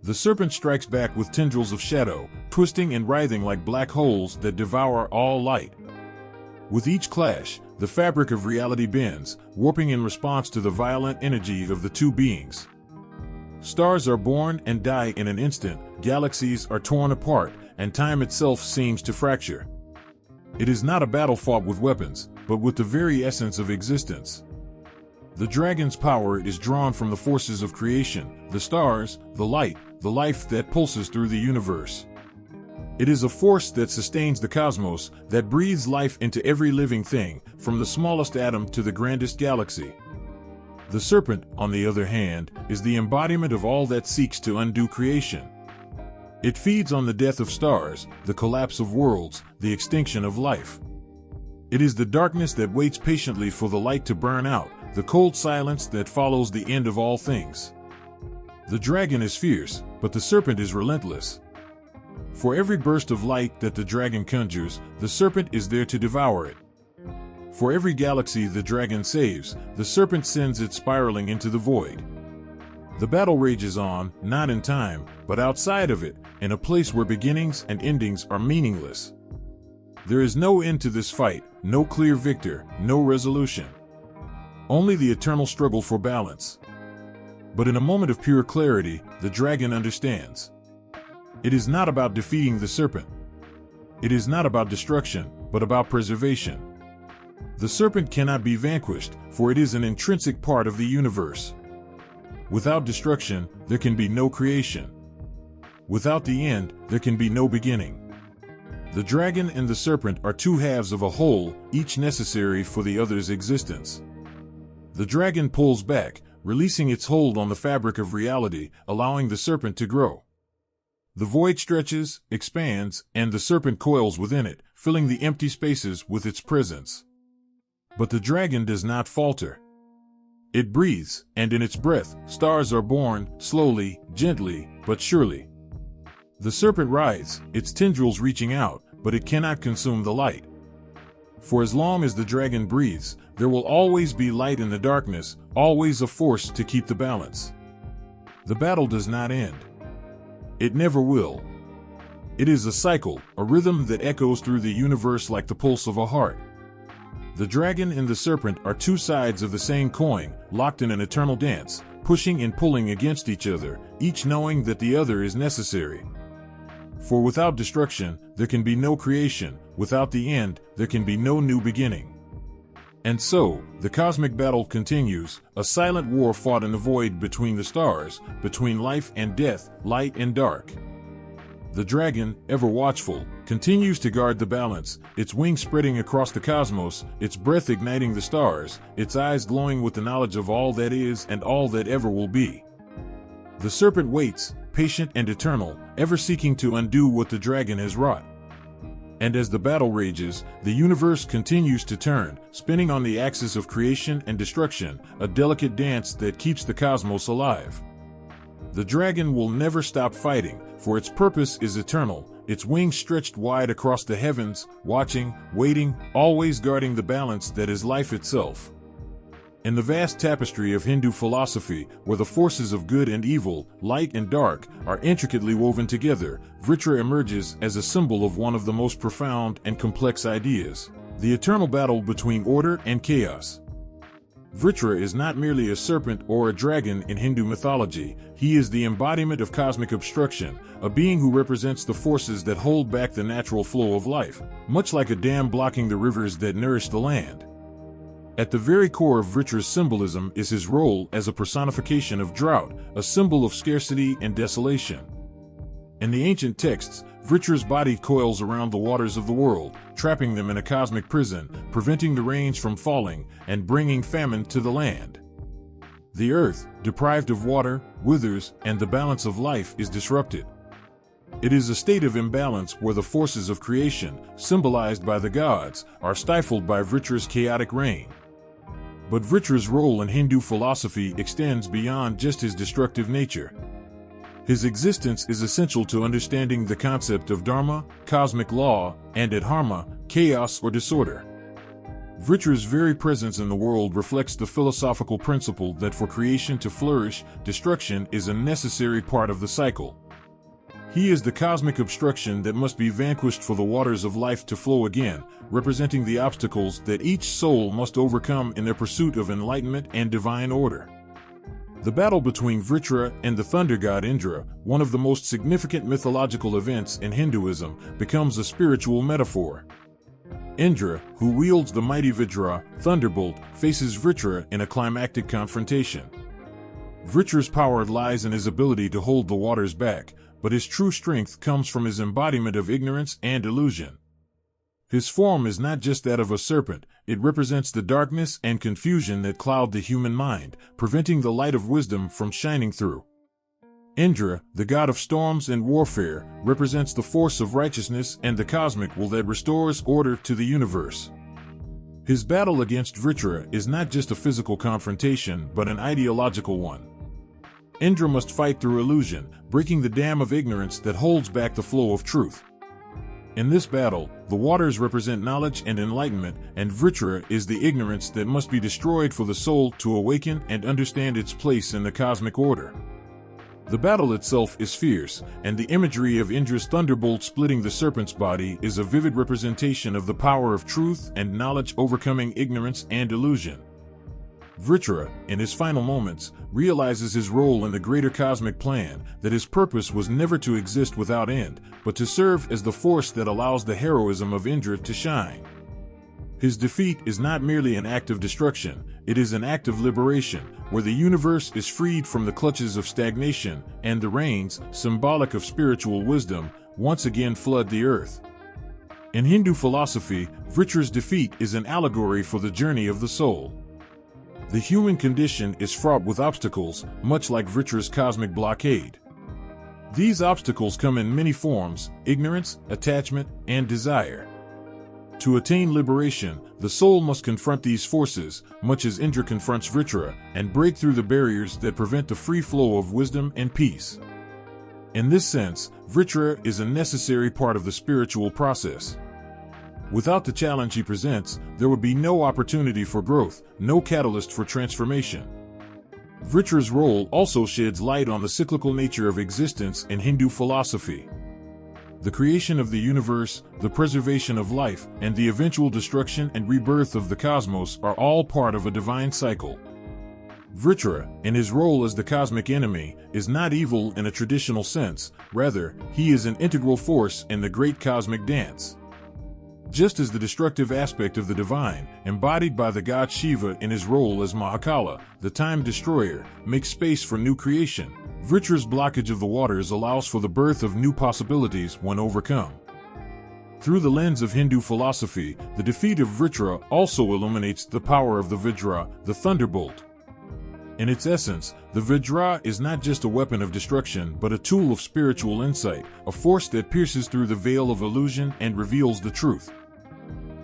The serpent strikes back with tendrils of shadow, twisting and writhing like black holes that devour all light. With each clash, the fabric of reality bends, warping in response to the violent energy of the two beings. Stars are born and die in an instant, galaxies are torn apart, and time itself seems to fracture. It is not a battle fought with weapons, but with the very essence of existence. The dragon's power is drawn from the forces of creation, the stars, the light, the life that pulses through the universe. It is a force that sustains the cosmos, that breathes life into every living thing, from the smallest atom to the grandest galaxy. The serpent, on the other hand, is the embodiment of all that seeks to undo creation. It feeds on the death of stars, the collapse of worlds, the extinction of life. It is the darkness that waits patiently for the light to burn out, the cold silence that follows the end of all things. The dragon is fierce, but the serpent is relentless. For every burst of light that the dragon conjures, the serpent is there to devour it. For every galaxy the dragon saves, the serpent sends it spiraling into the void. The battle rages on, not in time, but outside of it, in a place where beginnings and endings are meaningless. There is no end to this fight, no clear victor, no resolution. Only the eternal struggle for balance. But in a moment of pure clarity, the dragon understands. It is not about defeating the serpent. It is not about destruction, but about preservation. The serpent cannot be vanquished, for it is an intrinsic part of the universe. Without destruction, there can be no creation. Without the end, there can be no beginning. The dragon and the serpent are two halves of a whole, each necessary for the other's existence. The dragon pulls back, releasing its hold on the fabric of reality, allowing the serpent to grow. The void stretches, expands, and the serpent coils within it, filling the empty spaces with its presence. But the dragon does not falter. It breathes, and in its breath, stars are born, slowly, gently, but surely. The serpent writhes, its tendrils reaching out, but it cannot consume the light. For as long as the dragon breathes, there will always be light in the darkness, always a force to keep the balance. The battle does not end. It never will. It is a cycle, a rhythm that echoes through the universe like the pulse of a heart. The dragon and the serpent are two sides of the same coin, locked in an eternal dance, pushing and pulling against each other, each knowing that the other is necessary. For without destruction, there can be no creation, without the end, there can be no new beginning. And so, the cosmic battle continues, a silent war fought in the void between the stars, between life and death, light and dark. The dragon, ever watchful, continues to guard the balance, its wings spreading across the cosmos, its breath igniting the stars, its eyes glowing with the knowledge of all that is and all that ever will be. The serpent waits, patient and eternal, ever seeking to undo what the dragon has wrought. And as the battle rages, the universe continues to turn, spinning on the axis of creation and destruction, a delicate dance that keeps the cosmos alive. The dragon will never stop fighting, for its purpose is eternal, its wings stretched wide across the heavens, watching, waiting, always guarding the balance that is life itself. In the vast tapestry of Hindu philosophy, where the forces of good and evil, light and dark, are intricately woven together, Vritra emerges as a symbol of one of the most profound and complex ideas, the eternal battle between order and chaos. Vritra is not merely a serpent or a dragon in Hindu mythology, he is the embodiment of cosmic obstruction, a being who represents the forces that hold back the natural flow of life, much like a dam blocking the rivers that nourish the land. At the very core of Vritra's symbolism is his role as a personification of drought, a symbol of scarcity and desolation. In the ancient texts, Vritra's body coils around the waters of the world, trapping them in a cosmic prison, preventing the rains from falling, and bringing famine to the land. The earth, deprived of water, withers, and the balance of life is disrupted. It is a state of imbalance where the forces of creation, symbolized by the gods, are stifled by Vritra's chaotic reign. But Vritra's role in Hindu philosophy extends beyond just his destructive nature. His existence is essential to understanding the concept of dharma, cosmic law, and adharma, chaos or disorder. Vritra's very presence in the world reflects the philosophical principle that for creation to flourish, destruction is a necessary part of the cycle. He is the cosmic obstruction that must be vanquished for the waters of life to flow again, representing the obstacles that each soul must overcome in their pursuit of enlightenment and divine order. The battle between Vritra and the thunder god Indra, one of the most significant mythological events in Hinduism, becomes a spiritual metaphor. Indra, who wields the mighty Vajra, thunderbolt, faces Vritra in a climactic confrontation. Vritra's power lies in his ability to hold the waters back, but his true strength comes from his embodiment of ignorance and illusion. His form is not just that of a serpent, it represents the darkness and confusion that cloud the human mind, preventing the light of wisdom from shining through. Indra, the god of storms and warfare, represents the force of righteousness and the cosmic will that restores order to the universe. His battle against Vritra is not just a physical confrontation but an ideological one. Indra must fight through illusion, breaking the dam of ignorance that holds back the flow of truth. In this battle, the waters represent knowledge and enlightenment, and Vritra is the ignorance that must be destroyed for the soul to awaken and understand its place in the cosmic order. The battle itself is fierce, and the imagery of Indra's thunderbolt splitting the serpent's body is a vivid representation of the power of truth and knowledge overcoming ignorance and illusion. Vritra, in his final moments, realizes his role in the greater cosmic plan, that his purpose was never to exist without end, but to serve as the force that allows the heroism of Indra to shine. His defeat is not merely an act of destruction, it is an act of liberation, where the universe is freed from the clutches of stagnation, and the rains, symbolic of spiritual wisdom, once again flood the earth. In Hindu philosophy, Vritra's defeat is an allegory for the journey of the soul. The human condition is fraught with obstacles, much like Vritra's cosmic blockade. These obstacles come in many forms: ignorance, attachment, and desire. To attain liberation, the soul must confront these forces, much as Indra confronts Vritra, and break through the barriers that prevent the free flow of wisdom and peace. In this sense, Vritra is a necessary part of the spiritual process. Without the challenge he presents, there would be no opportunity for growth, no catalyst for transformation. Vritra's role also sheds light on the cyclical nature of existence in Hindu philosophy. The creation of the universe, the preservation of life, and the eventual destruction and rebirth of the cosmos are all part of a divine cycle. Vritra, in his role as the cosmic enemy, is not evil in a traditional sense. Rather, he is an integral force in the great cosmic dance. Just as the destructive aspect of the divine, embodied by the god Shiva in his role as Mahakala, the time destroyer, makes space for new creation, Vritra's blockage of the waters allows for the birth of new possibilities when overcome. Through the lens of Hindu philosophy, the defeat of Vritra also illuminates the power of the Vajra, the thunderbolt. In its essence, the Vajra is not just a weapon of destruction but a tool of spiritual insight, a force that pierces through the veil of illusion and reveals the truth.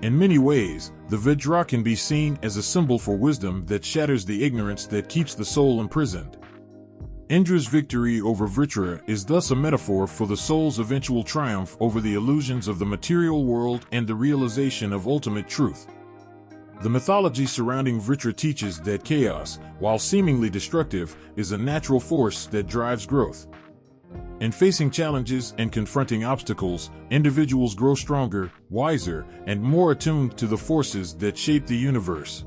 In many ways, the Vajra can be seen as a symbol for wisdom that shatters the ignorance that keeps the soul imprisoned. Indra's victory over Vritra is thus a metaphor for the soul's eventual triumph over the illusions of the material world and the realization of ultimate truth. The mythology surrounding Vritra teaches that chaos, while seemingly destructive, is a natural force that drives growth. In facing challenges and confronting obstacles, individuals grow stronger, wiser, and more attuned to the forces that shape the universe.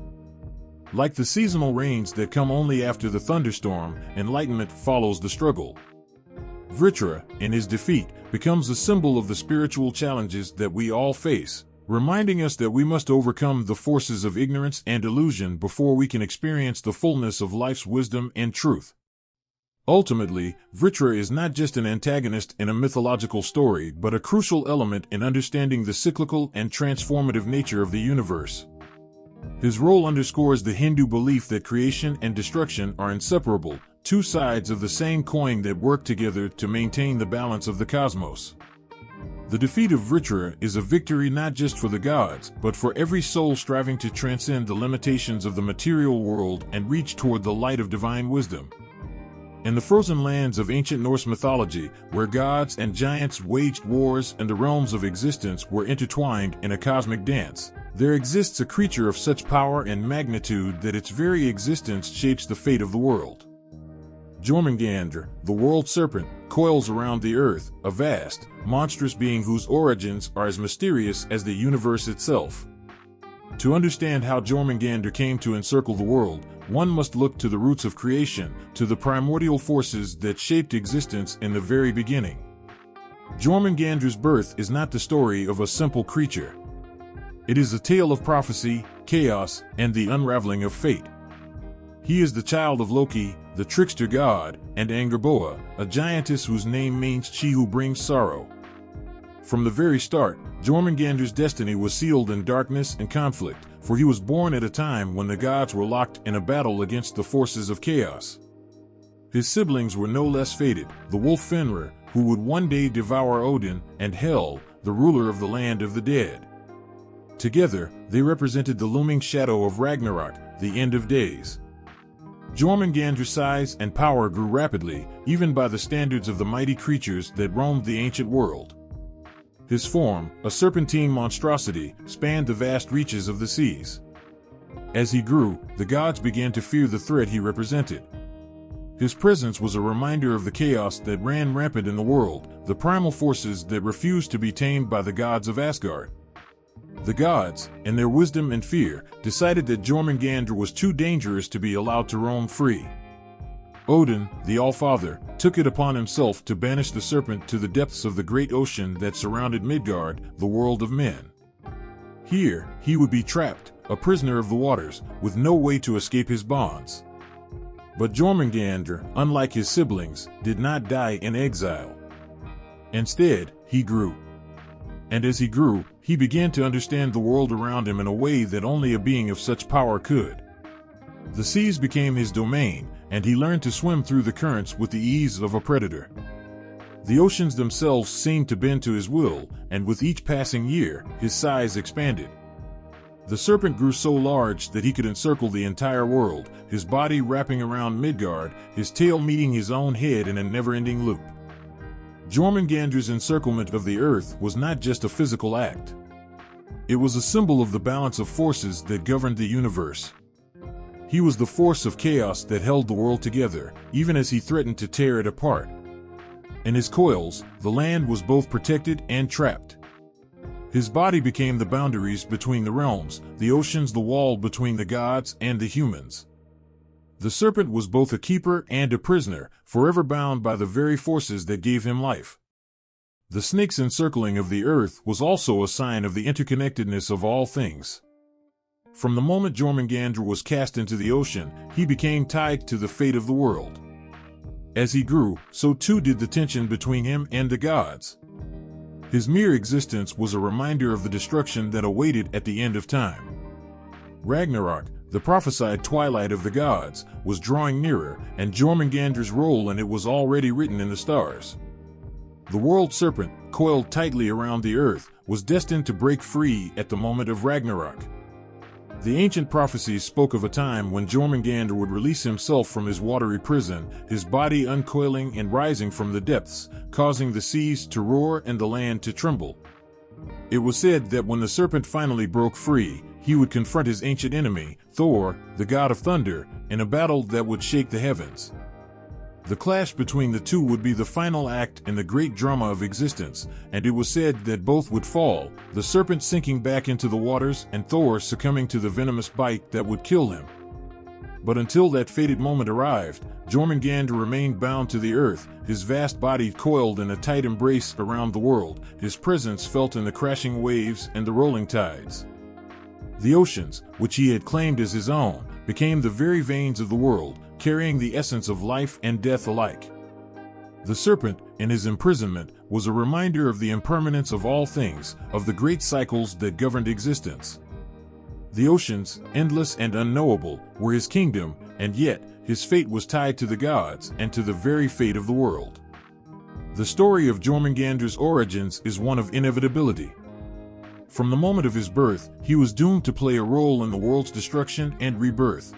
Like the seasonal rains that come only after the thunderstorm, enlightenment follows the struggle. Vritra, in his defeat, becomes a symbol of the spiritual challenges that we all face, reminding us that we must overcome the forces of ignorance and illusion before we can experience the fullness of life's wisdom and truth. Ultimately, Vritra is not just an antagonist in a mythological story but a crucial element in understanding the cyclical and transformative nature of the universe. His role underscores the Hindu belief that creation and destruction are inseparable, two sides of the same coin that work together to maintain the balance of the cosmos. The defeat of Vritra is a victory not just for the gods, but for every soul striving to transcend the limitations of the material world and reach toward the light of divine wisdom. In the frozen lands of ancient Norse mythology, where gods and giants waged wars and the realms of existence were intertwined in a cosmic dance, there exists a creature of such power and magnitude that its very existence shapes the fate of the world. Jormungandr, the world serpent, coils around the earth, a vast, monstrous being whose origins are as mysterious as the universe itself. To understand how Jormungandr came to encircle the world, one must look to the roots of creation, to the primordial forces that shaped existence in the very beginning. Jormungandr's birth is not the story of a simple creature. It is a tale of prophecy, chaos, and the unraveling of fate. He is the child of Loki, the trickster god, and Angerboa, a giantess whose name means she who brings sorrow. From the very start, Jormungandr's destiny was sealed in darkness and conflict, for he was born at a time when the gods were locked in a battle against the forces of chaos. His siblings were no less fated, the wolf Fenrir, who would one day devour Odin, and Hel, the ruler of the land of the dead. Together, they represented the looming shadow of Ragnarok, the end of days. Jormungandra's size and power grew rapidly, even by the standards of the mighty creatures that roamed the ancient world. His form, a serpentine monstrosity, spanned the vast reaches of the seas. As he grew, the gods began to fear the threat he represented. His presence was a reminder of the chaos that ran rampant in the world, the primal forces that refused to be tamed by the gods of Asgard. The gods, in their wisdom and fear, decided that Jormungandr was too dangerous to be allowed to roam free. Odin, the All-Father, took it upon himself to banish the serpent to the depths of the great ocean that surrounded Midgard, the world of men. Here, he would be trapped, a prisoner of the waters, with no way to escape his bonds. But Jormungandr, unlike his siblings, did not die in exile. Instead, he grew. And as he grew, he began to understand the world around him in a way that only a being of such power could. The seas became his domain, and he learned to swim through the currents with the ease of a predator. The oceans themselves seemed to bend to his will, and with each passing year, his size expanded. The serpent grew so large that he could encircle the entire world, his body wrapping around Midgard, his tail meeting his own head in a never-ending loop. Jormungandra's encirclement of the earth was not just a physical act. It was a symbol of the balance of forces that governed the universe. He was the force of chaos that held the world together, even as he threatened to tear it apart. In his coils, the land was both protected and trapped. His body became the boundaries between the realms, the oceans the wall between the gods and the humans. The serpent was both a keeper and a prisoner, forever bound by the very forces that gave him life. The snake's encircling of the earth was also a sign of the interconnectedness of all things. From the moment Jormungandr was cast into the ocean, he became tied to the fate of the world. As he grew, so too did the tension between him and the gods. His mere existence was a reminder of the destruction that awaited at the end of time. Ragnarok, the prophesied twilight of the gods, was drawing nearer, and Jormungandr's role in it was already written in the stars. The world serpent, coiled tightly around the earth, was destined to break free at the moment of Ragnarok. The ancient prophecies spoke of a time when Jormungandr would release himself from his watery prison, his body uncoiling and rising from the depths, causing the seas to roar and the land to tremble. It was said that when the serpent finally broke free, he would confront his ancient enemy, Thor, the god of thunder, in a battle that would shake the heavens. The clash between the two would be the final act in the great drama of existence, and it was said that both would fall, the serpent sinking back into the waters and Thor succumbing to the venomous bite that would kill him. But until that fated moment arrived, Jormungandr remained bound to the earth, his vast body coiled in a tight embrace around the world, his presence felt in the crashing waves and the rolling tides. The oceans, which he had claimed as his own, became the very veins of the world, carrying the essence of life and death alike. The serpent, in his imprisonment, was a reminder of the impermanence of all things, of the great cycles that governed existence. The oceans, endless and unknowable, were his kingdom, and yet, his fate was tied to the gods and to the very fate of the world. The story of Jormungandr's origins is one of inevitability. From the moment of his birth, he was doomed to play a role in the world's destruction and rebirth.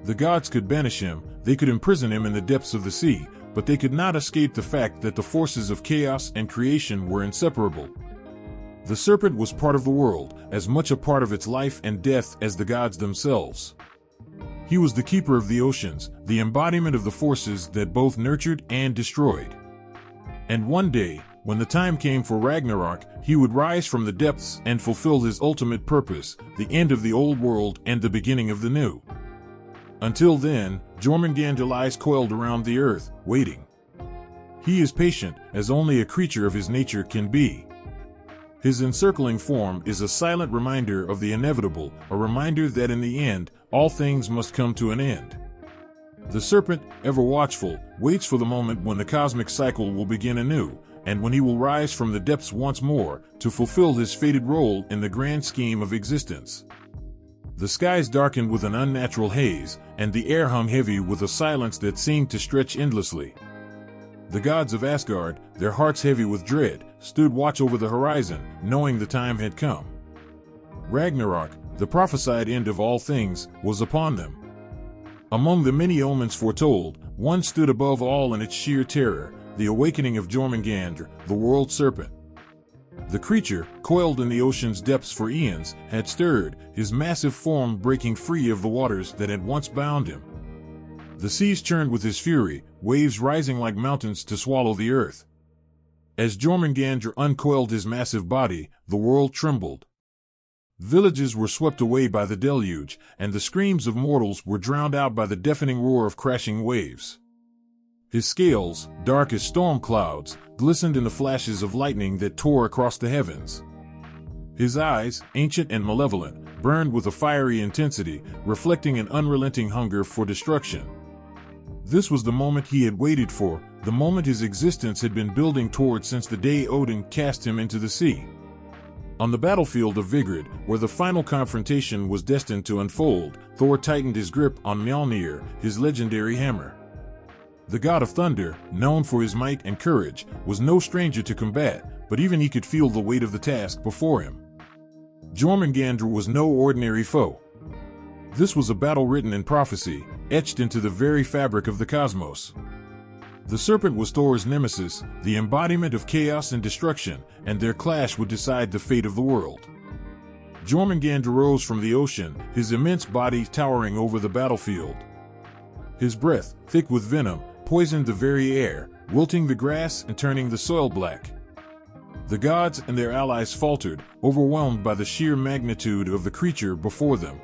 The gods could banish him, they could imprison him in the depths of the sea, but they could not escape the fact that the forces of chaos and creation were inseparable. The serpent was part of the world, as much a part of its life and death as the gods themselves. He was the keeper of the oceans, the embodiment of the forces that both nurtured and destroyed. And one day, when the time came for Ragnarok, he would rise from the depths and fulfill his ultimate purpose, the end of the old world and the beginning of the new. Until then, Jormungandr lies coiled around the earth, waiting. He is patient, as only a creature of his nature can be. His encircling form is a silent reminder of the inevitable, a reminder that in the end, all things must come to an end. The serpent, ever watchful, waits for the moment when the cosmic cycle will begin anew, and when he will rise from the depths once more, to fulfill his fated role in the grand scheme of existence. The skies darkened with an unnatural haze, and the air hung heavy with a silence that seemed to stretch endlessly. The gods of Asgard, their hearts heavy with dread, stood watch over the horizon, knowing the time had come. Ragnarok, the prophesied end of all things, was upon them. Among the many omens foretold, one stood above all in its sheer terror, the awakening of Jormungandr, the world serpent. The creature, coiled in the ocean's depths for eons, had stirred, his massive form breaking free of the waters that had once bound him. The seas churned with his fury, waves rising like mountains to swallow the earth. As Jormungandr uncoiled his massive body, the world trembled. Villages were swept away by the deluge, and the screams of mortals were drowned out by the deafening roar of crashing waves. His scales, dark as storm clouds, glistened in the flashes of lightning that tore across the heavens. His eyes, ancient and malevolent, burned with a fiery intensity, reflecting an unrelenting hunger for destruction. This was the moment he had waited for, the moment his existence had been building toward since the day Odin cast him into the sea. On the battlefield of Vigrid, where the final confrontation was destined to unfold, Thor tightened his grip on Mjolnir, his legendary hammer. The god of thunder, known for his might and courage, was no stranger to combat, but even he could feel the weight of the task before him. Jormungandr was no ordinary foe. This was a battle written in prophecy, etched into the very fabric of the cosmos. The serpent was Thor's nemesis, the embodiment of chaos and destruction, and their clash would decide the fate of the world. Jormungandr rose from the ocean, his immense body towering over the battlefield. His breath, thick with venom, poisoned the very air, wilting the grass and turning the soil black. The gods and their allies faltered, overwhelmed by the sheer magnitude of the creature before them.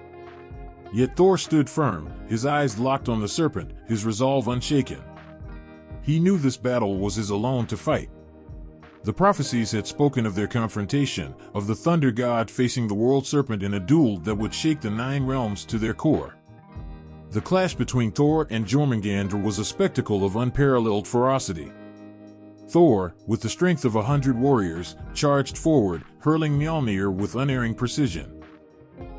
Yet Thor stood firm, his eyes locked on the serpent, his resolve unshaken. He knew this battle was his alone to fight. The prophecies had spoken of their confrontation, of the thunder god facing the world serpent in a duel that would shake the 9 realms to their core. The clash between Thor and Jormungandr was a spectacle of unparalleled ferocity. Thor, with the strength of 100 warriors, charged forward, hurling Mjolnir with unerring precision.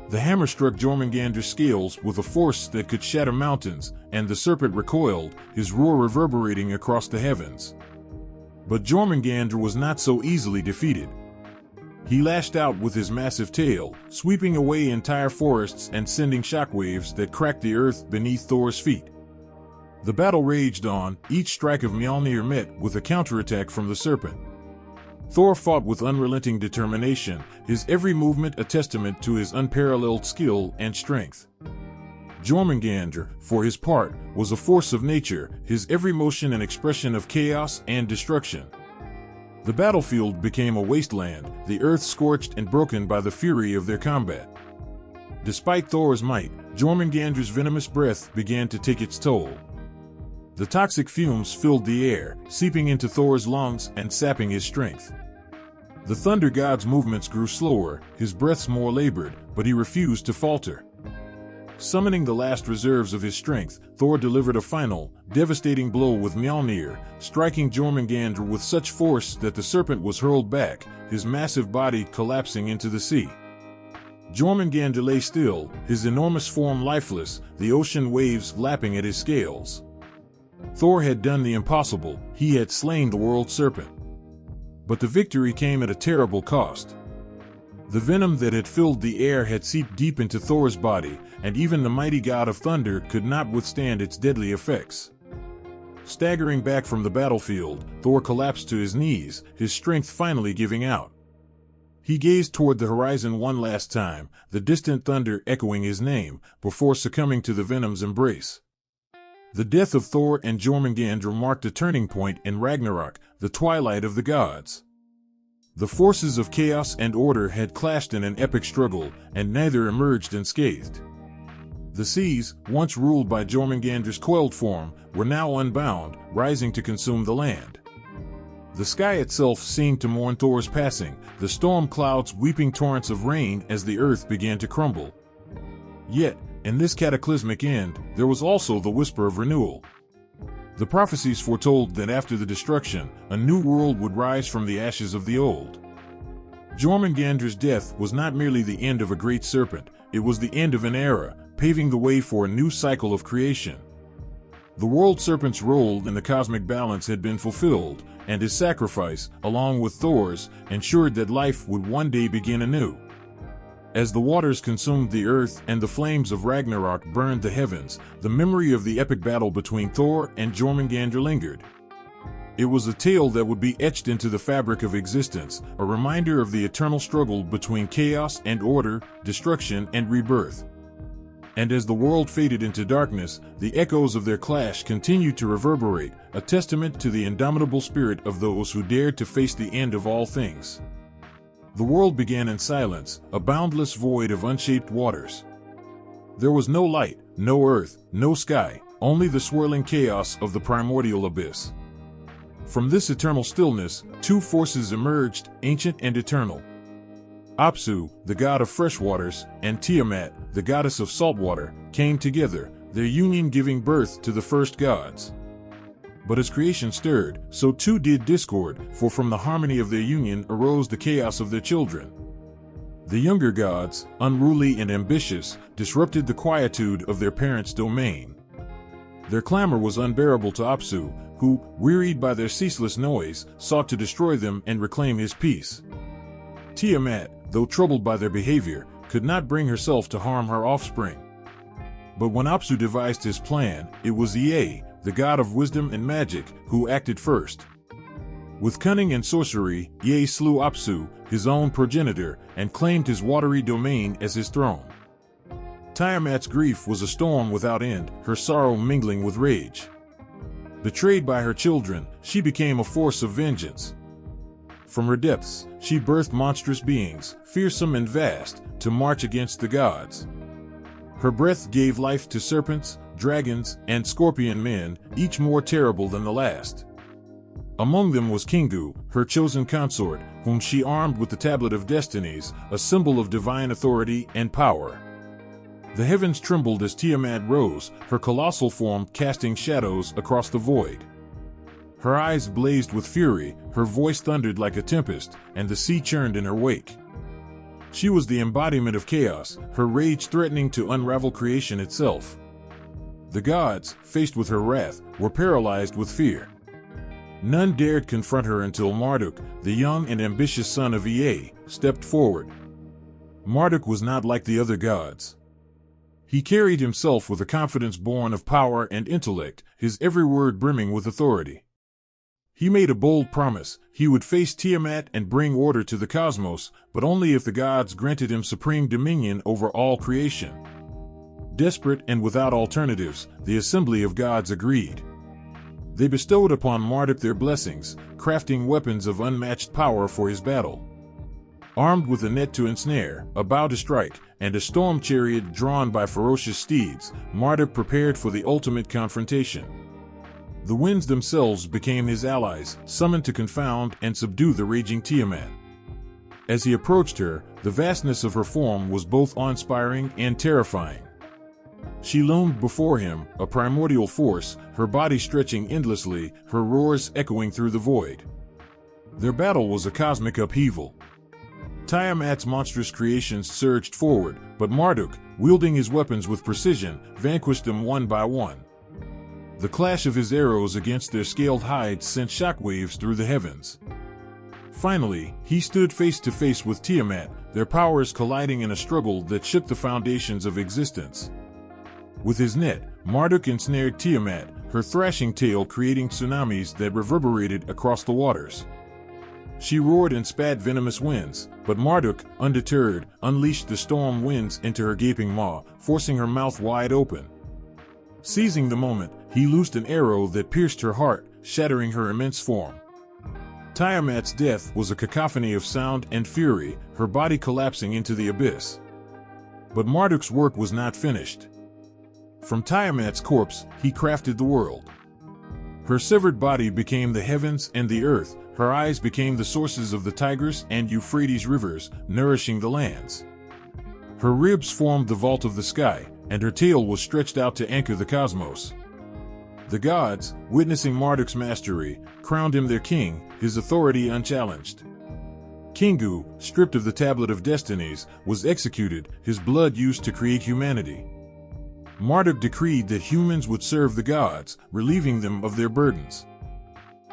The hammer struck Jormungandr's scales with a force that could shatter mountains, and the serpent recoiled, his roar reverberating across the heavens. But Jormungandr was not so easily defeated. He lashed out with his massive tail, sweeping away entire forests and sending shockwaves that cracked the earth beneath Thor's feet. The battle raged on, each strike of Mjolnir met with a counterattack from the serpent. Thor fought with unrelenting determination, his every movement a testament to his unparalleled skill and strength. Jormungandr, for his part, was a force of nature, his every motion an expression of chaos and destruction. The battlefield became a wasteland, the earth scorched and broken by the fury of their combat. Despite Thor's might, Jormungandr's venomous breath began to take its toll. The toxic fumes filled the air, seeping into Thor's lungs and sapping his strength. The thunder god's movements grew slower, his breaths more labored, but he refused to falter. Summoning the last reserves of his strength, Thor delivered a final, devastating blow with Mjolnir, striking Jormungandr with such force that the serpent was hurled back, his massive body collapsing into the sea. Jormungandr lay still, his enormous form lifeless, the ocean waves lapping at his scales. Thor had done the impossible, he had slain the world serpent. But the victory came at a terrible cost. The venom that had filled the air had seeped deep into Thor's body, and even the mighty god of thunder could not withstand its deadly effects. Staggering back from the battlefield, Thor collapsed to his knees, his strength finally giving out. He gazed toward the horizon one last time, the distant thunder echoing his name, before succumbing to the venom's embrace. The death of Thor and Jormungandr marked a turning point in Ragnarok, the twilight of the gods. The forces of chaos and order had clashed in an epic struggle, and neither emerged unscathed. The seas, once ruled by Jormungandr's coiled form, were now unbound, rising to consume the land. The sky itself seemed to mourn Thor's passing, the storm clouds weeping torrents of rain as the earth began to crumble. Yet, in this cataclysmic end, there was also the whisper of renewal. The prophecies foretold that after the destruction, a new world would rise from the ashes of the old. Jormungandr's death was not merely the end of a great serpent, it was the end of an era, paving the way for a new cycle of creation. The world serpent's role in the cosmic balance had been fulfilled, and his sacrifice, along with Thor's, ensured that life would one day begin anew. As the waters consumed the earth and the flames of Ragnarok burned the heavens, the memory of the epic battle between Thor and Jormungandr lingered. It was a tale that would be etched into the fabric of existence, a reminder of the eternal struggle between chaos and order, destruction and rebirth. And as the world faded into darkness, the echoes of their clash continued to reverberate, a testament to the indomitable spirit of those who dared to face the end of all things. The world began in silence, a boundless void of unshaped waters. There was no light, no earth, no sky, only the swirling chaos of the primordial abyss. From this eternal stillness, two forces emerged, ancient and eternal. Apsu, the god of fresh waters, and Tiamat, the goddess of salt water, came together, their union giving birth to the first gods. But as creation stirred, so too did discord, for from the harmony of their union arose the chaos of their children. The younger gods, unruly and ambitious, disrupted the quietude of their parents' domain. Their clamor was unbearable to Apsu, who, wearied by their ceaseless noise, sought to destroy them and reclaim his peace. Tiamat, though troubled by their behavior, could not bring herself to harm her offspring. But when Apsu devised his plan, it was Ea, the god of wisdom and magic, who acted first. With cunning and sorcery, Ea slew Apsu, his own progenitor, and claimed his watery domain as his throne. Tiamat's grief was a storm without end, her sorrow mingling with rage. Betrayed by her children, she became a force of vengeance. From her depths, she birthed monstrous beings, fearsome and vast, to march against the gods. Her breath gave life to serpents, dragons, and scorpion men, each more terrible than the last. Among them was Kingu, her chosen consort, whom she armed with the Tablet of Destinies, a symbol of divine authority and power. The heavens trembled as Tiamat rose, her colossal form casting shadows across the void. Her eyes blazed with fury, her voice thundered like a tempest, and the sea churned in her wake. She was the embodiment of chaos, her rage threatening to unravel creation itself. The gods, faced with her wrath, were paralyzed with fear. None dared confront her until Marduk, the young and ambitious son of Ea, stepped forward. Marduk was not like the other gods. He carried himself with a confidence born of power and intellect, his every word brimming with authority. He made a bold promise: he would face Tiamat and bring order to the cosmos, but only if the gods granted him supreme dominion over all creation. Desperate and without alternatives, the assembly of gods agreed. They bestowed upon Marduk their blessings, crafting weapons of unmatched power for his battle. Armed with a net to ensnare, a bow to strike, and a storm chariot drawn by ferocious steeds, Marduk prepared for the ultimate confrontation. The winds themselves became his allies, summoned to confound and subdue the raging Tiamat. As he approached her, the vastness of her form was both awe-inspiring and terrifying. She loomed before him, a primordial force, her body stretching endlessly, her roars echoing through the void. Their battle was a cosmic upheaval. Tiamat's monstrous creations surged forward, but Marduk, wielding his weapons with precision, vanquished them one by one. The clash of his arrows against their scaled hides sent shockwaves through the heavens. Finally, he stood face to face with Tiamat, their powers colliding in a struggle that shook the foundations of existence. With his net, Marduk ensnared Tiamat, her thrashing tail creating tsunamis that reverberated across the waters. She roared and spat venomous winds, but Marduk, undeterred, unleashed the storm winds into her gaping maw, forcing her mouth wide open. Seizing the moment, he loosed an arrow that pierced her heart, shattering her immense form. Tiamat's death was a cacophony of sound and fury, her body collapsing into the abyss. But Marduk's work was not finished. From Tiamat's corpse, he crafted the world. Her severed body became the heavens and the earth, her eyes became the sources of the Tigris and Euphrates rivers, nourishing the lands. Her ribs formed the vault of the sky, and her tail was stretched out to anchor the cosmos. The gods, witnessing Marduk's mastery, crowned him their king, his authority unchallenged. Kingu, stripped of the Tablet of Destinies, was executed, his blood used to create humanity. Marduk decreed that humans would serve the gods, relieving them of their burdens.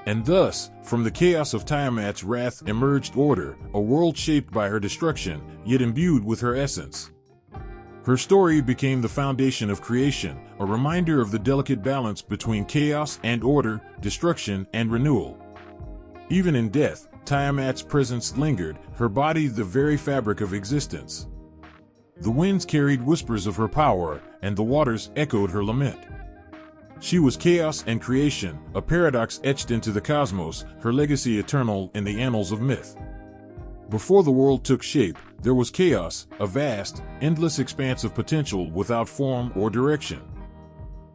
And thus, from the chaos of Tiamat's wrath emerged order, a world shaped by her destruction, yet imbued with her essence. Her story became the foundation of creation, a reminder of the delicate balance between chaos and order, destruction and renewal. Even in death, Tiamat's presence lingered, her body the very fabric of existence. The winds carried whispers of her power, and the waters echoed her lament. She was chaos and creation, a paradox etched into the cosmos, her legacy eternal in the annals of myth. Before the world took shape, there was chaos, a vast, endless expanse of potential without form or direction.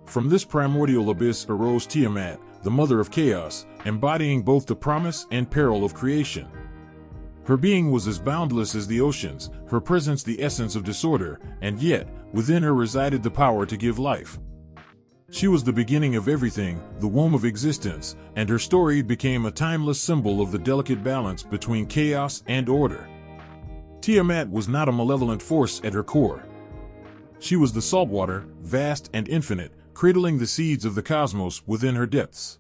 From this primordial abyss arose Tiamat, the mother of chaos, embodying both the promise and peril of creation. Her being was as boundless as the oceans, her presence the essence of disorder, and yet, within her resided the power to give life. She was the beginning of everything, the womb of existence, and her story became a timeless symbol of the delicate balance between chaos and order. Tiamat was not a malevolent force at her core. She was the saltwater, vast and infinite, cradling the seeds of the cosmos within her depths.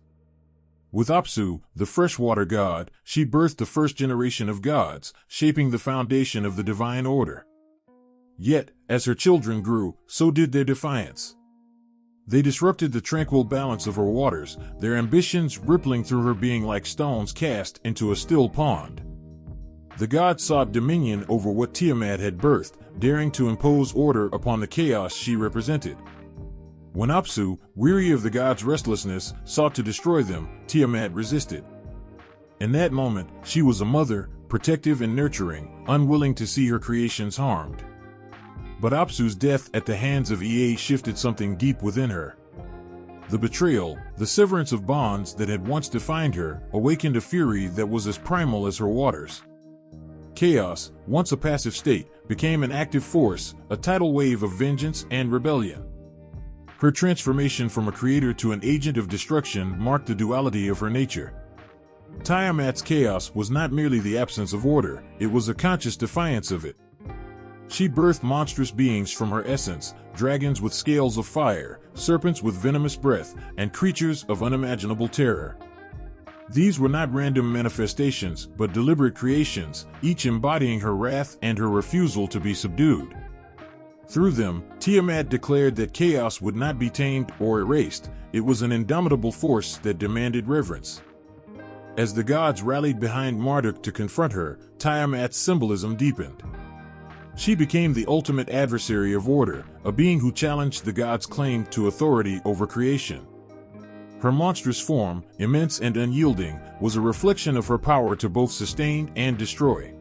With Apsu, the freshwater god, she birthed the first generation of gods, shaping the foundation of the divine order. Yet, as her children grew, so did their defiance. They disrupted the tranquil balance of her waters, their ambitions rippling through her being like stones cast into a still pond. The gods sought dominion over what Tiamat had birthed, daring to impose order upon the chaos she represented. When Apsu, weary of the gods' restlessness, sought to destroy them, Tiamat resisted. In that moment, she was a mother, protective and nurturing, unwilling to see her creations harmed. But Apsu's death at the hands of Ea shifted something deep within her. The betrayal, the severance of bonds that had once defined her, awakened a fury that was as primal as her waters. Chaos, once a passive state, became an active force, a tidal wave of vengeance and rebellion. Her transformation from a creator to an agent of destruction marked the duality of her nature. Tiamat's chaos was not merely the absence of order, it was a conscious defiance of it. She birthed monstrous beings from her essence, dragons with scales of fire, serpents with venomous breath, and creatures of unimaginable terror. These were not random manifestations, but deliberate creations, each embodying her wrath and her refusal to be subdued. Through them, Tiamat declared that chaos would not be tamed or erased. It was an indomitable force that demanded reverence. As the gods rallied behind Marduk to confront her, Tiamat's symbolism deepened. She became the ultimate adversary of order, a being who challenged the gods' claim to authority over creation. Her monstrous form, immense and unyielding, was a reflection of her power to both sustain and destroy.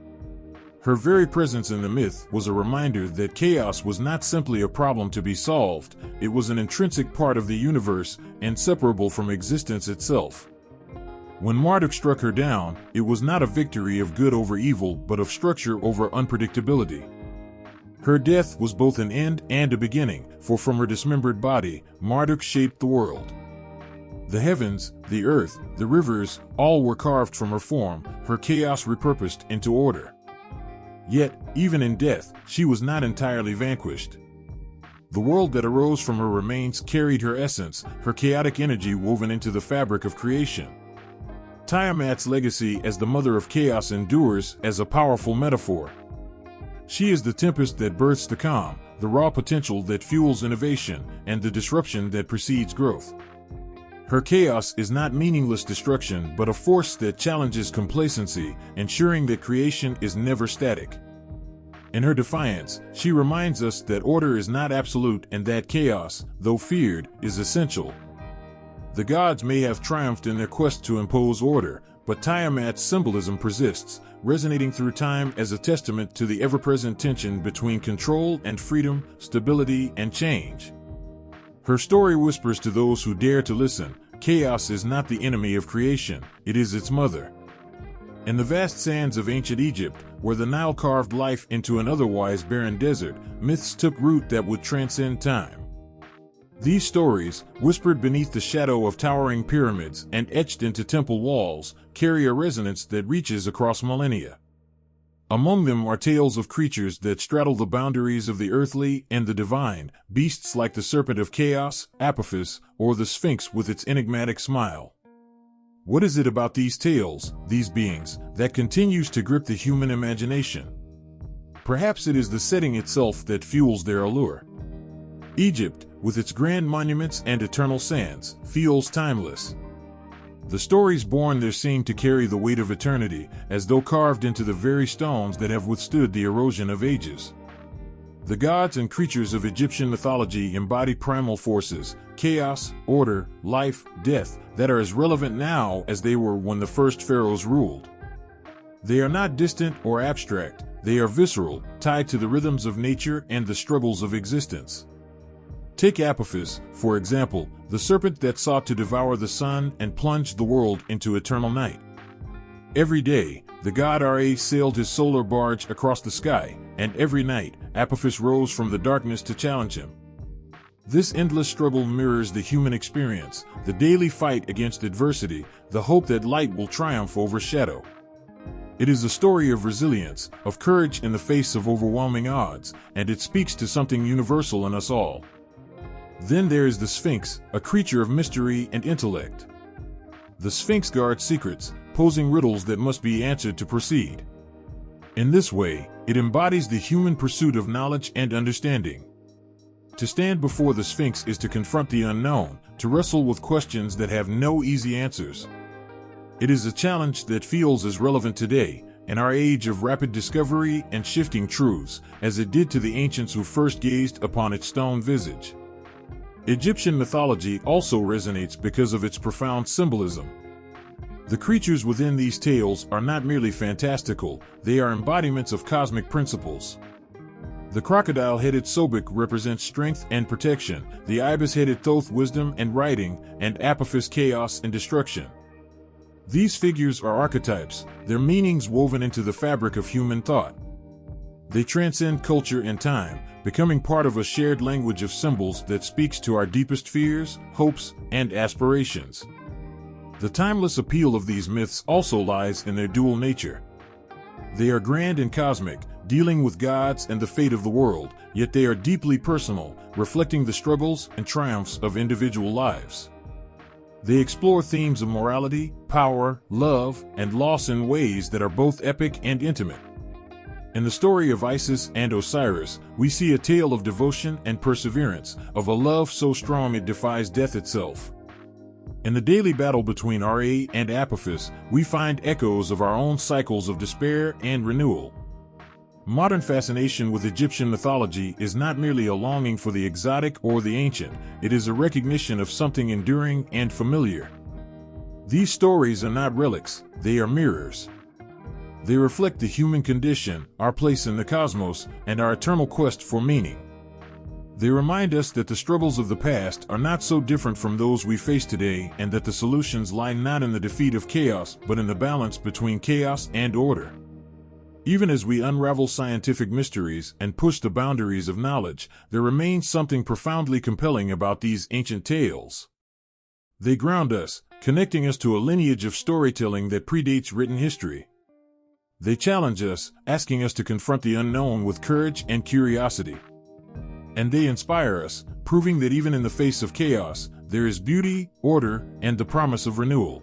Her very presence in the myth was a reminder that chaos was not simply a problem to be solved, it was an intrinsic part of the universe, inseparable from existence itself. When Marduk struck her down, it was not a victory of good over evil but of structure over unpredictability. Her death was both an end and a beginning, for from her dismembered body, Marduk shaped the world. The heavens, the earth, the rivers, all were carved from her form, her chaos repurposed into order. Yet, even in death, she was not entirely vanquished. The world that arose from her remains carried her essence, her chaotic energy woven into the fabric of creation. Tiamat's legacy as the mother of chaos endures as a powerful metaphor. She is the tempest that births the calm, the raw potential that fuels innovation, and the disruption that precedes growth. Her chaos is not meaningless destruction but a force that challenges complacency, ensuring that creation is never static. In her defiance, she reminds us that order is not absolute and that chaos, though feared, is essential. The gods may have triumphed in their quest to impose order, but Tiamat's symbolism persists, resonating through time as a testament to the ever-present tension between control and freedom, stability and change. Her story whispers to those who dare to listen, chaos is not the enemy of creation, it is its mother. In the vast sands of ancient Egypt, where the Nile carved life into an otherwise barren desert, myths took root that would transcend time. These stories, whispered beneath the shadow of towering pyramids and etched into temple walls, carry a resonance that reaches across millennia. Among them are tales of creatures that straddle the boundaries of the earthly and the divine, beasts like the serpent of chaos, Apophis, or the Sphinx with its enigmatic smile. What is it about these tales, these beings, that continues to grip the human imagination? Perhaps it is the setting itself that fuels their allure. Egypt, with its grand monuments and eternal sands, feels timeless. The stories born there seem to carry the weight of eternity, as though carved into the very stones that have withstood the erosion of ages. The gods and creatures of Egyptian mythology embody primal forces, chaos, order, life, death, that are as relevant now as they were when the first pharaohs ruled. They are not distant or abstract, they are visceral, tied to the rhythms of nature and the struggles of existence. Take Apophis, for example, the serpent that sought to devour the sun and plunged the world into eternal night. Every day, the god Ra sailed his solar barge across the sky, and every night, Apophis rose from the darkness to challenge him. This endless struggle mirrors the human experience, the daily fight against adversity, the hope that light will triumph over shadow. It is a story of resilience, of courage in the face of overwhelming odds, and it speaks to something universal in us all. Then there is the Sphinx, a creature of mystery and intellect. The Sphinx guards secrets, posing riddles that must be answered to proceed. In this way, it embodies the human pursuit of knowledge and understanding. To stand before the Sphinx is to confront the unknown, to wrestle with questions that have no easy answers. It is a challenge that feels as relevant today, in our age of rapid discovery and shifting truths, as it did to the ancients who first gazed upon its stone visage. Egyptian mythology also resonates because of its profound symbolism. The creatures within these tales are not merely fantastical, they are embodiments of cosmic principles. The crocodile-headed Sobek represents strength and protection, the ibis-headed Thoth wisdom and writing, and Apophis chaos and destruction. These figures are archetypes, their meanings woven into the fabric of human thought. They transcend culture and time, becoming part of a shared language of symbols that speaks to our deepest fears, hopes, and aspirations. The timeless appeal of these myths also lies in their dual nature. They are grand and cosmic, dealing with gods and the fate of the world, yet they are deeply personal, reflecting the struggles and triumphs of individual lives. They explore themes of morality, power, love, and loss in ways that are both epic and intimate. In the story of Isis and Osiris, we see a tale of devotion and perseverance, of a love so strong it defies death itself. In the daily battle between Ra and Apophis, we find echoes of our own cycles of despair and renewal. Modern fascination with Egyptian mythology is not merely a longing for the exotic or the ancient, it is a recognition of something enduring and familiar. These stories are not relics, they are mirrors. They reflect the human condition, our place in the cosmos, and our eternal quest for meaning. They remind us that the struggles of the past are not so different from those we face today, and that the solutions lie not in the defeat of chaos, but in the balance between chaos and order. Even as we unravel scientific mysteries and push the boundaries of knowledge, there remains something profoundly compelling about these ancient tales. They ground us, connecting us to a lineage of storytelling that predates written history. They challenge us, asking us to confront the unknown with courage and curiosity. And they inspire us, proving that even in the face of chaos, there is beauty, order, and the promise of renewal.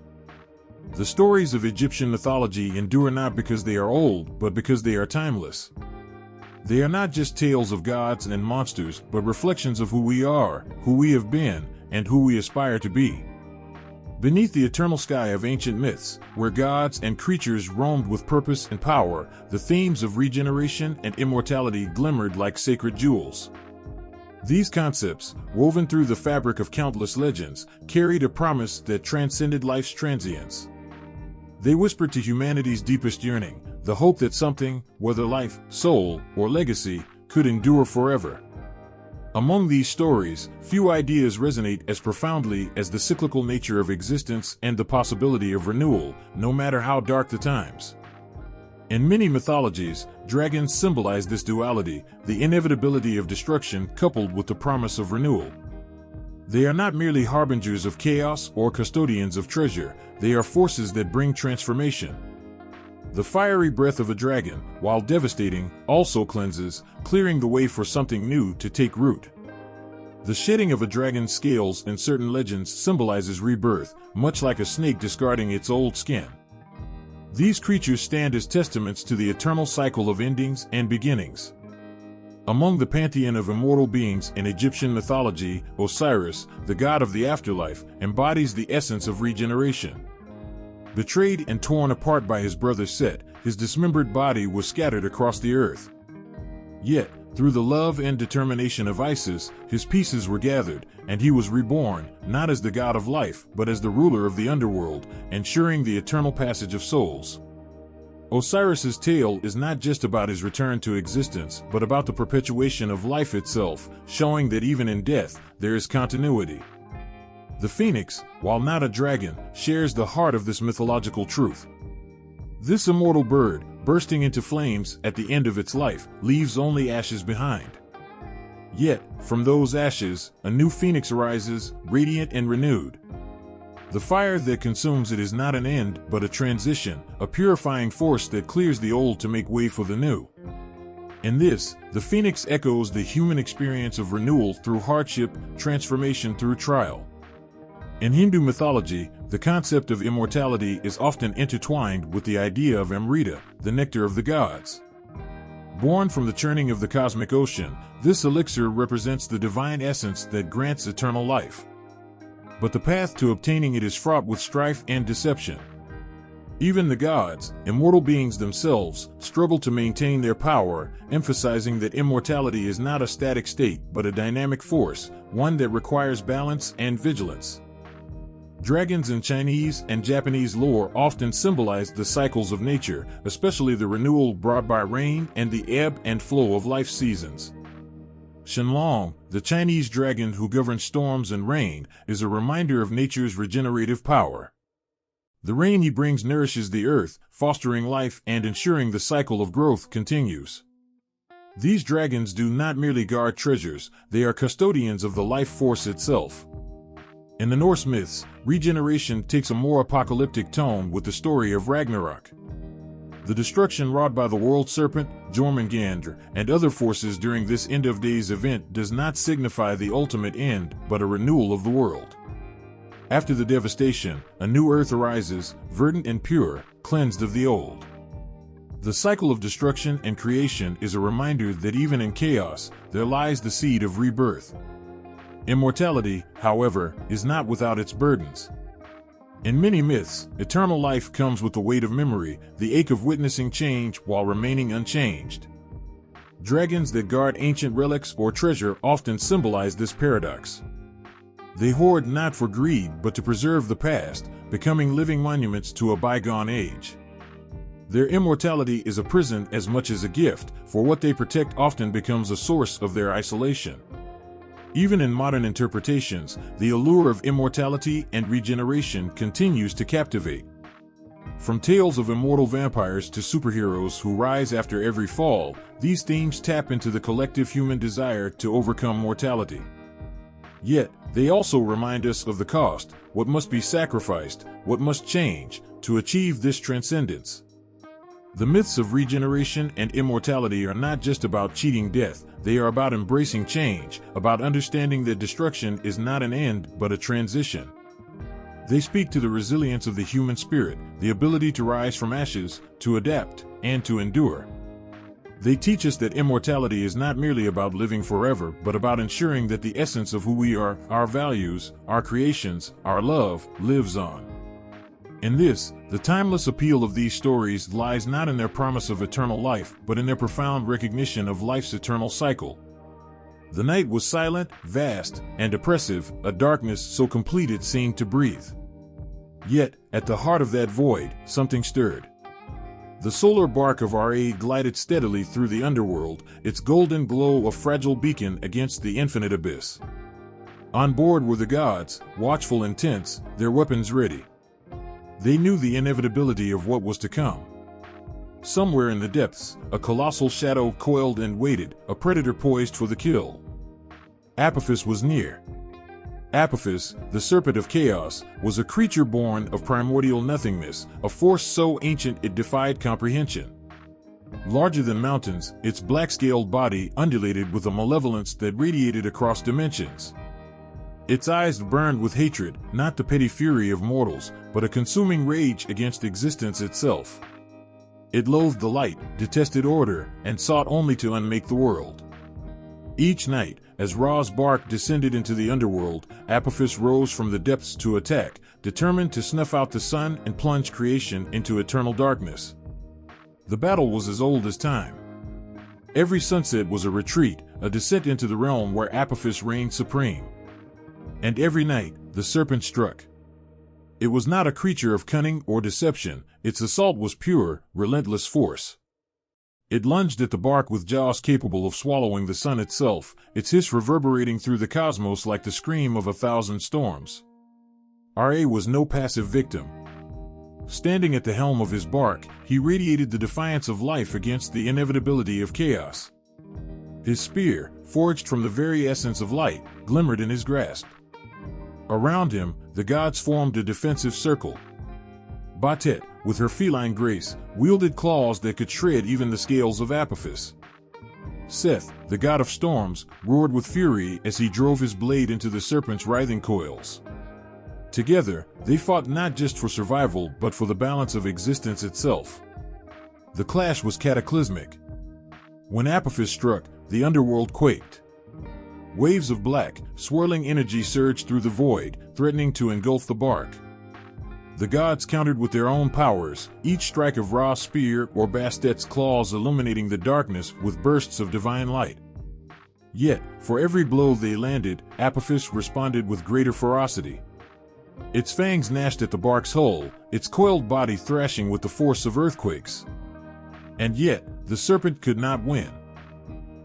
The stories of Egyptian mythology endure not because they are old, but because they are timeless. They are not just tales of gods and monsters, but reflections of who we are, who we have been, and who we aspire to be. Beneath the eternal sky of ancient myths, where gods and creatures roamed with purpose and power, the themes of regeneration and immortality glimmered like sacred jewels. These concepts, woven through the fabric of countless legends, carried a promise that transcended life's transience. They whispered to humanity's deepest yearning, the hope that something, whether life, soul, or legacy, could endure forever. Among these stories, few ideas resonate as profoundly as the cyclical nature of existence and the possibility of renewal, no matter how dark the times. In many mythologies, dragons symbolize this duality, the inevitability of destruction coupled with the promise of renewal. They are not merely harbingers of chaos or custodians of treasure, they are forces that bring transformation. The fiery breath of a dragon, while devastating, also cleanses, clearing the way for something new to take root. The shedding of a dragon's scales in certain legends symbolizes rebirth, much like a snake discarding its old skin. These creatures stand as testaments to the eternal cycle of endings and beginnings. Among the pantheon of immortal beings in Egyptian mythology, Osiris, the god of the afterlife, embodies the essence of regeneration. Betrayed and torn apart by his brother Set, his dismembered body was scattered across the earth. Yet, through the love and determination of Isis, his pieces were gathered, and he was reborn, not as the god of life, but as the ruler of the underworld, ensuring the eternal passage of souls. Osiris's tale is not just about his return to existence, but about the perpetuation of life itself, showing that even in death, there is continuity. The phoenix, while not a dragon, shares the heart of this mythological truth. This immortal bird, bursting into flames at the end of its life, leaves only ashes behind. Yet, from those ashes, a new phoenix arises, radiant and renewed. The fire that consumes it is not an end, but a transition, a purifying force that clears the old to make way for the new. In this, the phoenix echoes the human experience of renewal through hardship, transformation through trial. In Hindu mythology, the concept of immortality is often intertwined with the idea of Amrita, the nectar of the gods. Born from the churning of the cosmic ocean, this elixir represents the divine essence that grants eternal life. But the path to obtaining it is fraught with strife and deception. Even the gods, immortal beings themselves, struggle to maintain their power, emphasizing that immortality is not a static state but a dynamic force, one that requires balance and vigilance. Dragons in Chinese and Japanese lore often symbolize the cycles of nature, especially the renewal brought by rain and the ebb and flow of life seasons. Shenlong, the Chinese dragon who governs storms and rain, is a reminder of nature's regenerative power. The rain he brings nourishes the earth, fostering life and ensuring the cycle of growth continues. These dragons do not merely guard treasures, they are custodians of the life force itself. In the Norse myths, regeneration takes a more apocalyptic tone with the story of Ragnarok. The destruction wrought by the world serpent, Jormungandr, and other forces during this end-of-days event does not signify the ultimate end, but a renewal of the world. After the devastation, a new earth arises, verdant and pure, cleansed of the old. The cycle of destruction and creation is a reminder that even in chaos, there lies the seed of rebirth. Immortality, however, is not without its burdens. In many myths, eternal life comes with the weight of memory, the ache of witnessing change while remaining unchanged. Dragons that guard ancient relics or treasure often symbolize this paradox. They hoard not for greed but to preserve the past, becoming living monuments to a bygone age. Their immortality is a prison as much as a gift, for what they protect often becomes a source of their isolation. Even in modern interpretations, the allure of immortality and regeneration continues to captivate. From tales of immortal vampires to superheroes who rise after every fall, these themes tap into the collective human desire to overcome mortality. Yet, they also remind us of the cost, what must be sacrificed, what must change, to achieve this transcendence. The myths of regeneration and immortality are not just about cheating death, they are about embracing change, about understanding that destruction is not an end but a transition. They speak to the resilience of the human spirit, the ability to rise from ashes, to adapt, and to endure. They teach us that immortality is not merely about living forever, but about ensuring that the essence of who we are, our values, our creations, our love, lives on. In this, the timeless appeal of these stories lies not in their promise of eternal life, but in their profound recognition of life's eternal cycle. The night was silent, vast, and oppressive, a darkness so complete it seemed to breathe. Yet, at the heart of that void, something stirred. The solar bark of Ra glided steadily through the underworld, its golden glow a fragile beacon against the infinite abyss. On board were the gods, watchful and tense, their weapons ready. They knew the inevitability of what was to come. Somewhere in the depths, a colossal shadow coiled and waited, a predator poised for the kill. Apophis was near. Apophis, the serpent of chaos, was a creature born of primordial nothingness, a force so ancient it defied comprehension. Larger than mountains, its black-scaled body undulated with a malevolence that radiated across dimensions. Its eyes burned with hatred, not the petty fury of mortals, but a consuming rage against existence itself. It loathed the light, detested order, and sought only to unmake the world. Each night, as Ra's bark descended into the underworld, Apophis rose from the depths to attack, determined to snuff out the sun and plunge creation into eternal darkness. The battle was as old as time. Every sunset was a retreat, a descent into the realm where Apophis reigned supreme. And every night, the serpent struck. It was not a creature of cunning or deception, its assault was pure, relentless force. It lunged at the bark with jaws capable of swallowing the sun itself, its hiss reverberating through the cosmos like the scream of 1,000 storms. Ra was no passive victim. Standing at the helm of his bark, he radiated the defiance of life against the inevitability of chaos. His spear, forged from the very essence of light, glimmered in his grasp. Around him, the gods formed a defensive circle. Batet, with her feline grace, wielded claws that could shred even the scales of Apophis. Seth, the god of storms, roared with fury as he drove his blade into the serpent's writhing coils. Together, they fought not just for survival but for the balance of existence itself. The clash was cataclysmic. When Apophis struck, the underworld quaked. Waves of black, swirling energy surged through the void, threatening to engulf the bark. The gods countered with their own powers, each strike of Ra's spear or Bastet's claws illuminating the darkness with bursts of divine light. Yet, for every blow they landed, Apophis responded with greater ferocity. Its fangs gnashed at the bark's hull, its coiled body thrashing with the force of earthquakes. And yet, the serpent could not win.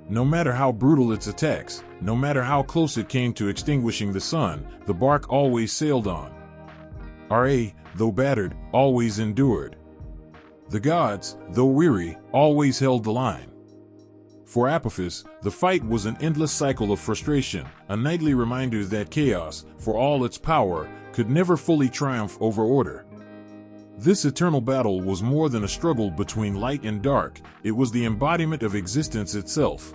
No matter how brutal its attacks, no matter how close it came to extinguishing the sun, the bark always sailed on. Ra, though battered, always endured. The gods, though weary, always held the line. For Apophis, the fight was an endless cycle of frustration, a nightly reminder that chaos, for all its power, could never fully triumph over order. This eternal battle was more than a struggle between light and dark, it was the embodiment of existence itself.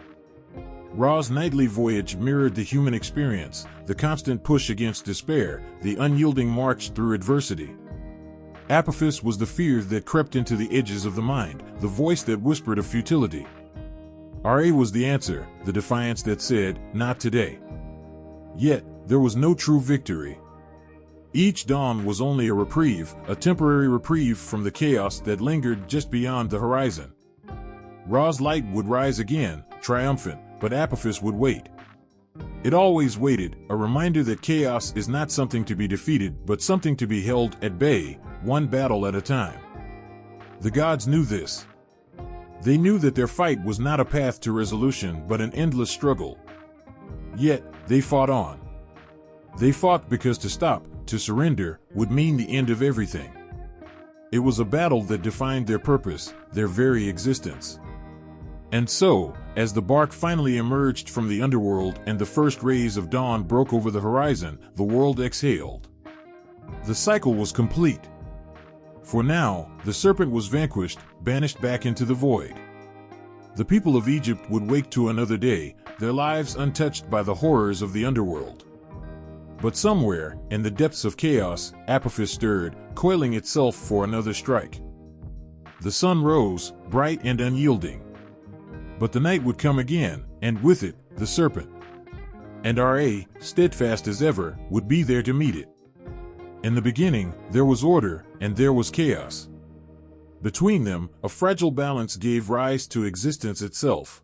Ra's nightly voyage mirrored the human experience, the constant push against despair, the unyielding march through adversity. Apophis was the fear that crept into the edges of the mind, the voice that whispered of futility. Ra was the answer, the defiance that said, "Not today." Yet, there was no true victory. Each dawn was only a reprieve, a temporary reprieve from the chaos that lingered just beyond the horizon. Ra's light would rise again, triumphant, but Apophis would wait. It always waited, a reminder that chaos is not something to be defeated but something to be held at bay, one battle at a time. The gods knew this. They knew that their fight was not a path to resolution but an endless struggle. Yet, they fought on. They fought because to stop, to surrender, would mean the end of everything. It was a battle that defined their purpose, their very existence. And so, as the bark finally emerged from the underworld and the first rays of dawn broke over the horizon, the world exhaled. The cycle was complete. For now, the serpent was vanquished, banished back into the void. The people of Egypt would wake to another day, their lives untouched by the horrors of the underworld. But somewhere, in the depths of chaos, Apophis stirred, coiling itself for another strike. The sun rose, bright and unyielding. But the night would come again, and with it, the serpent. And Ra, steadfast as ever, would be there to meet it. In the beginning, there was order, and there was chaos. Between them, a fragile balance gave rise to existence itself.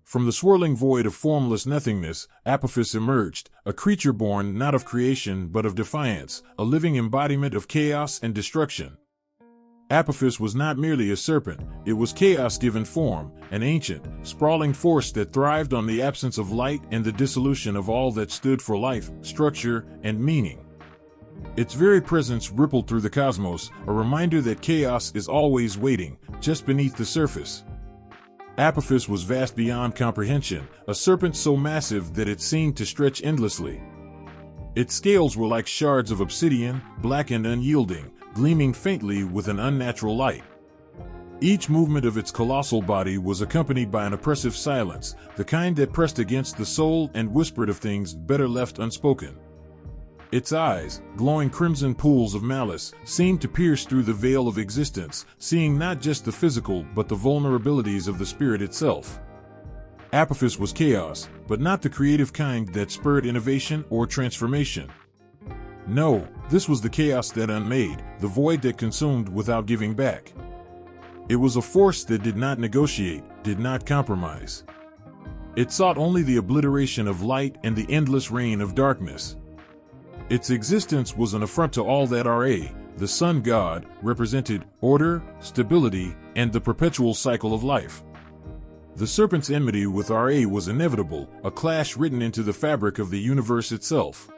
From the swirling void of formless nothingness, Apophis emerged, a creature born not of creation but of defiance, a living embodiment of chaos and destruction. Apophis was not merely a serpent, it was chaos given form, an ancient, sprawling force that thrived on the absence of light and the dissolution of all that stood for life, structure, and meaning. Its very presence rippled through the cosmos, a reminder that chaos is always waiting, just beneath the surface. Apophis was vast beyond comprehension, a serpent so massive that it seemed to stretch endlessly. Its scales were like shards of obsidian, black and unyielding, gleaming faintly with an unnatural light. Each movement of its colossal body was accompanied by an oppressive silence, the kind that pressed against the soul and whispered of things better left unspoken. Its eyes, glowing crimson pools of malice, seemed to pierce through the veil of existence, seeing not just the physical but the vulnerabilities of the spirit itself. Apophis was chaos, but not the creative kind that spurred innovation or transformation. No, this was the chaos that unmade, the void that consumed without giving back. It was a force that did not negotiate, did not compromise. It sought only the obliteration of light and the endless reign of darkness. Its existence was an affront to all that Ra, the sun god, represented: order, stability, and the perpetual cycle of life. The serpent's enmity with Ra was inevitable, a clash written into the fabric of the universe itself.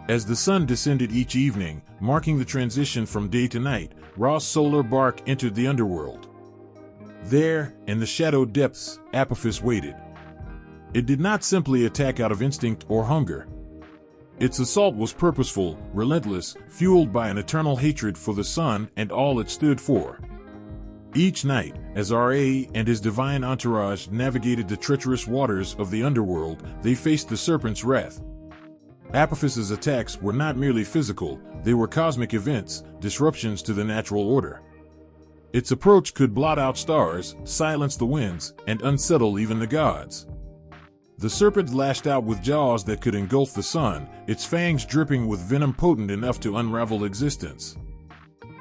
As the sun descended each evening, marking the transition from day to night, Ra's solar bark entered the underworld. There, in the shadowed depths, Apophis waited. It did not simply attack out of instinct or hunger. Its assault was purposeful, relentless, fueled by an eternal hatred for the sun and all it stood for. Each night, as Ra and his divine entourage navigated the treacherous waters of the underworld, they faced the serpent's wrath. Apophis's attacks were not merely physical, they were cosmic events, disruptions to the natural order. Its approach could blot out stars, silence the winds, and unsettle even the gods. The serpent lashed out with jaws that could engulf the sun, its fangs dripping with venom potent enough to unravel existence.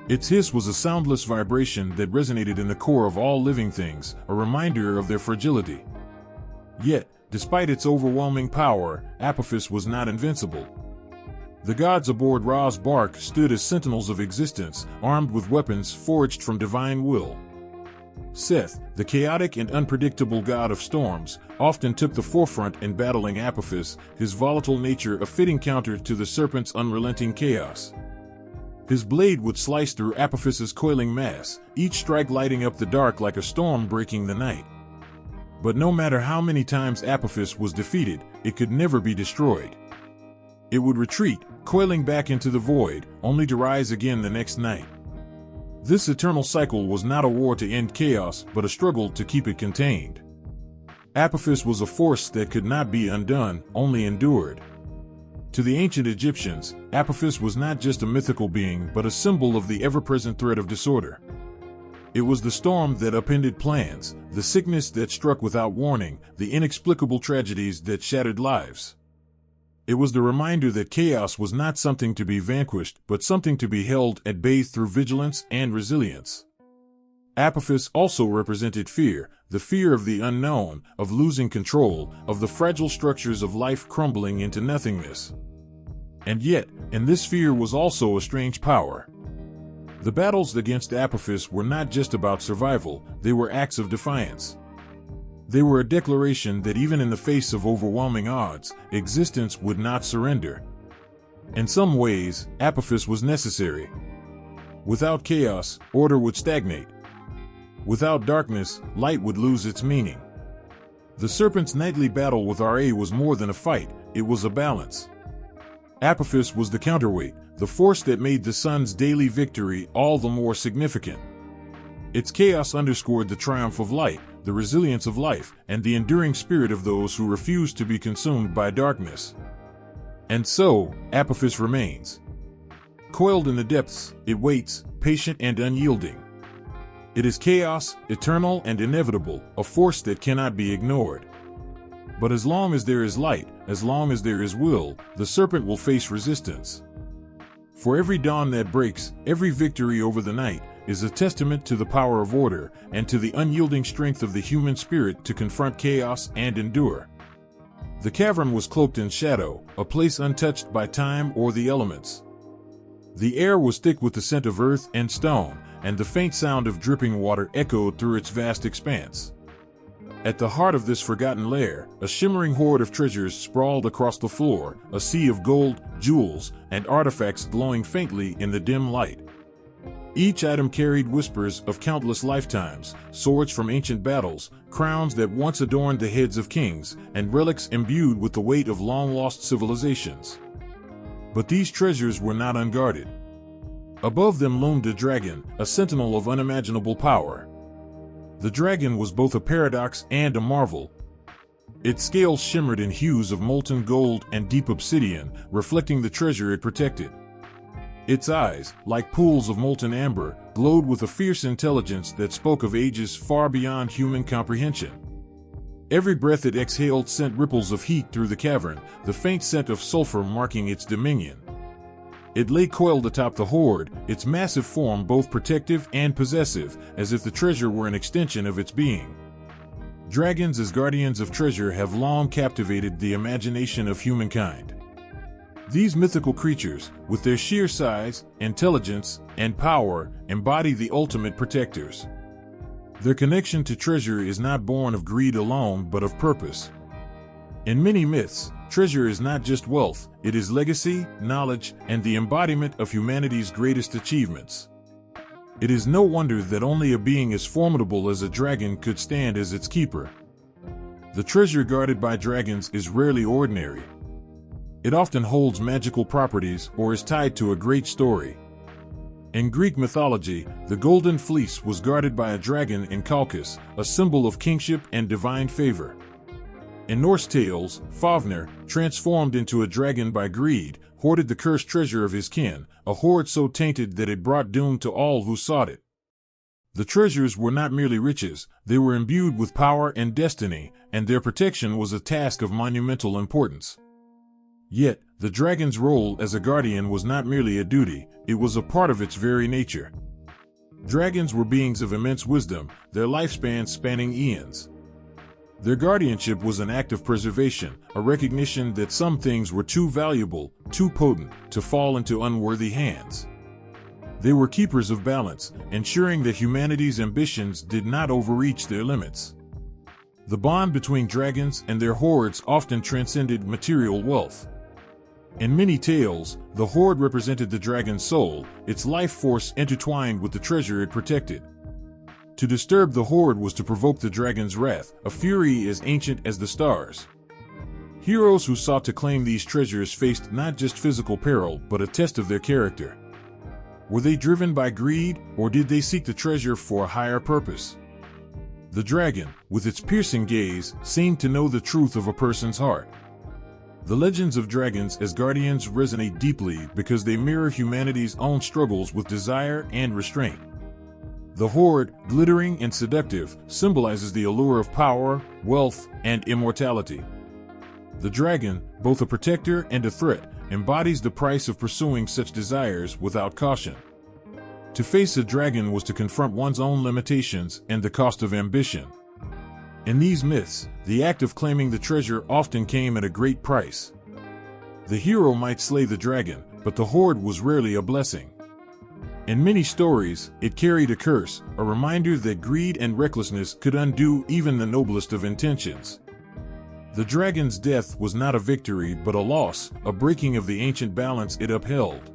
Its hiss was a soundless vibration that resonated in the core of all living things, a reminder of their fragility. Yet, despite its overwhelming power, Apophis was not invincible. The gods aboard Ra's bark stood as sentinels of existence, armed with weapons forged from divine will. Seth, the chaotic and unpredictable god of storms, often took the forefront in battling Apophis, his volatile nature a fitting counter to the serpent's unrelenting chaos. His blade would slice through Apophis's coiling mass, each strike lighting up the dark like a storm breaking the night. But no matter how many times Apophis was defeated, it could never be destroyed. It would retreat, coiling back into the void, only to rise again the next night. This eternal cycle was not a war to end chaos, but a struggle to keep it contained. Apophis was a force that could not be undone, only endured. To the ancient Egyptians, Apophis was not just a mythical being, but a symbol of the ever-present threat of disorder. It was the storm that upended plans, the sickness that struck without warning, the inexplicable tragedies that shattered lives. It was the reminder that chaos was not something to be vanquished, but something to be held at bay through vigilance and resilience. Apophis also represented fear, the fear of the unknown, of losing control, of the fragile structures of life crumbling into nothingness. And yet, in this fear was also a strange power. The battles against Apophis were not just about survival, they were acts of defiance. They were a declaration that even in the face of overwhelming odds, existence would not surrender. In some ways, Apophis was necessary. Without chaos, order would stagnate. Without darkness, light would lose its meaning. The serpent's nightly battle with Ra was more than a fight, it was a balance. Apophis was the counterweight, the force that made the sun's daily victory all the more significant. Its chaos underscored the triumph of light, the resilience of life, and the enduring spirit of those who refuse to be consumed by darkness. And so, Apophis remains. Coiled in the depths, it waits, patient and unyielding. It is chaos, eternal and inevitable, a force that cannot be ignored. But as long as there is light, as long as there is will, the serpent will face resistance. For every dawn that breaks, every victory over the night, is a testament to the power of order and to the unyielding strength of the human spirit to confront chaos and endure. The cavern was cloaked in shadow, a place untouched by time or the elements. The air was thick with the scent of earth and stone, and the faint sound of dripping water echoed through its vast expanse. At the heart of this forgotten lair, a shimmering hoard of treasures sprawled across the floor, a sea of gold, jewels, and artifacts glowing faintly in the dim light. Each item carried whispers of countless lifetimes, swords from ancient battles, crowns that once adorned the heads of kings, and relics imbued with the weight of long-lost civilizations. But these treasures were not unguarded. Above them loomed a dragon, a sentinel of unimaginable power. The dragon was both a paradox and a marvel. Its scales shimmered in hues of molten gold and deep obsidian, reflecting the treasure it protected. Its eyes, like pools of molten amber, glowed with a fierce intelligence that spoke of ages far beyond human comprehension. Every breath it exhaled sent ripples of heat through the cavern, the faint scent of sulfur marking its dominion. It lay coiled atop the hoard, its massive form both protective and possessive, as if the treasure were an extension of its being. Dragons as guardians of treasure have long captivated the imagination of humankind. These mythical creatures, with their sheer size, intelligence, and power, embody the ultimate protectors. Their connection to treasure is not born of greed alone but of purpose. In many myths, treasure is not just wealth, it is legacy, knowledge, and the embodiment of humanity's greatest achievements. It is no wonder that only a being as formidable as a dragon could stand as its keeper. The treasure guarded by dragons is rarely ordinary. It often holds magical properties or is tied to a great story. In Greek mythology, the Golden Fleece was guarded by a dragon in Colchis, a symbol of kingship and divine favor. In Norse tales, Fafnir, transformed into a dragon by greed, hoarded the cursed treasure of his kin, a hoard so tainted that it brought doom to all who sought it. The treasures were not merely riches, they were imbued with power and destiny, and their protection was a task of monumental importance. Yet, the dragon's role as a guardian was not merely a duty, it was a part of its very nature. Dragons were beings of immense wisdom, their lifespans spanning eons. Their guardianship was an act of preservation, a recognition that some things were too valuable, too potent, to fall into unworthy hands. They were keepers of balance, ensuring that humanity's ambitions did not overreach their limits. The bond between dragons and their hordes often transcended material wealth. In many tales, the horde represented the dragon's soul, its life force intertwined with the treasure it protected. To disturb the horde was to provoke the dragon's wrath, a fury as ancient as the stars. Heroes who sought to claim these treasures faced not just physical peril but a test of their character. Were they driven by greed, or did they seek the treasure for a higher purpose? The dragon, with its piercing gaze, seemed to know the truth of a person's heart. The legends of dragons as guardians resonate deeply because they mirror humanity's own struggles with desire and restraint. The horde, glittering and seductive, symbolizes the allure of power, wealth, and immortality. The dragon, both a protector and a threat, embodies the price of pursuing such desires without caution. To face a dragon was to confront one's own limitations and the cost of ambition. In these myths, the act of claiming the treasure often came at a great price. The hero might slay the dragon, but the horde was rarely a blessing. In many stories, it carried a curse, a reminder that greed and recklessness could undo even the noblest of intentions. The dragon's death was not a victory but a loss, a breaking of the ancient balance it upheld.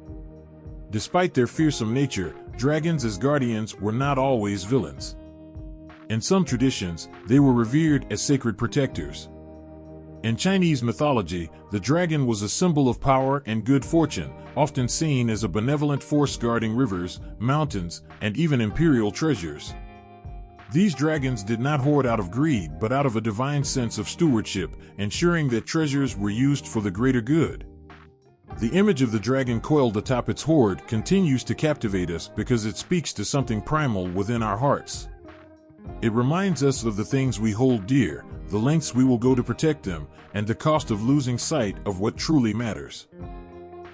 Despite their fearsome nature, dragons as guardians were not always villains. In some traditions, they were revered as sacred protectors. In Chinese mythology, the dragon was a symbol of power and good fortune, often seen as a benevolent force guarding rivers, mountains, and even imperial treasures. These dragons did not hoard out of greed but out of a divine sense of stewardship, ensuring that treasures were used for the greater good. The image of the dragon coiled atop its hoard continues to captivate us because it speaks to something primal within our hearts. It reminds us of the things we hold dear, the lengths we will go to protect them, and the cost of losing sight of what truly matters.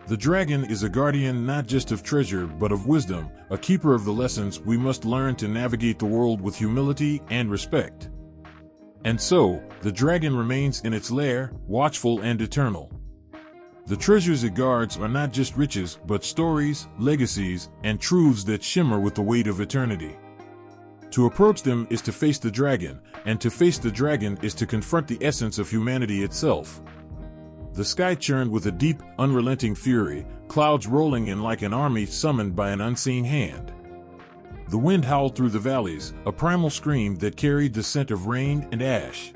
The dragon is a guardian not just of treasure but of wisdom, a keeper of the lessons we must learn to navigate the world with humility and respect. And so, the dragon remains in its lair, watchful and eternal. The treasures it guards are not just riches but stories, legacies, and truths that shimmer with the weight of eternity. To approach them is to face the dragon, and to face the dragon is to confront the essence of humanity itself. The sky churned with a deep, unrelenting fury, clouds rolling in like an army summoned by an unseen hand. The wind howled through the valleys, a primal scream that carried the scent of rain and ash.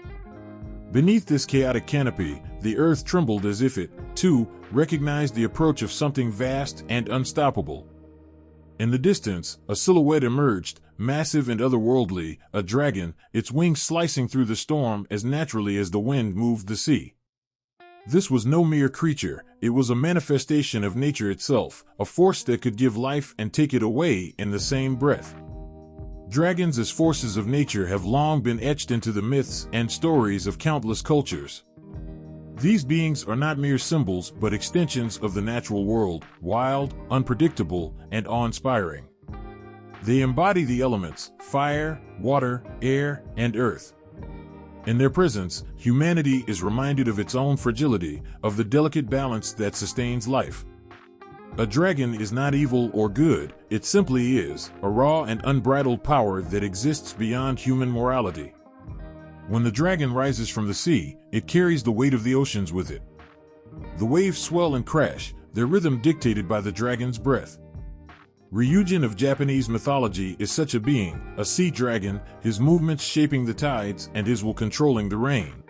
Beneath this chaotic canopy, the earth trembled as if it, too, recognized the approach of something vast and unstoppable. In the distance, a silhouette emerged, massive and otherworldly, a dragon, its wings slicing through the storm as naturally as the wind moved the sea. This was no mere creature, it was a manifestation of nature itself, a force that could give life and take it away in the same breath. Dragons as forces of nature have long been etched into the myths and stories of countless cultures. These beings are not mere symbols but extensions of the natural world, wild, unpredictable, and awe-inspiring. They embody the elements, fire, water, air, and earth. In their presence, humanity is reminded of its own fragility, of the delicate balance that sustains life. A dragon is not evil or good, it simply is, a raw and unbridled power that exists beyond human morality. When the dragon rises from the sea, it carries the weight of the oceans with it. The waves swell and crash, their rhythm dictated by the dragon's breath. Ryujin of Japanese mythology is such a being, a sea dragon, his movements shaping the tides and his will controlling the rain.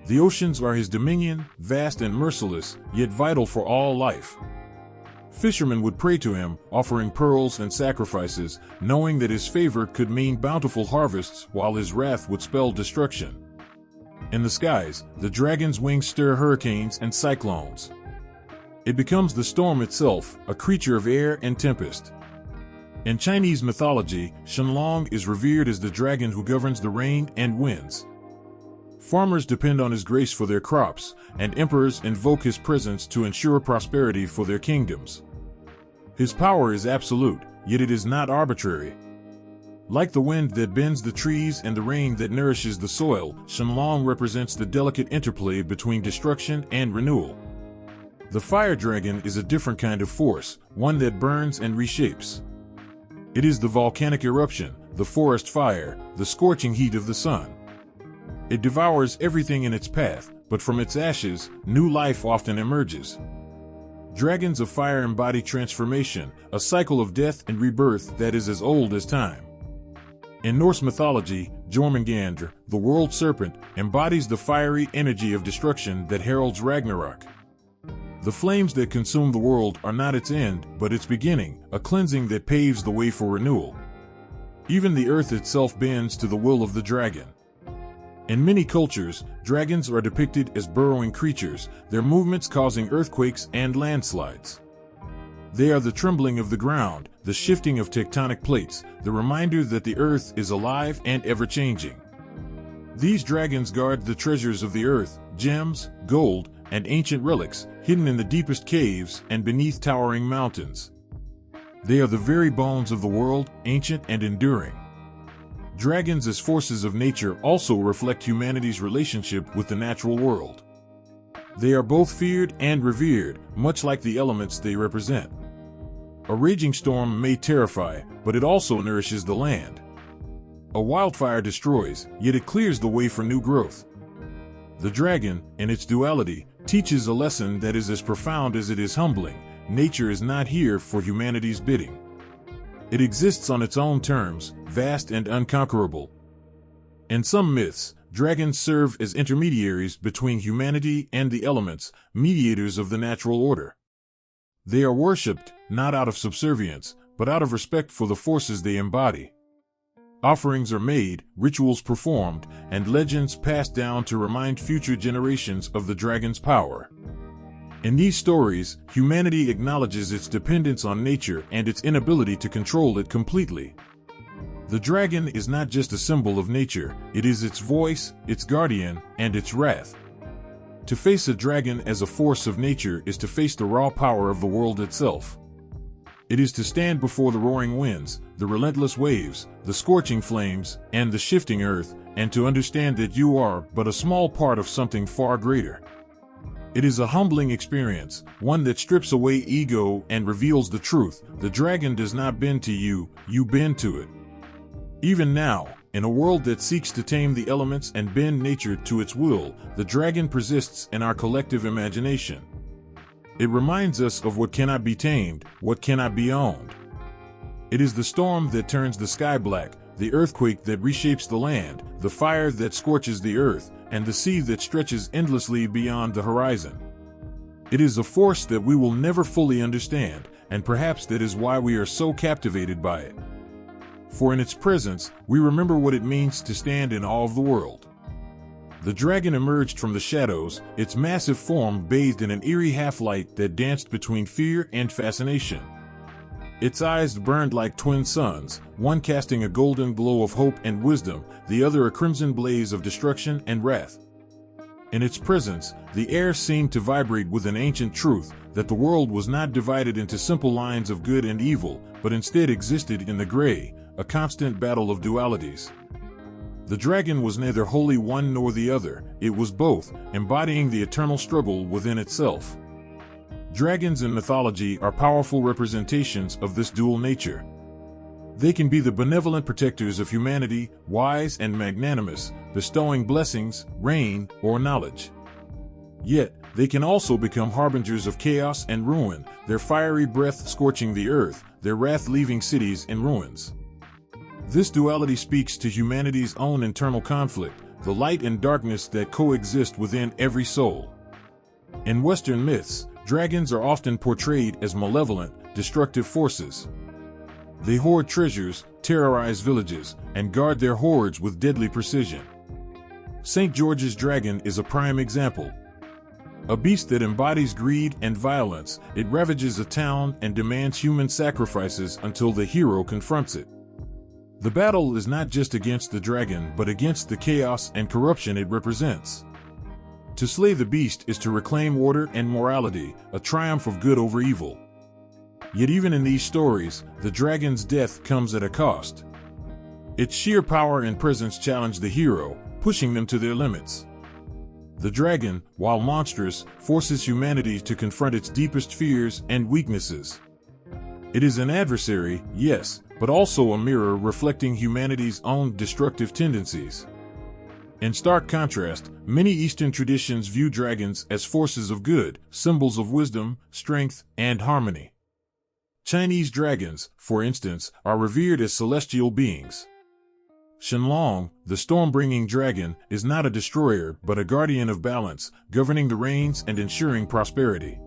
The oceans are his dominion, vast and merciless, yet vital for all life. Fishermen would pray to him, offering pearls and sacrifices, knowing that his favor could mean bountiful harvests while his wrath would spell destruction. In the skies, the dragon's wings stir hurricanes and cyclones. It becomes the storm itself, a creature of air and tempest. In Chinese mythology, Shenlong is revered as the dragon who governs the rain and winds. Farmers depend on his grace for their crops, and emperors invoke his presence to ensure prosperity for their kingdoms. His power is absolute, yet it is not arbitrary. Like the wind that bends the trees and the rain that nourishes the soil, Shenlong represents the delicate interplay between destruction and renewal. The fire dragon is a different kind of force, one that burns and reshapes. It is the volcanic eruption, the forest fire, the scorching heat of the sun. It devours everything in its path, but from its ashes, new life often emerges. Dragons of fire embody transformation, a cycle of death and rebirth that is as old as time. In Norse mythology, Jormungandr, the world serpent, embodies the fiery energy of destruction that heralds Ragnarok. The flames that consume the world are not its end, but its beginning, a cleansing that paves the way for renewal. Even the earth itself bends to the will of the dragon. In many cultures, dragons are depicted as burrowing creatures, their movements causing earthquakes and landslides. They are the trembling of the ground, the shifting of tectonic plates, the reminder that the earth is alive and ever-changing. These dragons guard the treasures of the earth, gems, gold, and ancient relics, hidden in the deepest caves and beneath towering mountains. They are the very bones of the world, ancient and enduring. Dragons as forces of nature also reflect humanity's relationship with the natural world. They are both feared and revered, much like the elements they represent. A raging storm may terrify, but it also nourishes the land. A wildfire destroys, yet it clears the way for new growth. The dragon, in its duality, teaches a lesson that is as profound as it is humbling. Nature is not here for humanity's bidding. It exists on its own terms, vast and unconquerable. In some myths, dragons serve as intermediaries between humanity and the elements, mediators of the natural order. They are worshipped, not out of subservience, but out of respect for the forces they embody. Offerings are made, rituals performed, and legends passed down to remind future generations of the dragon's power. In these stories, humanity acknowledges its dependence on nature and its inability to control it completely. The dragon is not just a symbol of nature, it is its voice, its guardian, and its wrath. To face a dragon as a force of nature is to face the raw power of the world itself. It is to stand before the roaring winds, the relentless waves, the scorching flames, and the shifting earth, and to understand that you are but a small part of something far greater. It is a humbling experience, one that strips away ego and reveals the truth. The dragon does not bend to you, you bend to it. Even now, in a world that seeks to tame the elements and bend nature to its will, the dragon persists in our collective imagination. It reminds us of what cannot be tamed, what cannot be owned. It is the storm that turns the sky black, the earthquake that reshapes the land, the fire that scorches the earth, and the sea that stretches endlessly beyond the horizon. It is a force that we will never fully understand, and perhaps that is why we are so captivated by it. For in its presence, we remember what it means to stand in awe of the world. The dragon emerged from the shadows, its massive form bathed in an eerie half-light that danced between fear and fascination. Its eyes burned like twin suns, one casting a golden glow of hope and wisdom, the other a crimson blaze of destruction and wrath. In its presence, the air seemed to vibrate with an ancient truth, that the world was not divided into simple lines of good and evil, but instead existed in the gray, a constant battle of dualities. The dragon was neither wholly one nor the other, it was both, embodying the eternal struggle within itself. Dragons in mythology are powerful representations of this dual nature. They can be the benevolent protectors of humanity, wise and magnanimous, bestowing blessings, rain, or knowledge. Yet, they can also become harbingers of chaos and ruin, their fiery breath scorching the earth, their wrath leaving cities in ruins. This duality speaks to humanity's own internal conflict, the light and darkness that coexist within every soul. In Western myths, dragons are often portrayed as malevolent, destructive forces. They hoard treasures, terrorize villages, and guard their hoards with deadly precision. St. George's dragon is a prime example. A beast that embodies greed and violence, it ravages a town and demands human sacrifices until the hero confronts it. The battle is not just against the dragon but against the chaos and corruption it represents. To slay the beast is to reclaim order and morality, a triumph of good over evil. Yet even in these stories, the dragon's death comes at a cost. Its sheer power and presence challenge the hero, pushing them to their limits. The dragon, while monstrous, forces humanity to confront its deepest fears and weaknesses. It is an adversary, yes, but also a mirror reflecting humanity's own destructive tendencies. In stark contrast, many Eastern traditions view dragons as forces of good, symbols of wisdom, strength, and harmony. Chinese dragons, for instance, are revered as celestial beings. Shenlong, the storm-bringing dragon, is not a destroyer but a guardian of balance, governing the rains and ensuring prosperity.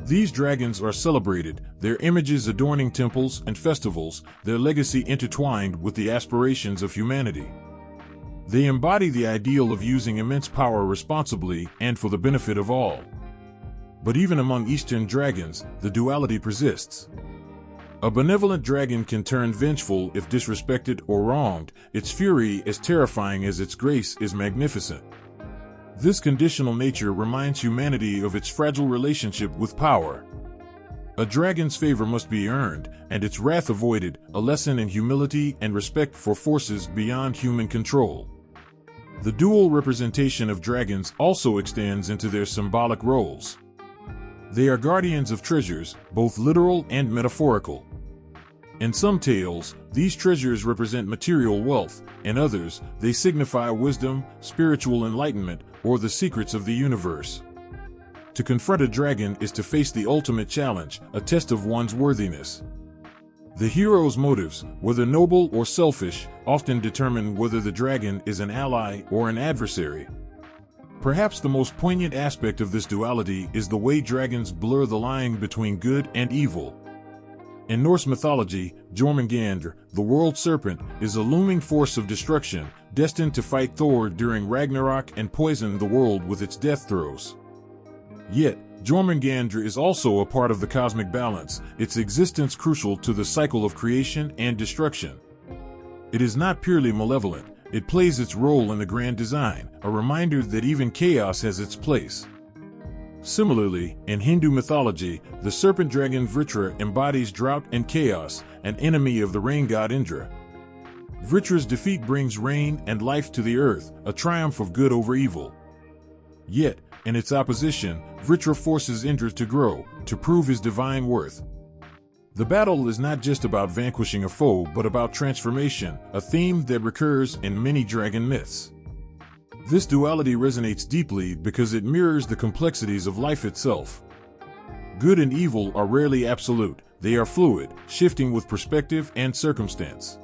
These dragons are celebrated, their images adorning temples and festivals, their legacy intertwined with the aspirations of humanity. They embody the ideal of using immense power responsibly and for the benefit of all. But even among Eastern dragons, the duality persists. A benevolent dragon can turn vengeful if disrespected or wronged, its fury as terrifying as its grace is magnificent. This conditional nature reminds humanity of its fragile relationship with power. A dragon's favor must be earned, and its wrath avoided, a lesson in humility and respect for forces beyond human control. The dual representation of dragons also extends into their symbolic roles. They are guardians of treasures, both literal and metaphorical. In some tales, these treasures represent material wealth, in others, they signify wisdom, spiritual enlightenment, or the secrets of the universe. To confront a dragon is to face the ultimate challenge, a test of one's worthiness. The hero's motives, whether noble or selfish, often determine whether the dragon is an ally or an adversary. Perhaps the most poignant aspect of this duality is the way dragons blur the line between good and evil. In Norse mythology, Jormungandr, the world serpent, is a looming force of destruction, destined to fight Thor during Ragnarok and poison the world with its death throes. Yet, Jormungandr is also a part of the cosmic balance, its existence crucial to the cycle of creation and destruction. It is not purely malevolent, it plays its role in the grand design, a reminder that even chaos has its place. Similarly, in Hindu mythology, the serpent dragon Vritra embodies drought and chaos, an enemy of the rain god Indra. Vritra's defeat brings rain and life to the earth, a triumph of good over evil. Yet, in its opposition, Vritra forces Indra to grow, to prove his divine worth. The battle is not just about vanquishing a foe but about transformation, a theme that recurs in many dragon myths. This duality resonates deeply because it mirrors the complexities of life itself. Good and evil are rarely absolute, they are fluid, shifting with perspective and circumstance.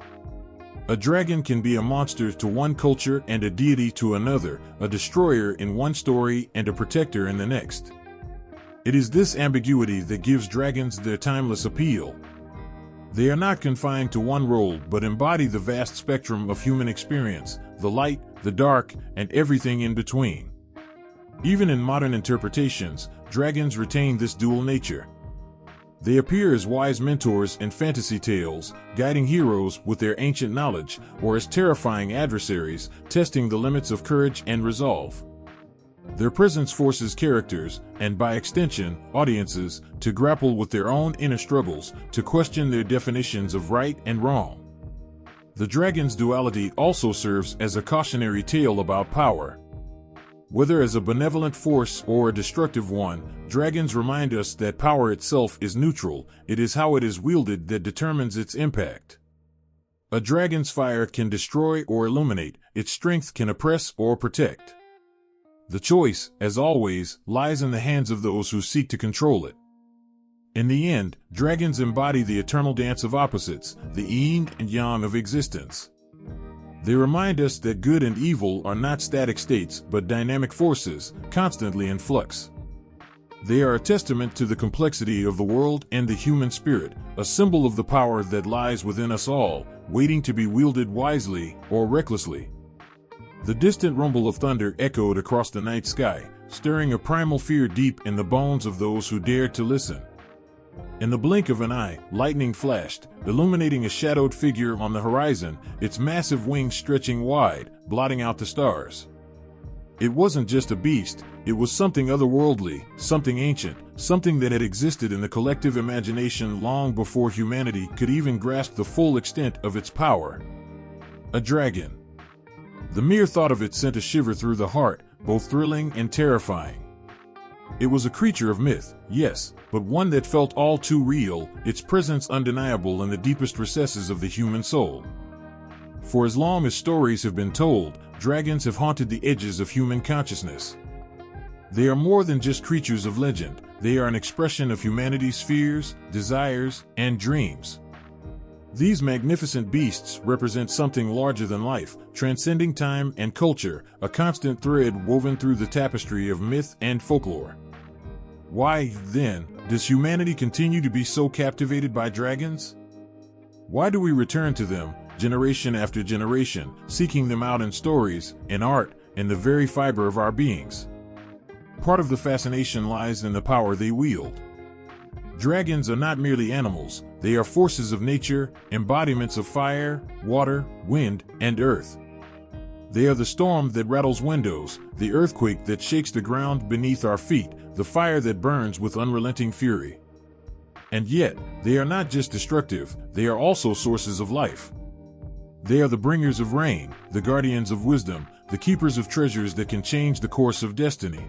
A dragon can be a monster to one culture and a deity to another, a destroyer in one story and a protector in the next. It is this ambiguity that gives dragons their timeless appeal. They are not confined to one role but embody the vast spectrum of human experience, the light, the dark, and everything in between. Even in modern interpretations, dragons retain this dual nature. They appear as wise mentors in fantasy tales, guiding heroes with their ancient knowledge, or as terrifying adversaries, testing the limits of courage and resolve. Their presence forces characters, and by extension, audiences, to grapple with their own inner struggles, to question their definitions of right and wrong. The dragon's duality also serves as a cautionary tale about power. Whether as a benevolent force or a destructive one, dragons remind us that power itself is neutral, it is how it is wielded that determines its impact. A dragon's fire can destroy or illuminate, its strength can oppress or protect. The choice, as always, lies in the hands of those who seek to control it. In the end, dragons embody the eternal dance of opposites, the yin and yang of existence. They remind us that good and evil are not static states but dynamic forces, constantly in flux. They are a testament to the complexity of the world and the human spirit, a symbol of the power that lies within us all, waiting to be wielded wisely or recklessly. The distant rumble of thunder echoed across the night sky, stirring a primal fear deep in the bones of those who dared to listen. In the blink of an eye, lightning flashed, illuminating a shadowed figure on the horizon, its massive wings stretching wide, blotting out the stars. It wasn't just a beast, it was something otherworldly, something ancient, something that had existed in the collective imagination long before humanity could even grasp the full extent of its power. A dragon. The mere thought of it sent a shiver through the heart, both thrilling and terrifying. It was a creature of myth, yes, but one that felt all too real, its presence undeniable in the deepest recesses of the human soul. For as long as stories have been told, dragons have haunted the edges of human consciousness. They are more than just creatures of legend, they are an expression of humanity's fears, desires, and dreams. These magnificent beasts represent something larger than life, transcending time and culture, a constant thread woven through the tapestry of myth and folklore. Why, then, does humanity continue to be so captivated by dragons? Why do we return to them, generation after generation, seeking them out in stories, in art, in the very fiber of our beings? Part of the fascination lies in the power they wield. Dragons are not merely animals, they are forces of nature, embodiments of fire, water, wind, and earth. They are the storm that rattles windows, the earthquake that shakes the ground beneath our feet, the fire that burns with unrelenting fury. And yet, they are not just destructive, they are also sources of life. They are the bringers of rain, the guardians of wisdom, the keepers of treasures that can change the course of destiny.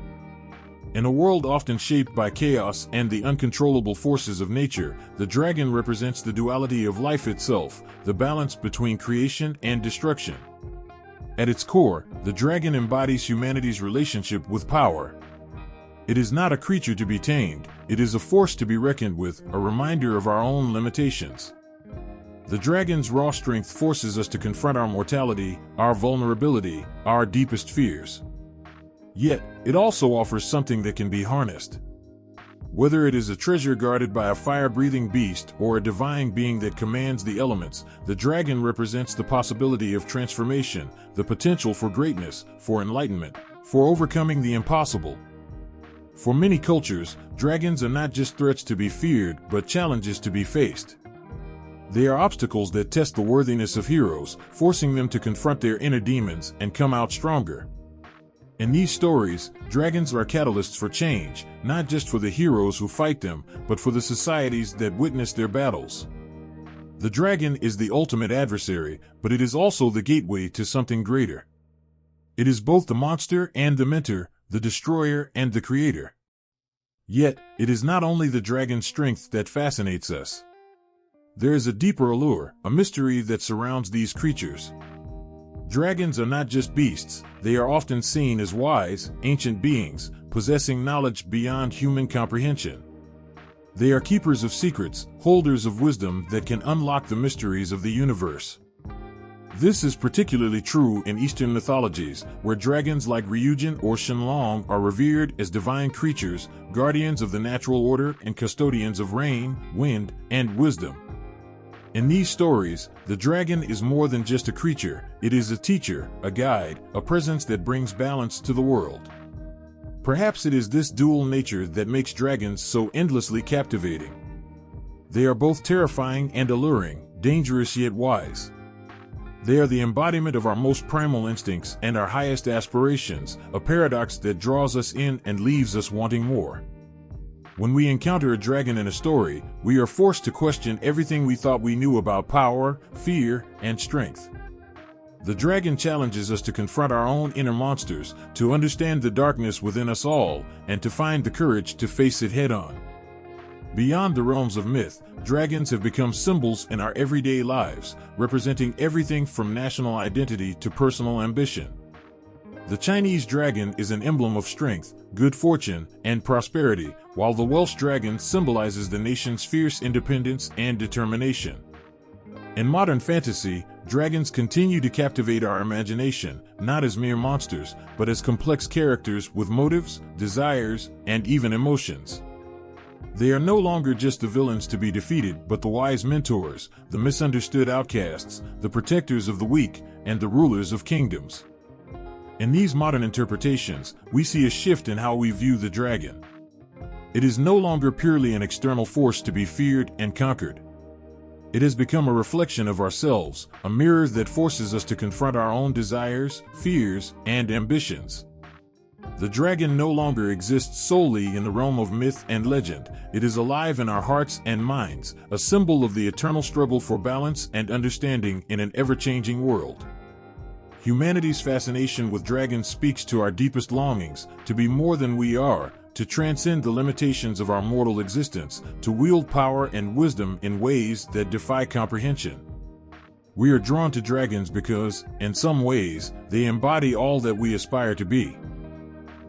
In a world often shaped by chaos and the uncontrollable forces of nature, the dragon represents the duality of life itself, the balance between creation and destruction. At its core, the dragon embodies humanity's relationship with power. It is not a creature to be tamed, it is a force to be reckoned with, a reminder of our own limitations. The dragon's raw strength forces us to confront our mortality, our vulnerability, our deepest fears. Yet, it also offers something that can be harnessed. Whether it is a treasure guarded by a fire-breathing beast or a divine being that commands the elements, the dragon represents the possibility of transformation, the potential for greatness, for enlightenment, for overcoming the impossible. For many cultures, dragons are not just threats to be feared, but challenges to be faced. They are obstacles that test the worthiness of heroes, forcing them to confront their inner demons and come out stronger. In these stories, dragons are catalysts for change, not just for the heroes who fight them, but for the societies that witness their battles. The dragon is the ultimate adversary, but it is also the gateway to something greater. It is both the monster and the mentor, the destroyer and the creator. Yet, it is not only the dragon's strength that fascinates us. There is a deeper allure, a mystery that surrounds these creatures. Dragons are not just beasts, they are often seen as wise, ancient beings, possessing knowledge beyond human comprehension. They are keepers of secrets, holders of wisdom that can unlock the mysteries of the universe. This is particularly true in Eastern mythologies, where dragons like Ryujin or Shenlong are revered as divine creatures, guardians of the natural order and custodians of rain, wind, and wisdom. In these stories, the dragon is more than just a creature, it is a teacher, a guide, a presence that brings balance to the world. Perhaps it is this dual nature that makes dragons so endlessly captivating. They are both terrifying and alluring, dangerous yet wise. They are the embodiment of our most primal instincts and our highest aspirations, a paradox that draws us in and leaves us wanting more. When we encounter a dragon in a story, we are forced to question everything we thought we knew about power, fear, and strength. The dragon challenges us to confront our own inner monsters, to understand the darkness within us all, and to find the courage to face it head-on. Beyond the realms of myth, dragons have become symbols in our everyday lives, representing everything from national identity to personal ambition. The Chinese dragon is an emblem of strength, good fortune, and prosperity, while the Welsh dragon symbolizes the nation's fierce independence and determination. In modern fantasy, dragons continue to captivate our imagination, not as mere monsters, but as complex characters with motives, desires, and even emotions. They are no longer just the villains to be defeated, but the wise mentors, the misunderstood outcasts, the protectors of the weak, and the rulers of kingdoms. In these modern interpretations, we see a shift in how we view the dragon. It is no longer purely an external force to be feared and conquered. It has become a reflection of ourselves, a mirror that forces us to confront our own desires, fears, and ambitions. The dragon no longer exists solely in the realm of myth and legend. It is alive in our hearts and minds, a symbol of the eternal struggle for balance and understanding in an ever-changing world. Humanity's fascination with dragons speaks to our deepest longings, to be more than we are, to transcend the limitations of our mortal existence, to wield power and wisdom in ways that defy comprehension. We are drawn to dragons because, in some ways, they embody all that we aspire to be.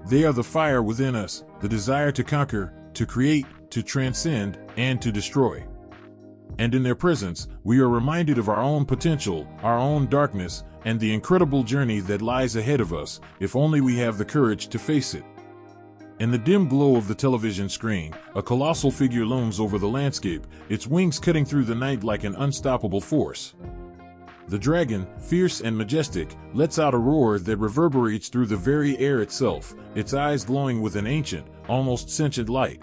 They are the fire within us, the desire to conquer, to create, to transcend, and to destroy. And in their presence, we are reminded of our own potential, our own darkness, and the incredible journey that lies ahead of us, if only we have the courage to face it. In the dim glow of the television screen, a colossal figure looms over the landscape, its wings cutting through the night like an unstoppable force. The dragon, fierce and majestic, lets out a roar that reverberates through the very air itself, its eyes glowing with an ancient, almost sentient light.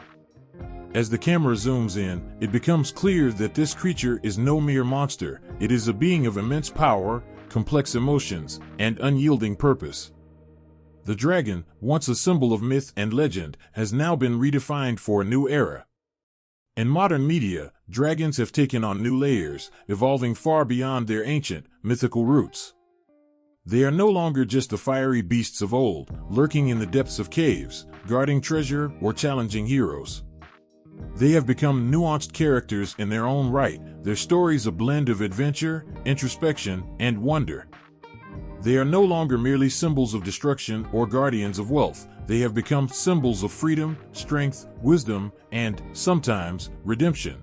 As the camera zooms in, it becomes clear that this creature is no mere monster. It is a being of immense power, complex emotions, and unyielding purpose. The dragon, once a symbol of myth and legend, has now been redefined for a new era. In modern media, dragons have taken on new layers, evolving far beyond their ancient, mythical roots. They are no longer just the fiery beasts of old, lurking in the depths of caves, guarding treasure or challenging heroes. They have become nuanced characters in their own right, their stories a blend of adventure, introspection, and wonder. They are no longer merely symbols of destruction or guardians of wealth. They have become symbols of freedom, strength, wisdom, and, sometimes, redemption.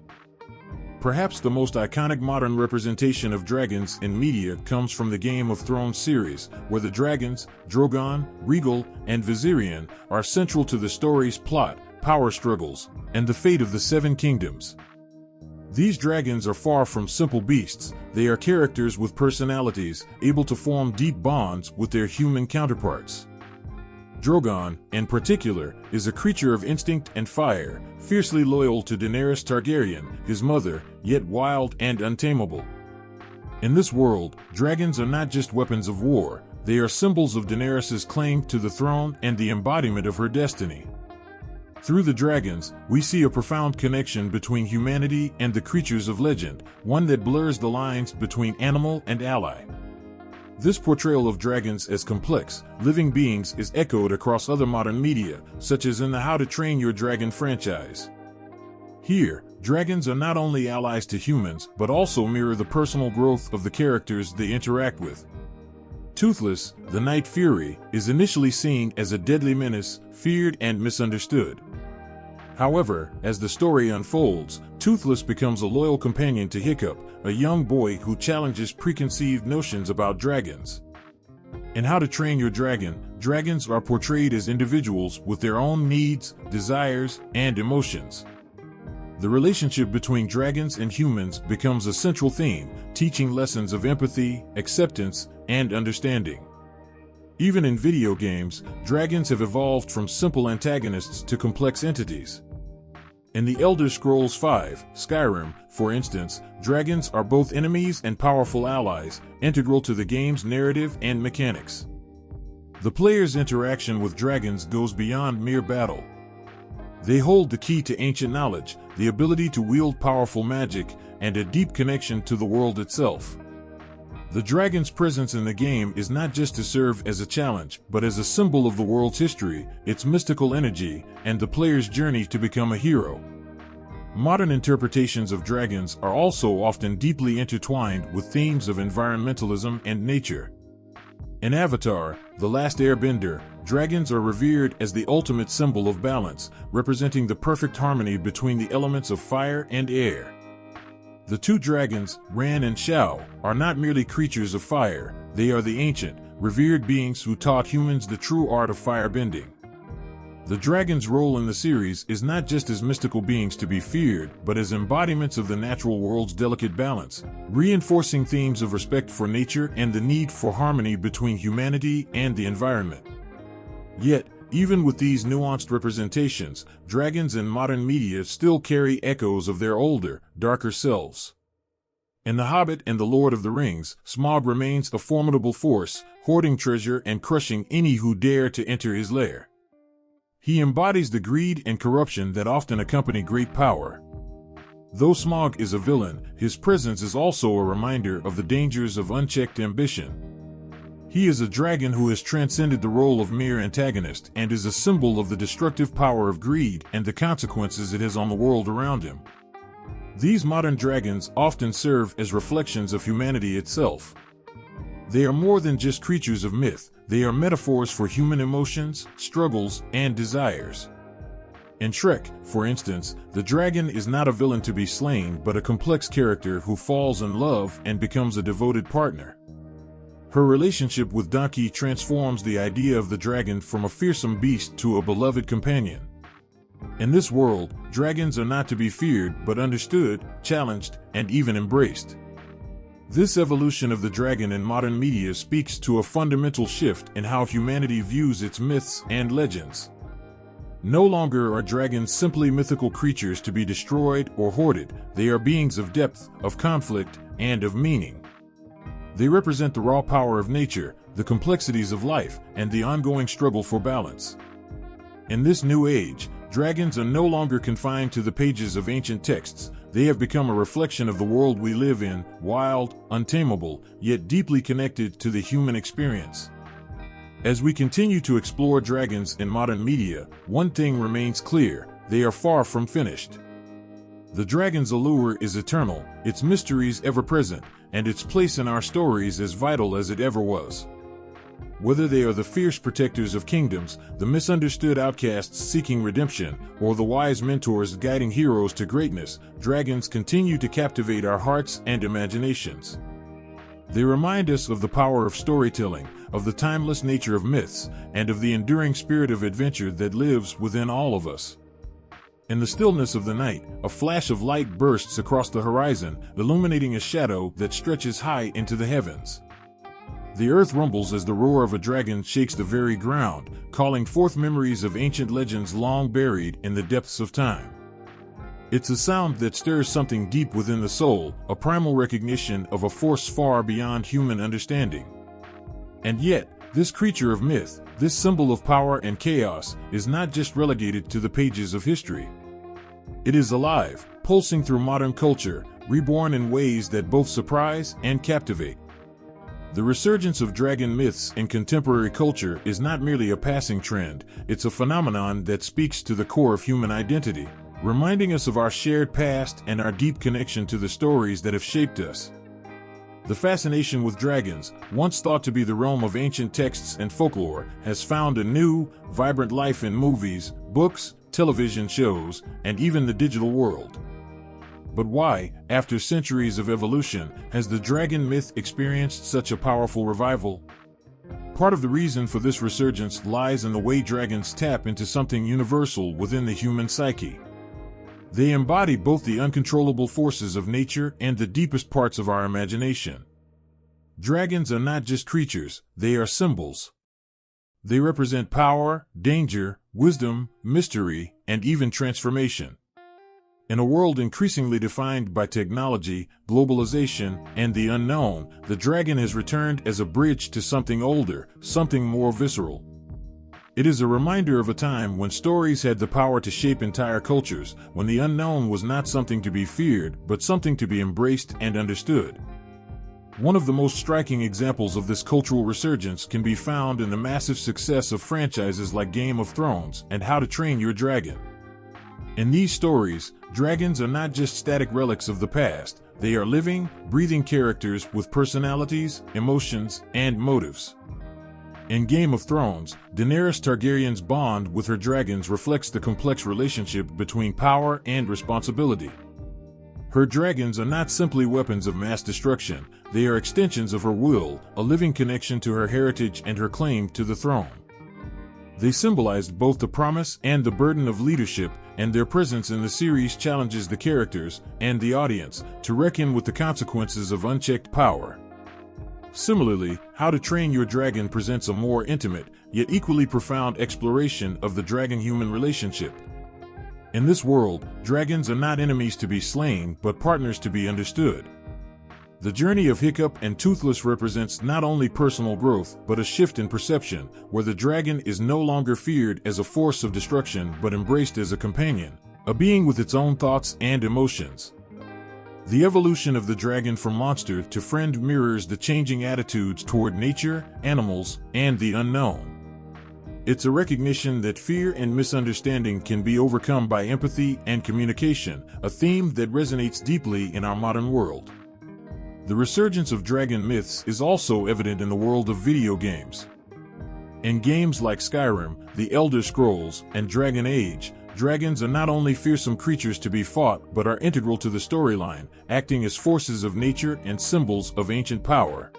Perhaps the most iconic modern representation of dragons in media comes from the Game of Thrones series, where the dragons, Drogon, Rhaegal, and Viserion, are central to the story's plot, power struggles, and the fate of the Seven Kingdoms. These dragons are far from simple beasts. They are characters with personalities, able to form deep bonds with their human counterparts. Drogon, in particular, is a creature of instinct and fire, fiercely loyal to Daenerys Targaryen, his mother, yet wild and untamable. In this world, dragons are not just weapons of war, they are symbols of Daenerys' claim to the throne and the embodiment of her destiny. Through the dragons, we see a profound connection between humanity and the creatures of legend, one that blurs the lines between animal and ally. This portrayal of dragons as complex, living beings is echoed across other modern media, such as in the How to Train Your Dragon franchise. Here, dragons are not only allies to humans, but also mirror the personal growth of the characters they interact with. Toothless, the Night Fury, is initially seen as a deadly menace, feared and misunderstood. However, as the story unfolds, Toothless becomes a loyal companion to Hiccup, a young boy who challenges preconceived notions about dragons. In How to Train Your Dragon, dragons are portrayed as individuals with their own needs, desires, and emotions. The relationship between dragons and humans becomes a central theme, teaching lessons of empathy, acceptance, and understanding. Even in video games, dragons have evolved from simple antagonists to complex entities. In The Elder Scrolls V, Skyrim, for instance, dragons are both enemies and powerful allies, integral to the game's narrative and mechanics. The player's interaction with dragons goes beyond mere battle. They hold the key to ancient knowledge, the ability to wield powerful magic, and a deep connection to the world itself. The dragon's presence in the game is not just to serve as a challenge, but as a symbol of the world's history, its mystical energy, and the player's journey to become a hero. Modern interpretations of dragons are also often deeply intertwined with themes of environmentalism and nature. In Avatar, The Last Airbender, dragons are revered as the ultimate symbol of balance, representing the perfect harmony between the elements of fire and air. The two dragons, Ran and Shao, are not merely creatures of fire, they are the ancient, revered beings who taught humans the true art of firebending. The dragons' role in the series is not just as mystical beings to be feared, but as embodiments of the natural world's delicate balance, reinforcing themes of respect for nature and the need for harmony between humanity and the environment. Yet, even with these nuanced representations, dragons in modern media still carry echoes of their older, darker selves. In The Hobbit and The Lord of the Rings, Smaug remains a formidable force, hoarding treasure and crushing any who dare to enter his lair. He embodies the greed and corruption that often accompany great power. Though Smaug is a villain, his presence is also a reminder of the dangers of unchecked ambition. He is a dragon who has transcended the role of mere antagonist and is a symbol of the destructive power of greed and the consequences it has on the world around him. These modern dragons often serve as reflections of humanity itself. They are more than just creatures of myth, they are metaphors for human emotions, struggles, and desires. In Shrek, for instance, the dragon is not a villain to be slain but a complex character who falls in love and becomes a devoted partner. Her relationship with Donkey transforms the idea of the dragon from a fearsome beast to a beloved companion. In this world, dragons are not to be feared but understood, challenged, and even embraced. This evolution of the dragon in modern media speaks to a fundamental shift in how humanity views its myths and legends. No longer are dragons simply mythical creatures to be destroyed or hoarded, they are beings of depth, of conflict, and of meaning. They represent the raw power of nature, the complexities of life, and the ongoing struggle for balance. In this new age, dragons are no longer confined to the pages of ancient texts, they have become a reflection of the world we live in, wild, untamable, yet deeply connected to the human experience. As we continue to explore dragons in modern media, one thing remains clear: they are far from finished. The dragon's allure is eternal, its mysteries ever-present, and its place in our stories as vital as it ever was. Whether they are the fierce protectors of kingdoms, the misunderstood outcasts seeking redemption, or the wise mentors guiding heroes to greatness, dragons continue to captivate our hearts and imaginations. They remind us of the power of storytelling, of the timeless nature of myths, and of the enduring spirit of adventure that lives within all of us. In the stillness of the night, a flash of light bursts across the horizon, illuminating a shadow that stretches high into the heavens. The earth rumbles as the roar of a dragon shakes the very ground, calling forth memories of ancient legends long buried in the depths of time. It's a sound that stirs something deep within the soul, a primal recognition of a force far beyond human understanding. And yet, this creature of myth, this symbol of power and chaos, is not just relegated to the pages of history. It is alive, pulsing through modern culture, reborn in ways that both surprise and captivate. The resurgence of dragon myths in contemporary culture is not merely a passing trend, it's a phenomenon that speaks to the core of human identity, reminding us of our shared past and our deep connection to the stories that have shaped us. The fascination with dragons, once thought to be the realm of ancient texts and folklore, has found a new, vibrant life in movies, books, television shows, and even the digital world. But why, after centuries of evolution, has the dragon myth experienced such a powerful revival? Part of the reason for this resurgence lies in the way dragons tap into something universal within the human psyche. They embody both the uncontrollable forces of nature and the deepest parts of our imagination. Dragons are not just creatures, they are symbols. They represent power, danger, wisdom, mystery, and even transformation. In a world increasingly defined by technology, globalization, and the unknown, the dragon has returned as a bridge to something older, something more visceral. It is a reminder of a time when stories had the power to shape entire cultures, when the unknown was not something to be feared, but something to be embraced and understood. One of the most striking examples of this cultural resurgence can be found in the massive success of franchises like Game of Thrones and How to Train Your Dragon. In these stories, dragons are not just static relics of the past, they are living, breathing characters with personalities, emotions, and motives. In Game of Thrones, Daenerys Targaryen's bond with her dragons reflects the complex relationship between power and responsibility. Her dragons are not simply weapons of mass destruction, they are extensions of her will, a living connection to her heritage and her claim to the throne. They symbolized both the promise and the burden of leadership, and their presence in the series challenges the characters and the audience to reckon with the consequences of unchecked power. Similarly, How to Train Your Dragon presents a more intimate, yet equally profound exploration of the dragon-human relationship. In this world, dragons are not enemies to be slain, but partners to be understood. The journey of Hiccup and Toothless represents not only personal growth, but a shift in perception, where the dragon is no longer feared as a force of destruction but embraced as a companion, a being with its own thoughts and emotions. The evolution of the dragon from monster to friend mirrors the changing attitudes toward nature, animals, and the unknown. It's a recognition that fear and misunderstanding can be overcome by empathy and communication, a theme that resonates deeply in our modern world. The resurgence of dragon myths is also evident in the world of video games. In games like Skyrim, The Elder Scrolls, and Dragon Age, dragons are not only fearsome creatures to be fought but are integral to the storyline, acting as forces of nature and symbols of ancient power.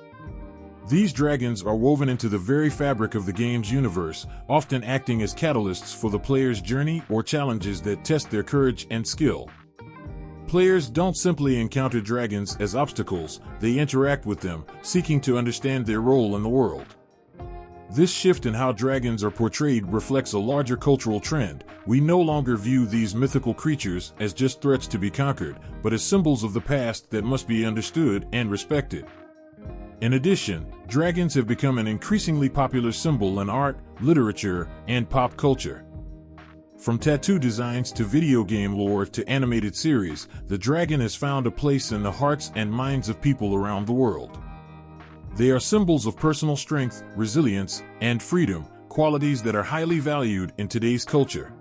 These dragons are woven into the very fabric of the game's universe, often acting as catalysts for the player's journey or challenges that test their courage and skill. Players don't simply encounter dragons as obstacles, they interact with them, seeking to understand their role in the world. This shift in how dragons are portrayed reflects a larger cultural trend. We no longer view these mythical creatures as just threats to be conquered, but as symbols of the past that must be understood and respected. In addition, dragons have become an increasingly popular symbol in art, literature, and pop culture. From tattoo designs to video game lore to animated series, the dragon has found a place in the hearts and minds of people around the world. They are symbols of personal strength, resilience, and freedom, qualities that are highly valued in today's culture.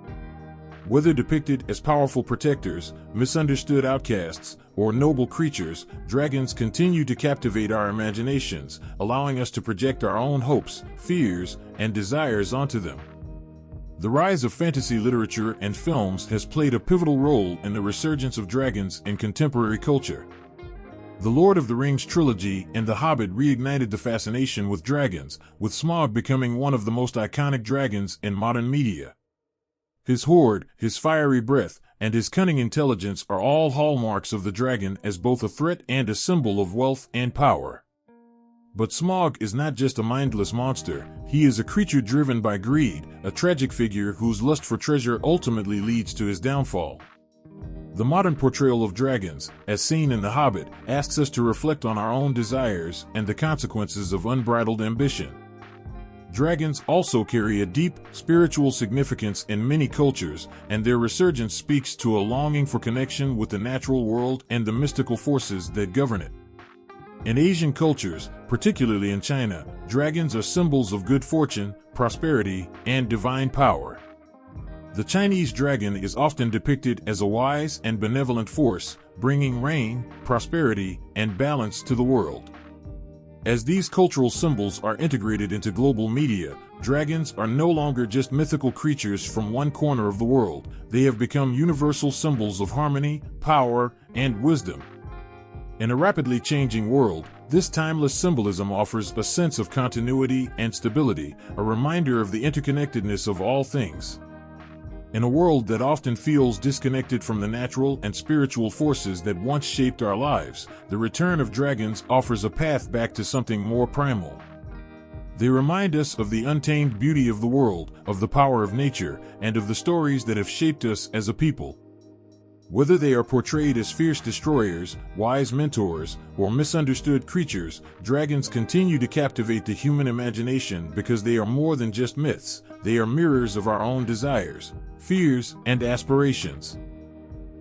Whether depicted as powerful protectors, misunderstood outcasts, or noble creatures, dragons continue to captivate our imaginations, allowing us to project our own hopes, fears, and desires onto them. The rise of fantasy literature and films has played a pivotal role in the resurgence of dragons in contemporary culture. The Lord of the Rings trilogy and The Hobbit reignited the fascination with dragons, with Smaug becoming one of the most iconic dragons in modern media. His hoard, his fiery breath, and his cunning intelligence are all hallmarks of the dragon as both a threat and a symbol of wealth and power. But Smaug is not just a mindless monster, he is a creature driven by greed, a tragic figure whose lust for treasure ultimately leads to his downfall. The modern portrayal of dragons, as seen in The Hobbit, asks us to reflect on our own desires and the consequences of unbridled ambition. Dragons also carry a deep, spiritual significance in many cultures, and their resurgence speaks to a longing for connection with the natural world and the mystical forces that govern it. In Asian cultures, particularly in China, dragons are symbols of good fortune, prosperity, and divine power. The Chinese dragon is often depicted as a wise and benevolent force, bringing rain, prosperity, and balance to the world. As these cultural symbols are integrated into global media, dragons are no longer just mythical creatures from one corner of the world. They have become universal symbols of harmony, power, and wisdom. In a rapidly changing world, this timeless symbolism offers a sense of continuity and stability, a reminder of the interconnectedness of all things. In a world that often feels disconnected from the natural and spiritual forces that once shaped our lives, the return of dragons offers a path back to something more primal. They remind us of the untamed beauty of the world, of the power of nature, and of the stories that have shaped us as a people. Whether they are portrayed as fierce destroyers, wise mentors, or misunderstood creatures, dragons continue to captivate the human imagination because they are more than just myths. They are mirrors of our own desires, fears, and aspirations.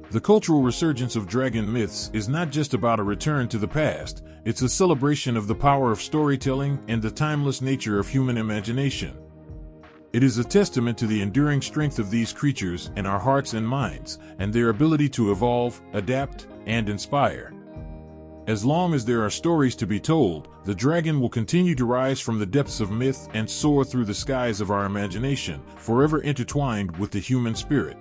The cultural resurgence of dragon myths is not just about a return to the past, it's a celebration of the power of storytelling and the timeless nature of human imagination. It is a testament to the enduring strength of these creatures in our hearts and minds, and their ability to evolve, adapt, and inspire. As long as there are stories to be told, the dragon will continue to rise from the depths of myth and soar through the skies of our imagination, forever intertwined with the human spirit.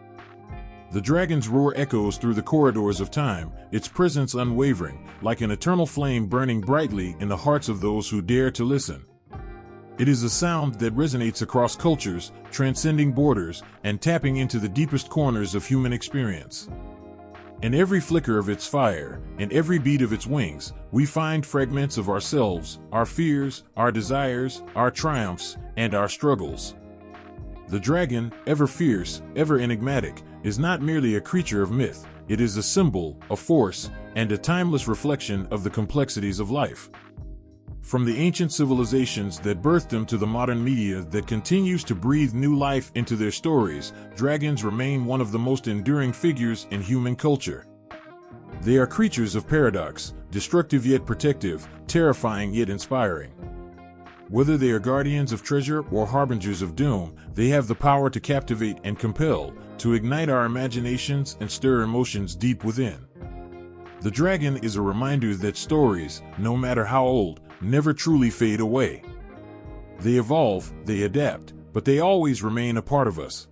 The dragon's roar echoes through the corridors of time, its presence unwavering, like an eternal flame burning brightly in the hearts of those who dare to listen. It is a sound that resonates across cultures, transcending borders, and tapping into the deepest corners of human experience. In every flicker of its fire, in every beat of its wings, we find fragments of ourselves, our fears, our desires, our triumphs, and our struggles. The dragon, ever fierce, ever enigmatic, is not merely a creature of myth. It is a symbol, a force, and a timeless reflection of the complexities of life. From the ancient civilizations that birthed them to the modern media that continues to breathe new life into their stories, dragons remain one of the most enduring figures in human culture. They are creatures of paradox, destructive yet protective, terrifying yet inspiring. Whether they are guardians of treasure or harbingers of doom, they have the power to captivate and compel, to ignite our imaginations and stir emotions deep within. The dragon is a reminder that stories, no matter how old, never truly fade away. They evolve, they adapt, but they always remain a part of us.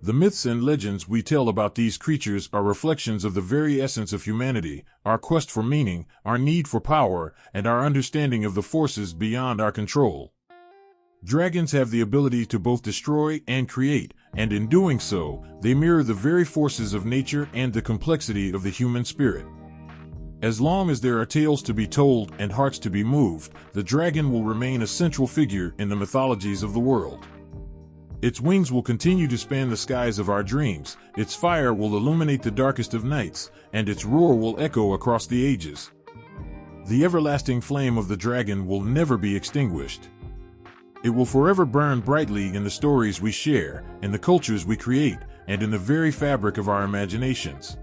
The myths and legends we tell about these creatures are reflections of the very essence of humanity, our quest for meaning, our need for power, and our understanding of the forces beyond our control. Dragons have the ability to both destroy and create, and in doing so, they mirror the very forces of nature and the complexity of the human spirit. As long as there are tales to be told and hearts to be moved, the dragon will remain a central figure in the mythologies of the world. Its wings will continue to span the skies of our dreams, its fire will illuminate the darkest of nights, and its roar will echo across the ages. The everlasting flame of the dragon will never be extinguished. It will forever burn brightly in the stories we share, in the cultures we create, and in the very fabric of our imaginations.